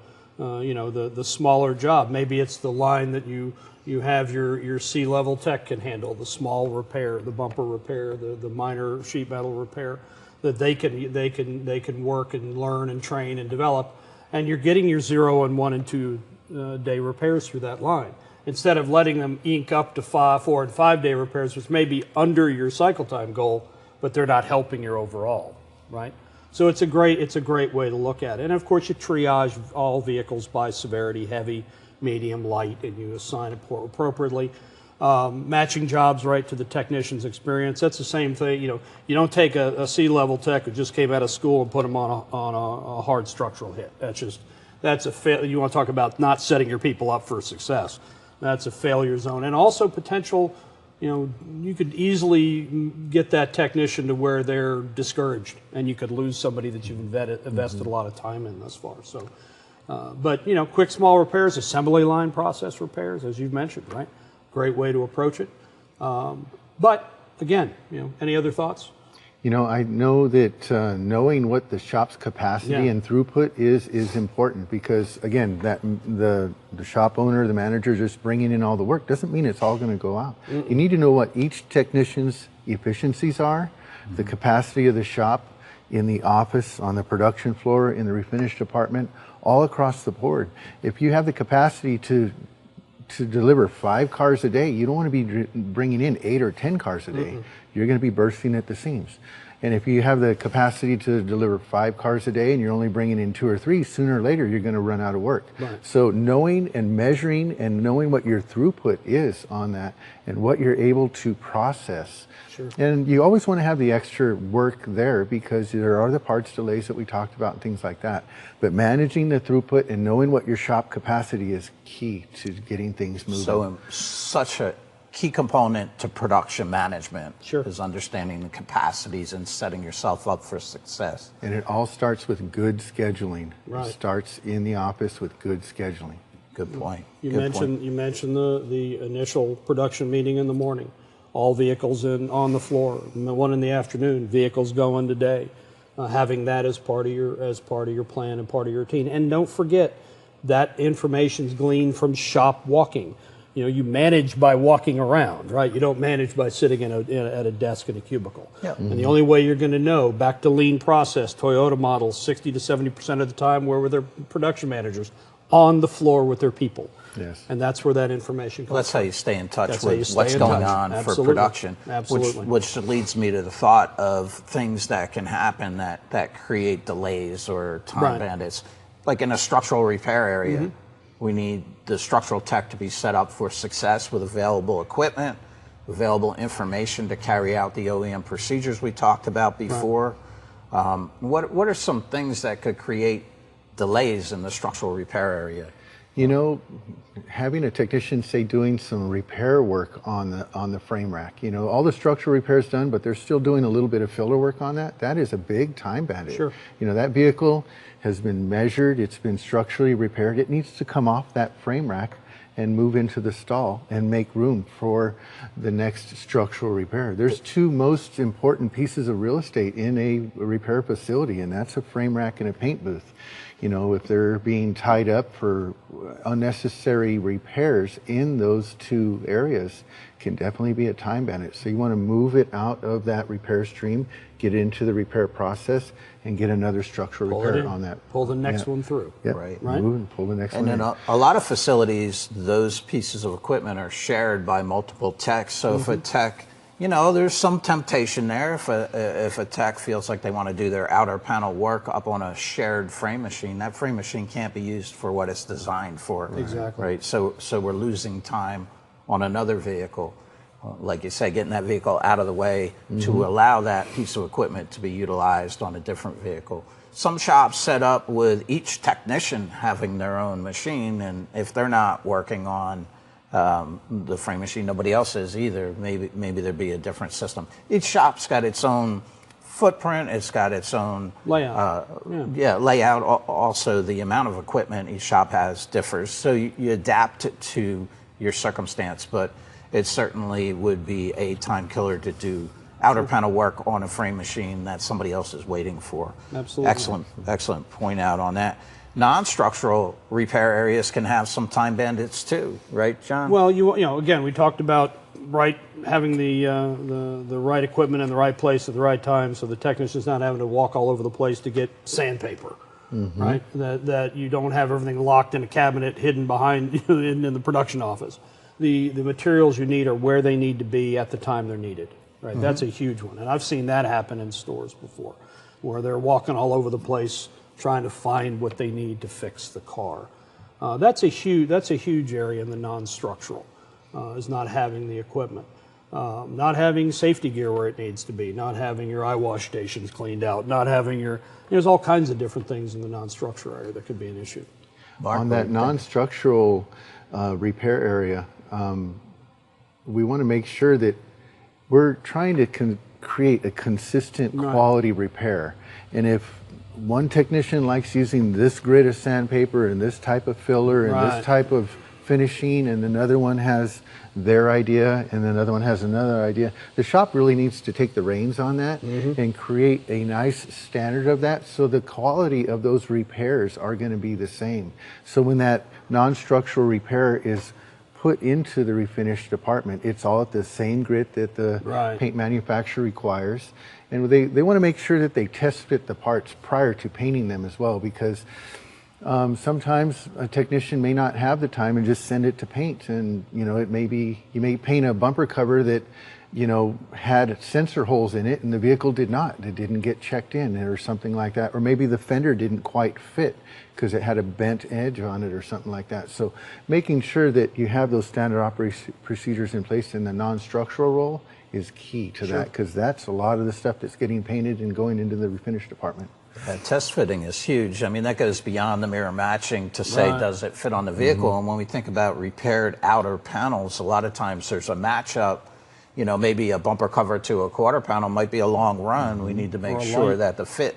you know, the smaller job. Maybe it's the line that you have your C-level tech can handle, the small repair, the bumper repair, the minor sheet metal repair, that they can work and learn and train and develop, and you're getting your 0 and 1 and 2 day repairs through that line, instead of letting them ink up to 4 and 5 day repairs, which may be under your cycle time goal, but they're not helping your overall, right? So it's a great way to look at it. And of course you triage all vehicles by severity, heavy, medium, light, and you assign it appropriately. Matching jobs right to the technician's experience. That's the same thing. You know, you don't take a C-level tech who just came out of school and put them on a hard structural hit. That's a fail. You want to talk about not setting your people up for success. That's a failure zone. And also potential, you know, you could easily get that technician to where they're discouraged, and you could lose somebody that you've invested a lot of time in thus far. So, but you know, quick small repairs, assembly line process repairs, as you've mentioned, right? Great way to approach it. But again, you know, any other thoughts? You know, I know that knowing what the shop's capacity and throughput is important, because again, that the shop owner, the manager just bringing in all the work doesn't mean it's all going to go out. You need to know what each technician's efficiencies are, the capacity of the shop, in the office, on the production floor, in the refinish department, all across the board. If you have the capacity to deliver 5 cars a day, you don't want to be bringing in 8 or 10 cars a day. You're going to be bursting at the seams. And if you have the capacity to deliver 5 cars a day and you're only bringing in 2 or 3, sooner or later you're going to run out of work. Right. So knowing and measuring and knowing what your throughput is on that and what you're able to process. Sure. And you always want to have the extra work there, because there are the parts delays that we talked about and things like that. But managing the throughput and knowing what your shop capacity is key to getting things moving. So such a key component to production management is understanding the capacities and setting yourself up for success. And it all starts with good scheduling. Right. It starts in the office with good scheduling. Good point. You mentioned the initial production meeting in the morning. All vehicles on the floor. And the one in the afternoon, vehicles going today. Having that as part of your plan and part of your routine. And don't forget that information's gleaned from shop walking. You know, you manage by walking around, right? You don't manage by sitting at a desk in a cubicle. Yeah. And the only way you're going to know, back to lean process, Toyota models, 60 to 70% of the time, where were their production managers? On the floor with their people. Yes. And that's where that information comes from. That's how you stay in touch with what's going on for production. Absolutely. Which leads me to the thought of things that can happen that create delays or time bandits. Like in a structural repair area, we need the structural tech to be set up for success with available equipment, available information to carry out the OEM procedures we talked about before. What are some things that could create delays in the structural repair area? You know, having a technician, say, doing some repair work on the frame rack. You know, all the structural repairs done, but they're still doing a little bit of filler work on that. That is a big time bandit. Sure. You know, that vehicle has been measured, it's been structurally repaired. It needs to come off that frame rack and move into the stall and make room for the next structural repair. There's 2 most important pieces of real estate in a repair facility, and that's a frame rack and a paint booth. You know, if they're being tied up for unnecessary repairs in those 2 areas, can definitely be a time bandit. So you want to move it out of that repair stream, get into the repair process, and get another structural repair on that. Pull the next one through. Yep. Right. Move and pull the next one in. in. A lot of facilities, those pieces of equipment are shared by multiple techs. So if a tech, you know, there's some temptation there. If a tech feels like they want to do their outer panel work up on a shared frame machine, that frame machine can't be used for what it's designed for. Exactly. Right. So we're losing time on another vehicle. Like you say, getting that vehicle out of the way to allow that piece of equipment to be utilized on a different vehicle. Some shops set up with each technician having their own machine, and if they're not working on the frame machine, nobody else is either. Maybe there'd be a different system. Each shop's got its own footprint. It's got its own layout. Layout. Also, the amount of equipment each shop has differs, so you adapt it to your circumstance. But it certainly would be a time killer to do outer panel work on a frame machine that somebody else is waiting for. Absolutely. Excellent point out on that. Non-structural repair areas can have some time bandits too, right, John? Well, you know, again, we talked about having the right equipment in the right place at the right time, so the technician's not having to walk all over the place to get sandpaper, right? That you don't have everything locked in a cabinet, hidden behind in the production office. The materials you need are where they need to be at the time they're needed, right? That's a huge one, and I've seen that happen in stores before, where they're walking all over the place trying to find what they need to fix the car. That's a huge area in the non-structural, is not having the equipment, not having safety gear where it needs to be, not having your eye wash stations cleaned out, not having there's all kinds of different things in the non-structural area that could be an issue. Mark, On that non-structural repair area, we want to make sure that we're trying to create a consistent quality repair. And if one technician likes using this grit of sandpaper and this type of filler and this type of finishing, and another one has their idea and another one has another idea, the shop really needs to take the reins on that and create a nice standard of that, so the quality of those repairs are going to be the same. So when that non-structural repair is put into the refinish department, it's all at the same grit that the paint manufacturer requires. And they want to make sure that they test fit the parts prior to painting them as well, because sometimes a technician may not have the time and just send it to paint, and you may paint a bumper cover that had sensor holes in it and the vehicle did not. It didn't get checked in or something like that, or maybe the fender didn't quite fit because it had a bent edge on it or something like that. So making sure that you have those standard operating procedures in place in the non-structural role is key to that, because that's a lot of the stuff that's getting painted and going into the refinish department. Test fitting is huge. I mean, that goes beyond the mirror matching to say, does it fit on the vehicle? And when we think about repaired outer panels, a lot of times there's a matchup. Maybe a bumper cover to a quarter panel might be a long run. We need to make sure that the fit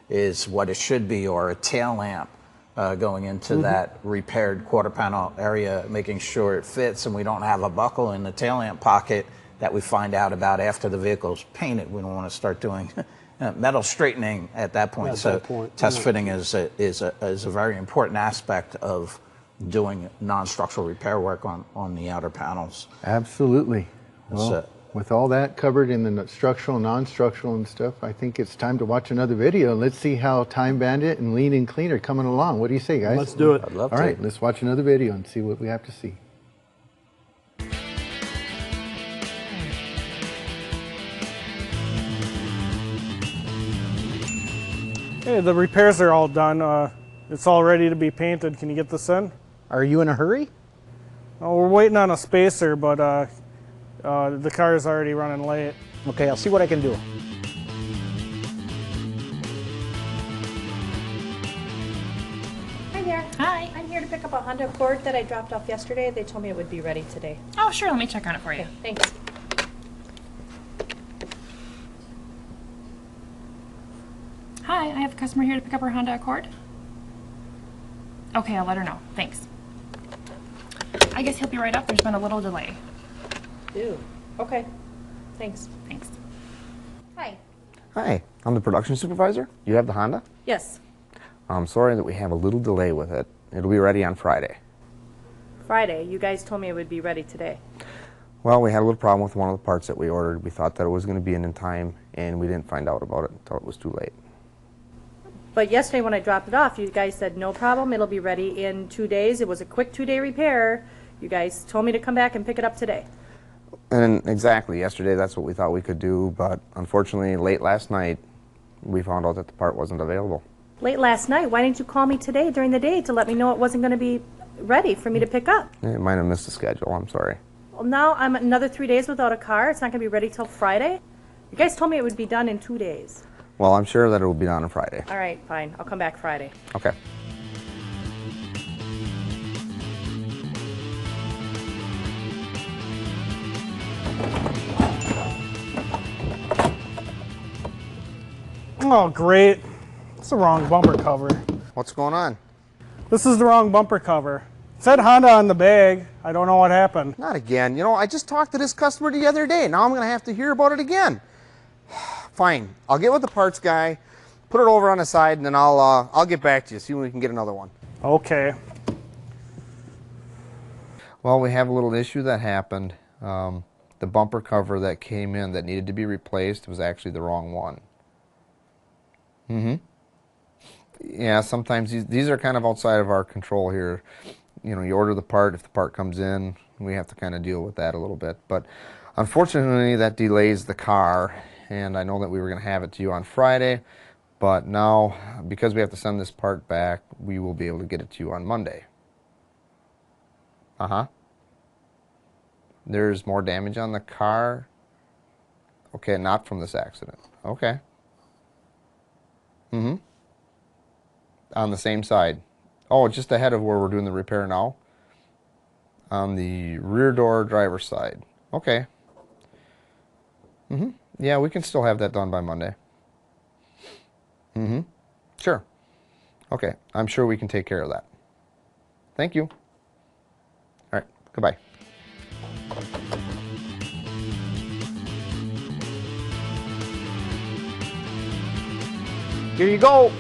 is what it should be, or a tail lamp going into that repaired quarter panel area, making sure it fits and we don't have a buckle in the tail lamp pocket that we find out about after the vehicle's painted. We don't want to start doing metal straightening at that point. Test fitting is a very important aspect of doing non-structural repair work on the outer panels. Absolutely. Well, with all that covered in the structural, non-structural and stuff, I think it's time to watch another video. Let's see how Time Bandit and Lean and Clean are coming along. What do you say, guys? Let's do it. I'd love to. All right, let's watch another video and see what we have to see. Hey, the repairs are all done. It's all ready to be painted. Can you get this in? Are you in a hurry? Oh, we're waiting on a spacer, but the car is already running late. Okay, I'll see what I can do. Hi there. Hi. I'm here to pick up a Honda Accord that I dropped off yesterday. They told me it would be ready today. Oh, sure. Let me check on it for you. Okay, thanks. Hi, I have a customer here to pick up her Honda Accord. Okay, I'll let her know. Thanks. I guess he'll be right up. There's been a little delay. Ew. Okay. Thanks. Thanks. Hi. Hi, I'm the production supervisor. You have the Honda? Yes. I'm sorry that we have a little delay with it. It'll be ready on Friday. Friday. You guys told me it would be ready today. Well, we had a little problem with one of the parts that we ordered. We thought that it was going to be in time, and we didn't find out about it until it was too late. But yesterday when I dropped it off, you guys said no problem. It'll be ready in 2 days. It was a quick 2-day repair. You guys told me to come back and pick it up today. And exactly, yesterday that's what we thought we could do, but unfortunately late last night we found out that the part wasn't available. Late last night? Why didn't you call me today during the day to let me know it wasn't going to be ready for me to pick up? It might have missed the schedule, I'm sorry. Well, now I'm another 3 days without a car. It's not going to be ready till Friday. You guys told me it would be done in 2 days. Well, I'm sure that it will be done on Friday. All right, fine. I'll come back Friday. Okay. Oh, great. It's the wrong bumper cover. What's going on? This is the wrong bumper cover. It said Honda on the bag. I don't know what happened. Not again. You know, I just talked to this customer the other day. Now I'm going to have to hear about it again. Fine. I'll get with the parts guy, put it over on the side, and then I'll get back to you, see when we can get another one. Okay. Well, we have a little issue that happened. The bumper cover that came in that needed to be replaced was actually the wrong one. Yeah, sometimes these are kind of outside of our control here. You know, you order the part, if the part comes in, we have to kind of deal with that a little bit. But unfortunately, that delays the car, and I know that we were going to have it to you on Friday, but now, because we have to send this part back, we will be able to get it to you on Monday. There's more damage on the car? Okay, not from this accident. Okay. On the same side. Oh, just ahead of where we're doing the repair now? On the rear door driver's side. Okay. Yeah, we can still have that done by Monday. Sure. Okay, I'm sure we can take care of that. Thank you. All right, goodbye. Here you go.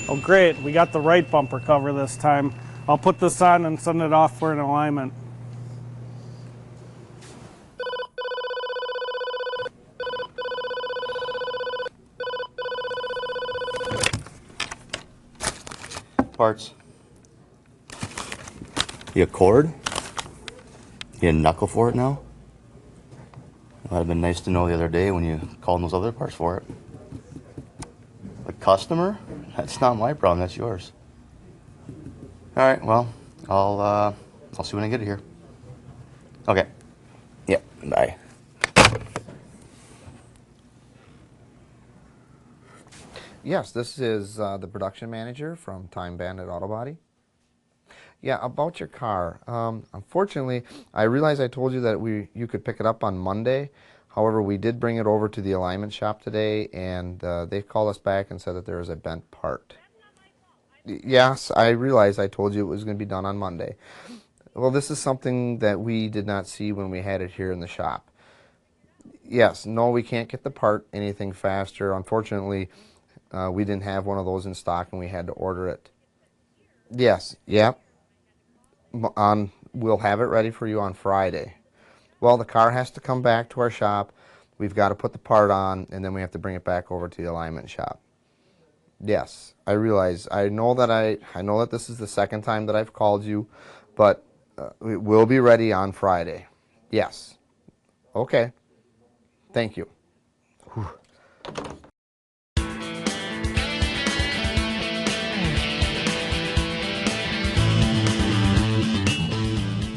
Oh, great. We got the right bumper cover this time. I'll put this on and send it off for an alignment. Parts. You a cord? You a knuckle for it now? That'd have been nice to know the other day when you called those other parts for it. The customer? That's not my problem, that's yours. All right, well, I'll see when I get it here. Okay. Yep, bye. Yes, this is the production manager from Time Bandit Auto Body. Yeah, about your car. Unfortunately, I realize I told you that you could pick it up on Monday. However, we did bring it over to the alignment shop today, and they called us back and said that there is a bent part. Yes, I realize I told you it was going to be done on Monday. Well, this is something that we did not see when we had it here in the shop. Yes, no, we can't get the part anything faster. Unfortunately, we didn't have one of those in stock and we had to order it. Yes, yep. We'll have it ready for you on Friday. Well, the car has to come back to our shop. We've got to put the part on, and then we have to bring it back over to the alignment shop. Yes, I realize. I know that this is the second time that I've called you, but it will be ready on Friday. Yes. Okay. Thank you. Whew.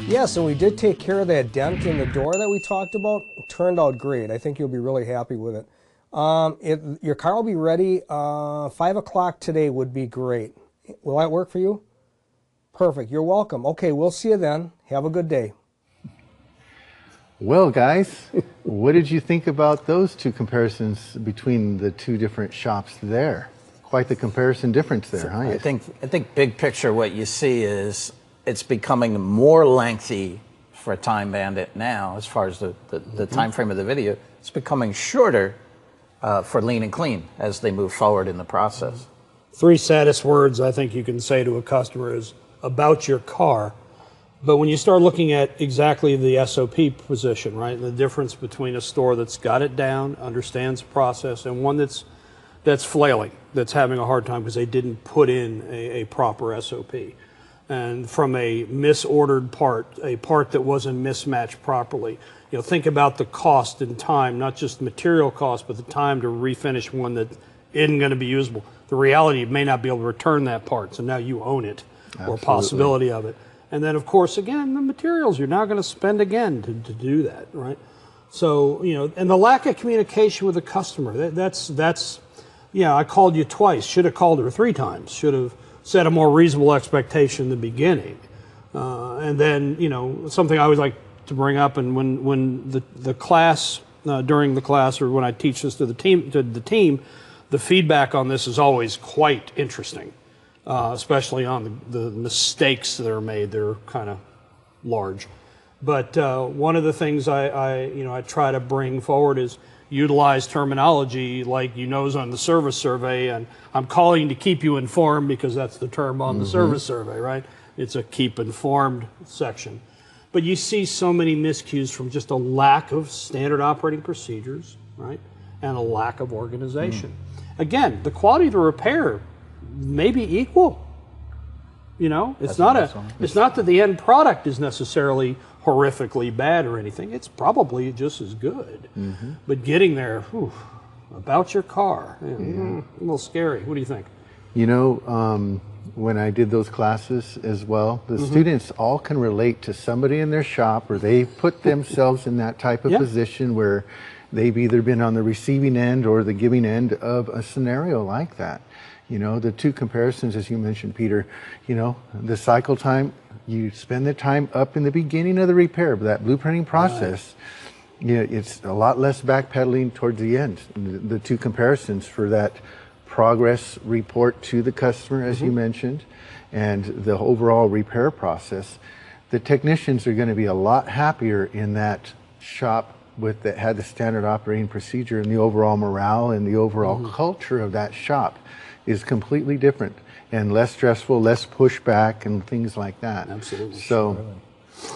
Yes, and we did take care of that dent in the door that we talked about. It turned out great. I think you'll be really happy with it. Your car will be ready 5 o'clock today would be great. Will that work for you? Perfect. You're welcome. Okay, we'll see you then. Have a good day. Well, guys, what did you think about those two comparisons between the two different shops there? Quite the comparison difference there, huh? I think big picture what you see is it's becoming more lengthy for Time Bandit now as far as the time frame of the video. It's becoming shorter for Lean and Clean as they move forward in the process. 3 saddest words I think you can say to a customer is about your car. But when you start looking at exactly the SOP position, right, the difference between a store that's got it down, understands the process, and one that's flailing, that's having a hard time because they didn't put in a proper SOP. And from a misordered part, a part that wasn't mismatched properly, think about the cost and time, not just the material cost, but the time to refinish one that isn't going to be usable. The reality, you may not be able to return that part, so now you own it, Absolutely. or possibility of it. And then, of course, again, the materials, you're now going to spend again to do that, right? So, and the lack of communication with the customer, that's I called you twice, should have called her 3 times, should have set a more reasonable expectation in the beginning. And then, something I always like to bring up, and when the class, during the class, or when I teach this to the team, the feedback on this is always quite interesting. especially on the mistakes that are made. They're kind of large. But one of the things I try to bring forward is utilize terminology like is on the service survey, and I'm calling to keep you informed because that's the term on the service survey, right? It's a keep informed section. But you see so many miscues from just a lack of standard operating procedures, right? And a lack of organization. Again, the quality of the repair may be equal. It's not that the end product is necessarily horrifically bad or anything. It's probably just as good. But getting there, about your car, a little scary. What do you think? When I did those classes as well, the students all can relate to somebody in their shop, or they put themselves in that type of position where they've either been on the receiving end or the giving end of a scenario like that. The two comparisons, as you mentioned, Peter, the cycle time, you spend the time up in the beginning of the repair, but that blueprinting process, it's a lot less backpedaling towards the end. The two comparisons for that progress report to the customer, as you mentioned, and the overall repair process, the technicians are going to be a lot happier in that shop that had the standard operating procedure, and the overall morale and the overall culture of that shop is completely different and less stressful, less pushback and things like that. Absolutely. So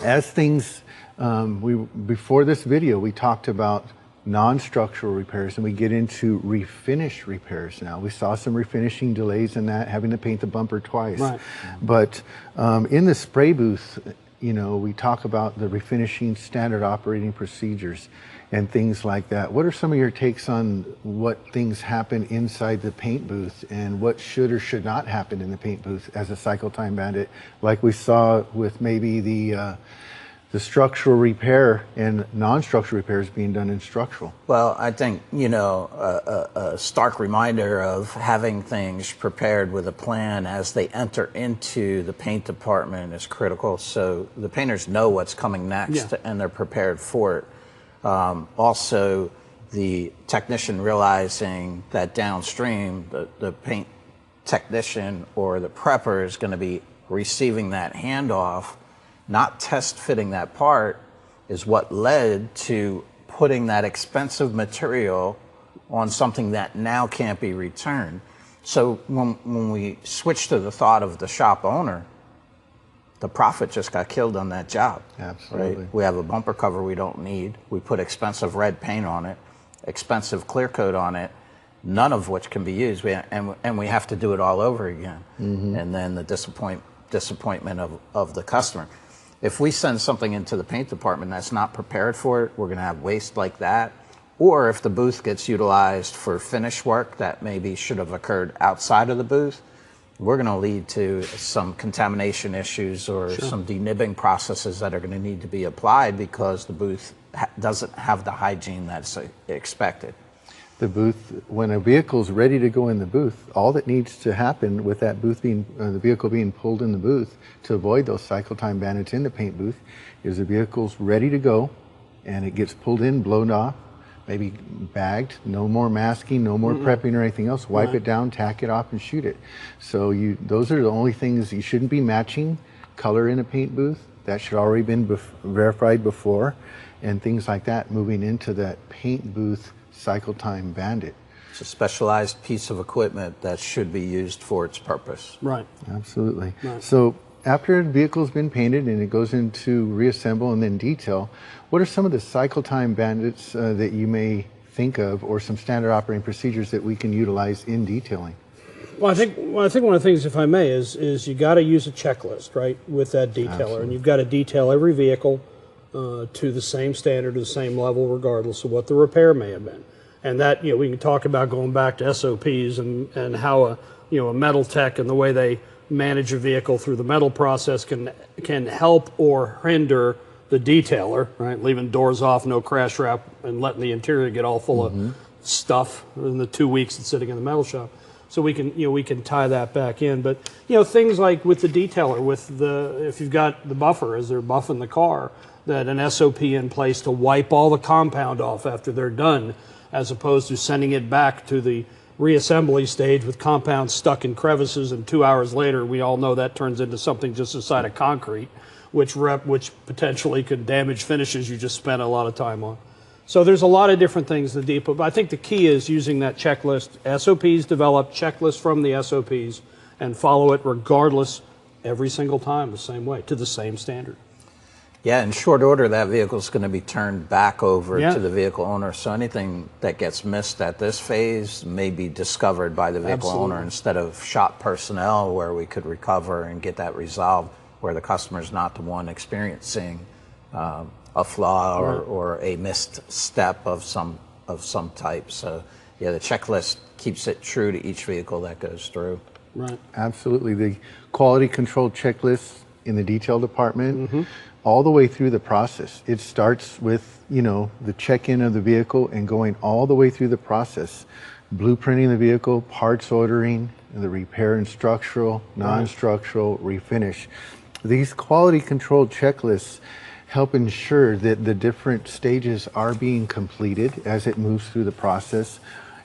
as things, before this video, we talked about non-structural repairs, and we get into refinish repairs now. We saw some refinishing delays in that, having to paint the bumper twice. Right. But in the spray booth, we talk about the refinishing standard operating procedures and things like that. What are some of your takes on what things happen inside the paint booth and what should or should not happen in the paint booth as a cycle time bandit, like we saw with maybe the structural repair and non-structural repairs being done in structural? Well, I think, a stark reminder of having things prepared with a plan as they enter into the paint department is critical, so the painters know what's coming next and they're prepared for it. Also, the technician realizing that downstream, the paint technician or the prepper is going to be receiving that handoff, not test fitting that part, is what led to putting that expensive material on something that now can't be returned. So when we switch to the thought of the shop owner, the profit just got killed on that job. Absolutely. Right? We have a bumper cover we don't need. We put expensive red paint on it, expensive clear coat on it, none of which can be used. And we have to do it all over again. And then the disappointment of the customer. If we send something into the paint department that's not prepared for it, we're going to have waste like that. Or if the booth gets utilized for finish work that maybe should have occurred outside of the booth, we're going to lead to some contamination issues or some denibbing processes that are going to need to be applied because the booth doesn't have the hygiene that's expected. The booth, when a vehicle's ready to go in the booth, all that needs to happen with that booth being, the vehicle being pulled in the booth to avoid those cycle time bandits in the paint booth is the vehicle's ready to go and it gets pulled in, blown off, maybe bagged, no more masking, no more prepping or anything else, wipe it down, tack it off and shoot it. So those are the only things. You shouldn't be matching color in a paint booth. That should already been verified before, and things like that moving into that paint booth cycle time bandit. It's a specialized piece of equipment that should be used for its purpose. Right. Absolutely. Right. So after a vehicle's been painted and it goes into reassemble and then detail, what are some of the cycle time bandits that you may think of, or some standard operating procedures that we can utilize in detailing? Well, I think one of the things, if I may, is you got to use a checklist, right, with that detailer. Absolutely. And you've got to detail every vehicle to the same standard, to the same level, regardless of what the repair may have been. And that, we can talk about going back to SOPs and how a metal tech and the way they manage a vehicle through the metal process can help or hinder the detailer, right? Leaving doors off, no crash wrap, and letting the interior get all full of stuff in the 2 weeks it's sitting in the metal shop. So we can tie that back in. But things like with the detailer, if you've got the buffer as they're buffing the car, that an SOP in place to wipe all the compound off after they're done, as opposed to sending it back to the reassembly stage with compounds stuck in crevices, and 2 hours later, we all know that turns into something just a side of concrete, which potentially could damage finishes you just spent a lot of time on. So there's a lot of different things in the depot, but I think the key is using that checklist. SOPs develop, checklists from the SOPs, and follow it regardless every single time the same way, to the same standard. Yeah, in short order, that vehicle is going to be turned back over Yeah. to the vehicle owner. So anything that gets missed at this phase may be discovered by the vehicle Absolutely. owner instead of shop personnel, where we could recover and get that resolved, where the customer's not the one experiencing a flaw or a missed step of some type. So yeah, the checklist keeps it true to each vehicle that goes through. Right. Absolutely. The quality control checklist in the detail department, all the way through the process. It starts with, the check-in of the vehicle and going all the way through the process. Blueprinting the vehicle, parts ordering, the repair and structural, non-structural, refinish. These quality control checklists help ensure that the different stages are being completed as it moves through the process.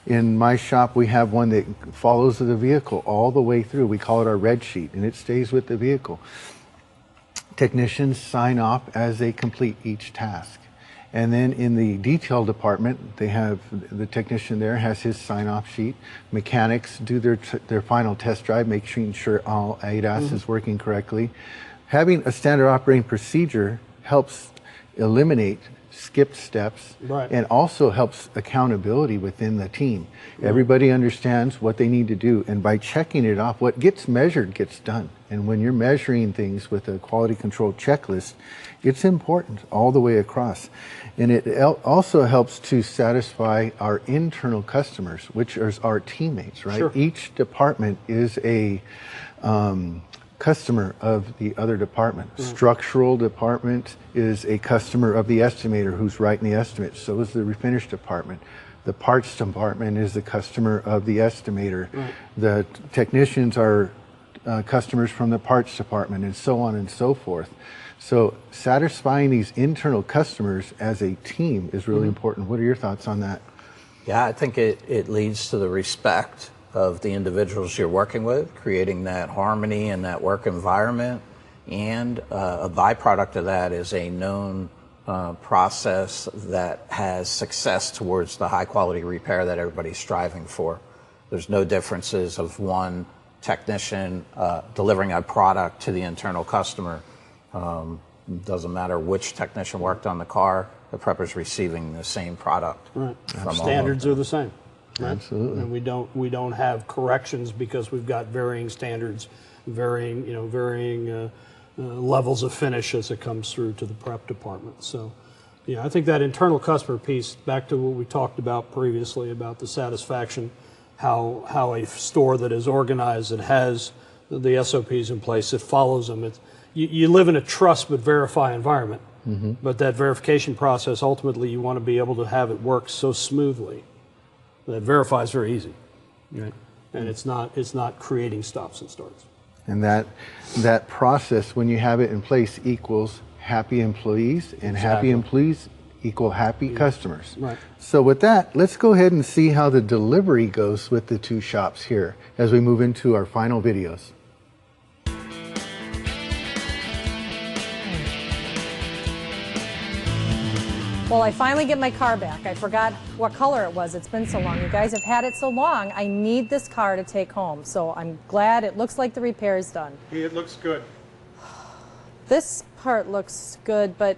In my shop, we have one that follows the vehicle all the way through. We call it our red sheet, and it stays with the vehicle. Technicians sign off as they complete each task. And then in the detail department, they have the technician there has his sign-off sheet. Mechanics do their final test drive, making sure all ADAS is working correctly. Having a standard operating procedure helps eliminate skipped steps and also helps accountability within the team. Everybody understands what they need to do, and by checking it off, what gets measured gets done. And when you're measuring things with a quality control checklist, it's important all the way across. And it also helps to satisfy our internal customers, which are our teammates, right? Sure. Each department is a customer of the other department. Structural department is a customer of the estimator who's writing the estimate. So is the refinish department. The parts department is the customer of the estimator. The technicians are customers from the parts department, and so on and so forth. So satisfying these internal customers as a team is really important. What are your thoughts on that? Yeah, I think it leads to the respect of the individuals you're working with, creating that harmony in that work environment. And a byproduct of that is a known process that has success towards the high quality repair that everybody's striving for. There's no differences of one technician delivering a product to the internal customer. Doesn't matter which technician worked on the car, the prepper's receiving the same product. Standards are the same. Right? Absolutely. And we don't have corrections because we've got varying standards, varying levels of finish as it comes through to the prep department. So, yeah, I think that internal customer piece, back to what we talked about previously about the satisfaction, how a store that is organized, that has the SOPs in place, it follows them. You live in a trust but verify environment, but that verification process, ultimately, you want to be able to have it work so smoothly. That verify is very easy, right? And it's not creating stops and starts. And that process, when you have it in place, equals happy employees, and happy employees equal happy customers. Right. So with that, let's go ahead and see how the delivery goes with the two shops here as we move into our final videos. Well, I finally get my car back. I forgot what color it was. It's been so long. You guys have had it so long. I need this car to take home. So I'm glad it looks like the repair is done. It looks good. This part looks good, but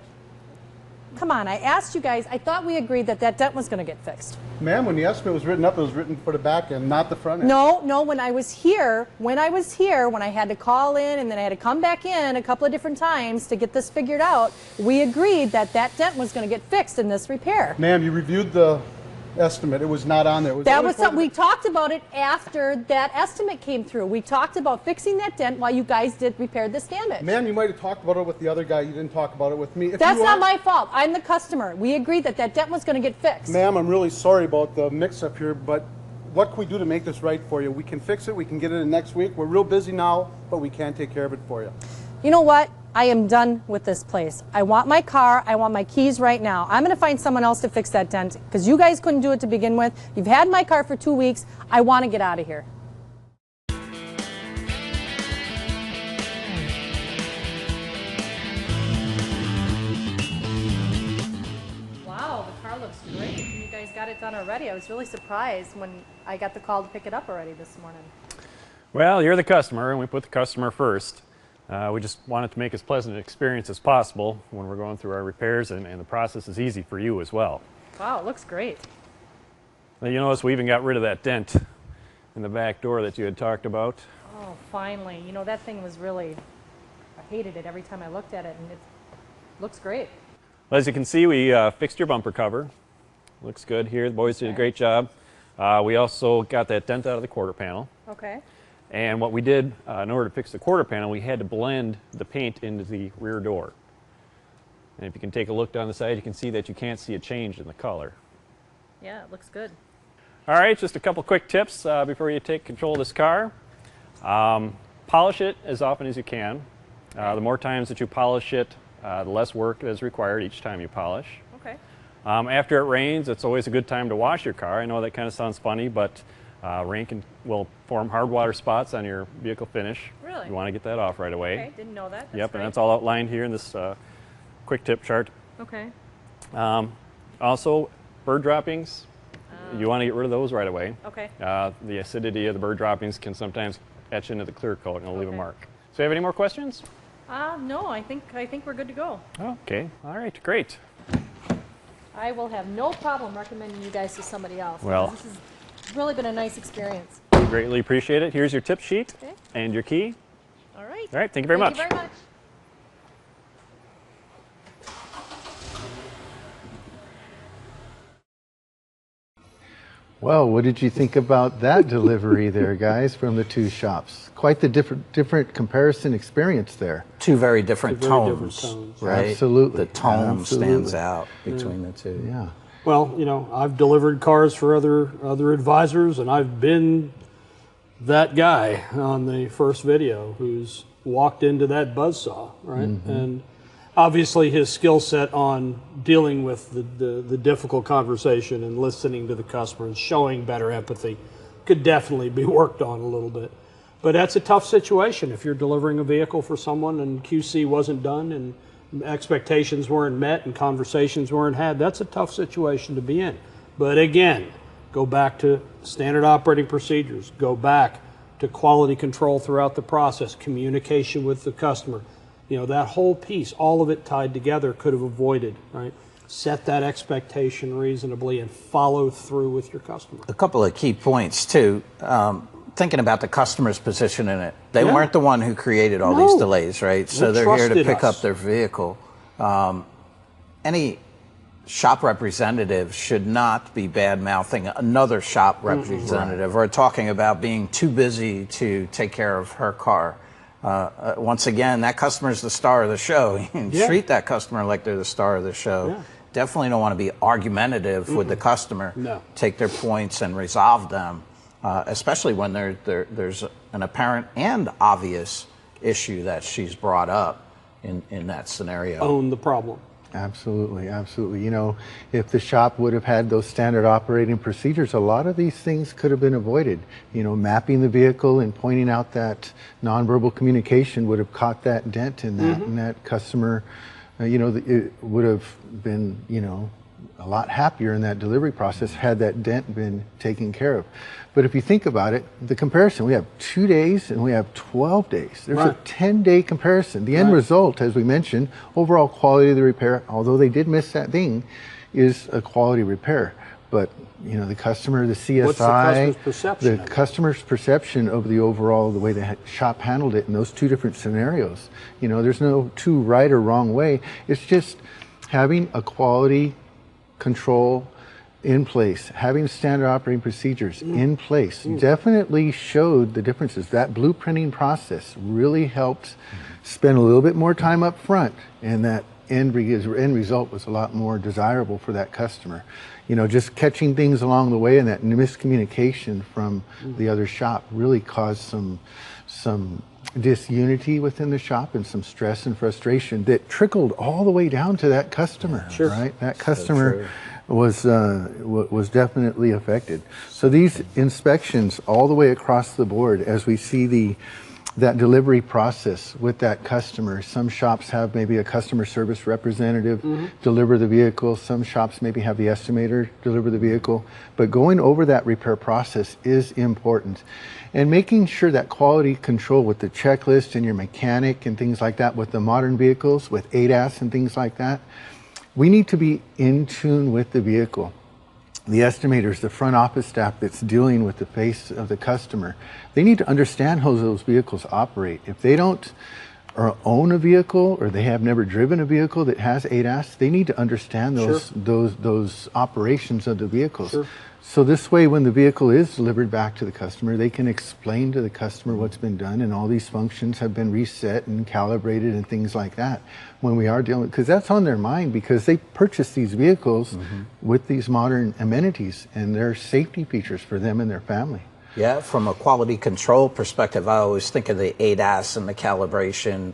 come on. I asked you guys, I thought we agreed that that dent was going to get fixed. Ma'am, when the estimate was written up, it was written for the back end, not the front end. No, when I was here, when I had to call in and then I had to come back in a couple of different times to get this figured out, we agreed that that dent was going to get fixed in this repair. Ma'am, you reviewed the estimate. It was not on there. It was That only was for something we talked about it after that estimate came through. We talked about fixing that dent while you guys repaired this damage. Ma'am, you might have talked about it with the other guy. You didn't talk about it with me. That's not my fault. I'm the customer. We agreed that that dent was going to get fixed. Ma'am, I'm really sorry about the mix-up here, but what can we do to make this right for you? We can fix it. We can get it in next week. We're real busy now, but we can take care of it for you. You know what? I am done with this place. I want my car, I want my keys right now. I'm gonna find someone else to fix that dent because you guys couldn't do it to begin with. You've had my car for 2 weeks. I wanna get out of here. Wow, the car looks great. You guys got it done already. I was really surprised when I got the call to pick it up already this morning. Well, you're the customer, and we put the customer first. We just wanted to make as pleasant an experience as possible when we're going through our repairs, and the process is easy for you as well. Wow, it looks great. Now, you notice we even got rid of that dent in the back door that you had talked about. Oh, finally. You know, that thing was really, I hated it every time I looked at it, and it looks great. Well, as you can see, we fixed your bumper cover. Looks good here. The boys did a great job. We also got that dent out of the quarter panel. Okay. And what we did, in order to fix the quarter panel, we had to blend the paint into the rear door. And if you can take a look down the side, you can see that you can't see a change in the color. Yeah, it looks good. All right, just a couple quick tips before you take control of this car. Polish it as often as you can. The more times that you polish it, the less work is required each time you polish. Okay. After it rains, it's always a good time to wash your car. I know that kind of sounds funny, but rain will form hard water spots on your vehicle finish. Really? You want to get that off right away. Okay, didn't know that. That's Yep, great. and that's all outlined here in this quick tip chart. Okay. Also, bird droppings. You want to get rid of those right away. Okay. The acidity of the bird droppings can sometimes etch into the clear coat and it'll leave a Okay. mark. So you have any more questions? No, I think we're good to go. Okay, all right, great. I will have no problem recommending you guys to somebody else. Well, this has really been a nice experience. greatly appreciate it. Here's your tip sheet and your key. All right. All right, thank you very much. Thank you very much. Well, what did you think about that delivery there, guys, from the two shops? Quite the different comparison experience there. Two very different tones, right? Absolutely. The tone stands Absolutely. out between the two. Yeah. Well, you know, I've delivered cars for other advisors, and I've been that guy on the first video who's walked into that buzzsaw, right? Mhm. And obviously his skill set on dealing with the difficult conversation and listening to the customer and showing better empathy could definitely be worked on a little bit. But that's a tough situation if you're delivering a vehicle for someone and QC wasn't done and expectations weren't met and conversations weren't had. That's a tough situation to be in. But again, go back to standard operating procedures, go back to quality control throughout the process, communication with the customer. You know, that whole piece, all of it tied together could have avoided, right? Set that expectation reasonably and follow through with your customer. A couple of key points too. Thinking about the customer's position in it. They Yeah. weren't the one who created all these delays, right? So They they're here to trusted pick us. up their vehicle. Any shop representative should not be bad-mouthing another shop representative or talking about being too busy to take care of her car. Once again, that customer is the star of the show. You Yeah. treat that customer like they're the star of the show. Yeah. Definitely don't want to be argumentative with the customer. No. Take their points and resolve them, especially when there's an apparent and obvious issue that she's brought up in that scenario. Own the problem. Absolutely, absolutely. You know, if the shop would have had those standard operating procedures, a lot of these things could have been avoided. You know, mapping the vehicle and pointing out that nonverbal communication would have caught that dent in that, and that customer, you know, it would have been, you know, a lot happier in that delivery process had that dent been taken care of. But if you think about it, the comparison, we have 2 days and we have 12 days. There's a Right. 10-day comparison. The end Right. result, as we mentioned, overall quality of the repair, although they did miss that thing, is a quality repair. But, you know, the customer, the CSI, What's the customer's perception the of it? customer's perception of the overall, the way the shop handled it in those two different scenarios. You know, there's no two right or wrong way. It's just having a quality control in place, having standard operating procedures in place definitely showed the differences. That blueprinting process really helped spend a little bit more time up front, and that end result was a lot more desirable for that customer. You know, just catching things along the way and that miscommunication from the other shop really caused some disunity within the shop and some stress and frustration that trickled all the way down to that customer. Sure. Right, that customer was definitely affected. So these inspections all the way across the board, as we see that delivery process with that customer. Some shops have maybe a customer service representative deliver the vehicle. Some shops maybe have the estimator deliver the vehicle. But going over that repair process is important. And making sure that quality control with the checklist and your mechanic and things like that with the modern vehicles, with ADAS and things like that, we need to be in tune with the vehicle. The estimators, the front office staff that's dealing with the face of the customer, they need to understand how those vehicles operate. If they don't own a vehicle or they have never driven a vehicle that has ADAS, they need to understand those operations of the vehicles. Sure. So this way, when the vehicle is delivered back to the customer, they can explain to the customer what's been done and all these functions have been reset and calibrated and things like that when we are dealing with, because that's on their mind because they purchase these vehicles with these modern amenities and they're safety features for them and their family. Yeah, from a quality control perspective, I always think of the ADAS and the calibration.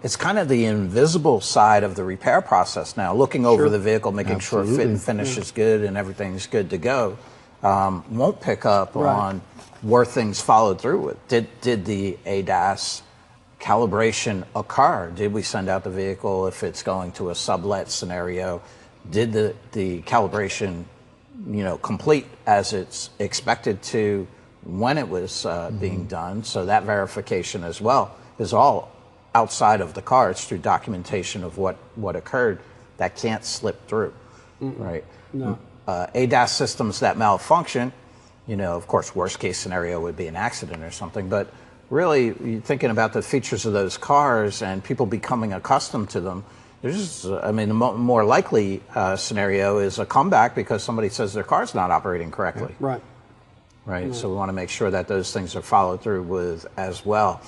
It's kind of the invisible side of the repair process now, looking over the vehicle, making sure fit and finish is good and everything's good to go. Won't pick up on were things followed through with. Did the ADAS calibration occur? Did we send out the vehicle if it's going to a sublet scenario? Did the calibration complete as it's expected to when it was being done? So that verification as well is all outside of the car. It's through documentation of what occurred that can't slip through, right? No. ADAS systems that malfunction, of course, worst case scenario would be an accident or something, but really, you're thinking about the features of those cars and people becoming accustomed to them. The more likely scenario is a comeback because somebody says their car's not operating correctly. Right. So we want to make sure that those things are followed through with as well.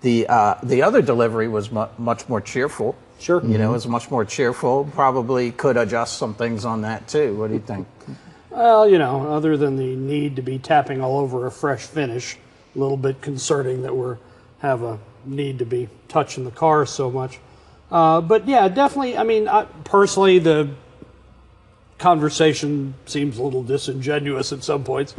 The other delivery was much more cheerful. Sure. It was much more cheerful. Probably could adjust some things on that too. What do you think? Well, other than the need to be tapping all over a fresh finish, a little bit concerning that we have a need to be touching the car so much. But yeah, definitely. Personally, the conversation seems a little disingenuous at some points,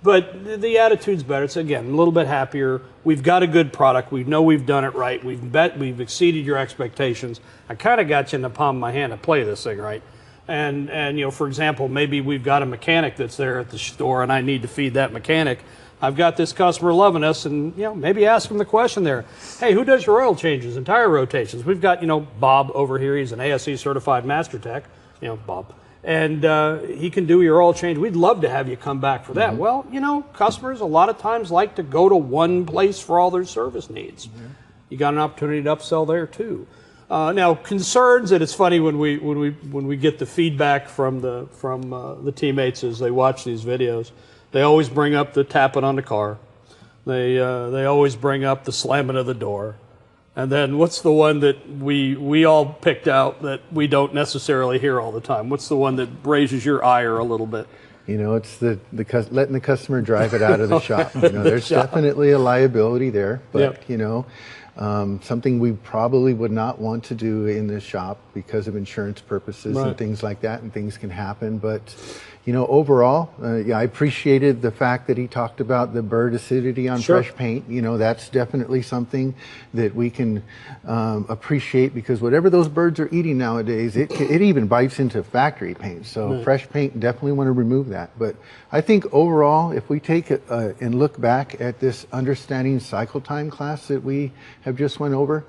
but the attitude's better. It's, again, a little bit happier. We've got a good product. We know we've done it right. We've exceeded your expectations. I kind of got you in the palm of my hand to play this thing right. And for example, maybe we've got a mechanic that's there at the store and I need to feed that mechanic. I've got this customer loving us, and maybe ask him the question there. Hey, who does your oil changes and tire rotations? We've got Bob over here. He's an ASE certified master tech. Bob, and he can do your oil change. We'd love to have you come back for that. Well, customers a lot of times like to go to one place for all their service needs. You got an opportunity to upsell there too. Now, concerns, and it's funny when we get the feedback from the teammates as they watch these videos. They always bring up the tapping on the car. They always bring up the slamming of the door. And then what's the one that we all picked out that we don't necessarily hear all the time? What's the one that raises your ire a little bit? It's letting the customer drive it out of the shop. There's definitely a liability there, but something we probably would not want to do in the shop because of insurance purposes and things like that, and things can happen. But overall, I appreciated the fact that he talked about the bird acidity on fresh paint. That's definitely something that we can appreciate, because whatever those birds are eating nowadays, it even bites into factory paint. So fresh paint, definitely want to remove that. But I think overall, if we take and look back at this understanding cycle time class that we have just went over,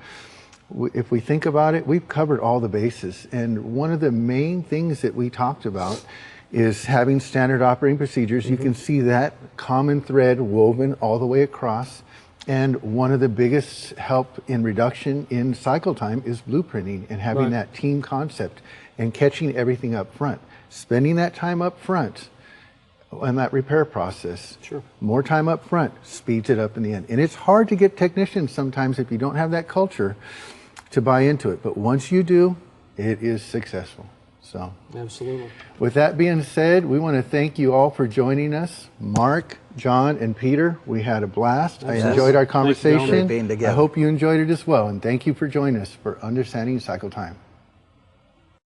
if we think about it, we've covered all the bases. And one of the main things that we talked about is having standard operating procedures. You can see that common thread woven all the way across. And one of the biggest help in reduction in cycle time is blueprinting and having that team concept and catching everything up front. Spending that time up front on that repair process, more time up front speeds it up in the end. And it's hard to get technicians sometimes, if you don't have that culture, to buy into it. But once you do, it is successful. So, Absolutely. with that being said, we want to thank you all for joining us. Mark, John, and Peter, we had a blast. I Yes. enjoyed our Thank you, gentlemen. conversation. Being I together. hope you enjoyed it as well. And thank you for joining us for Understanding Cycle Time.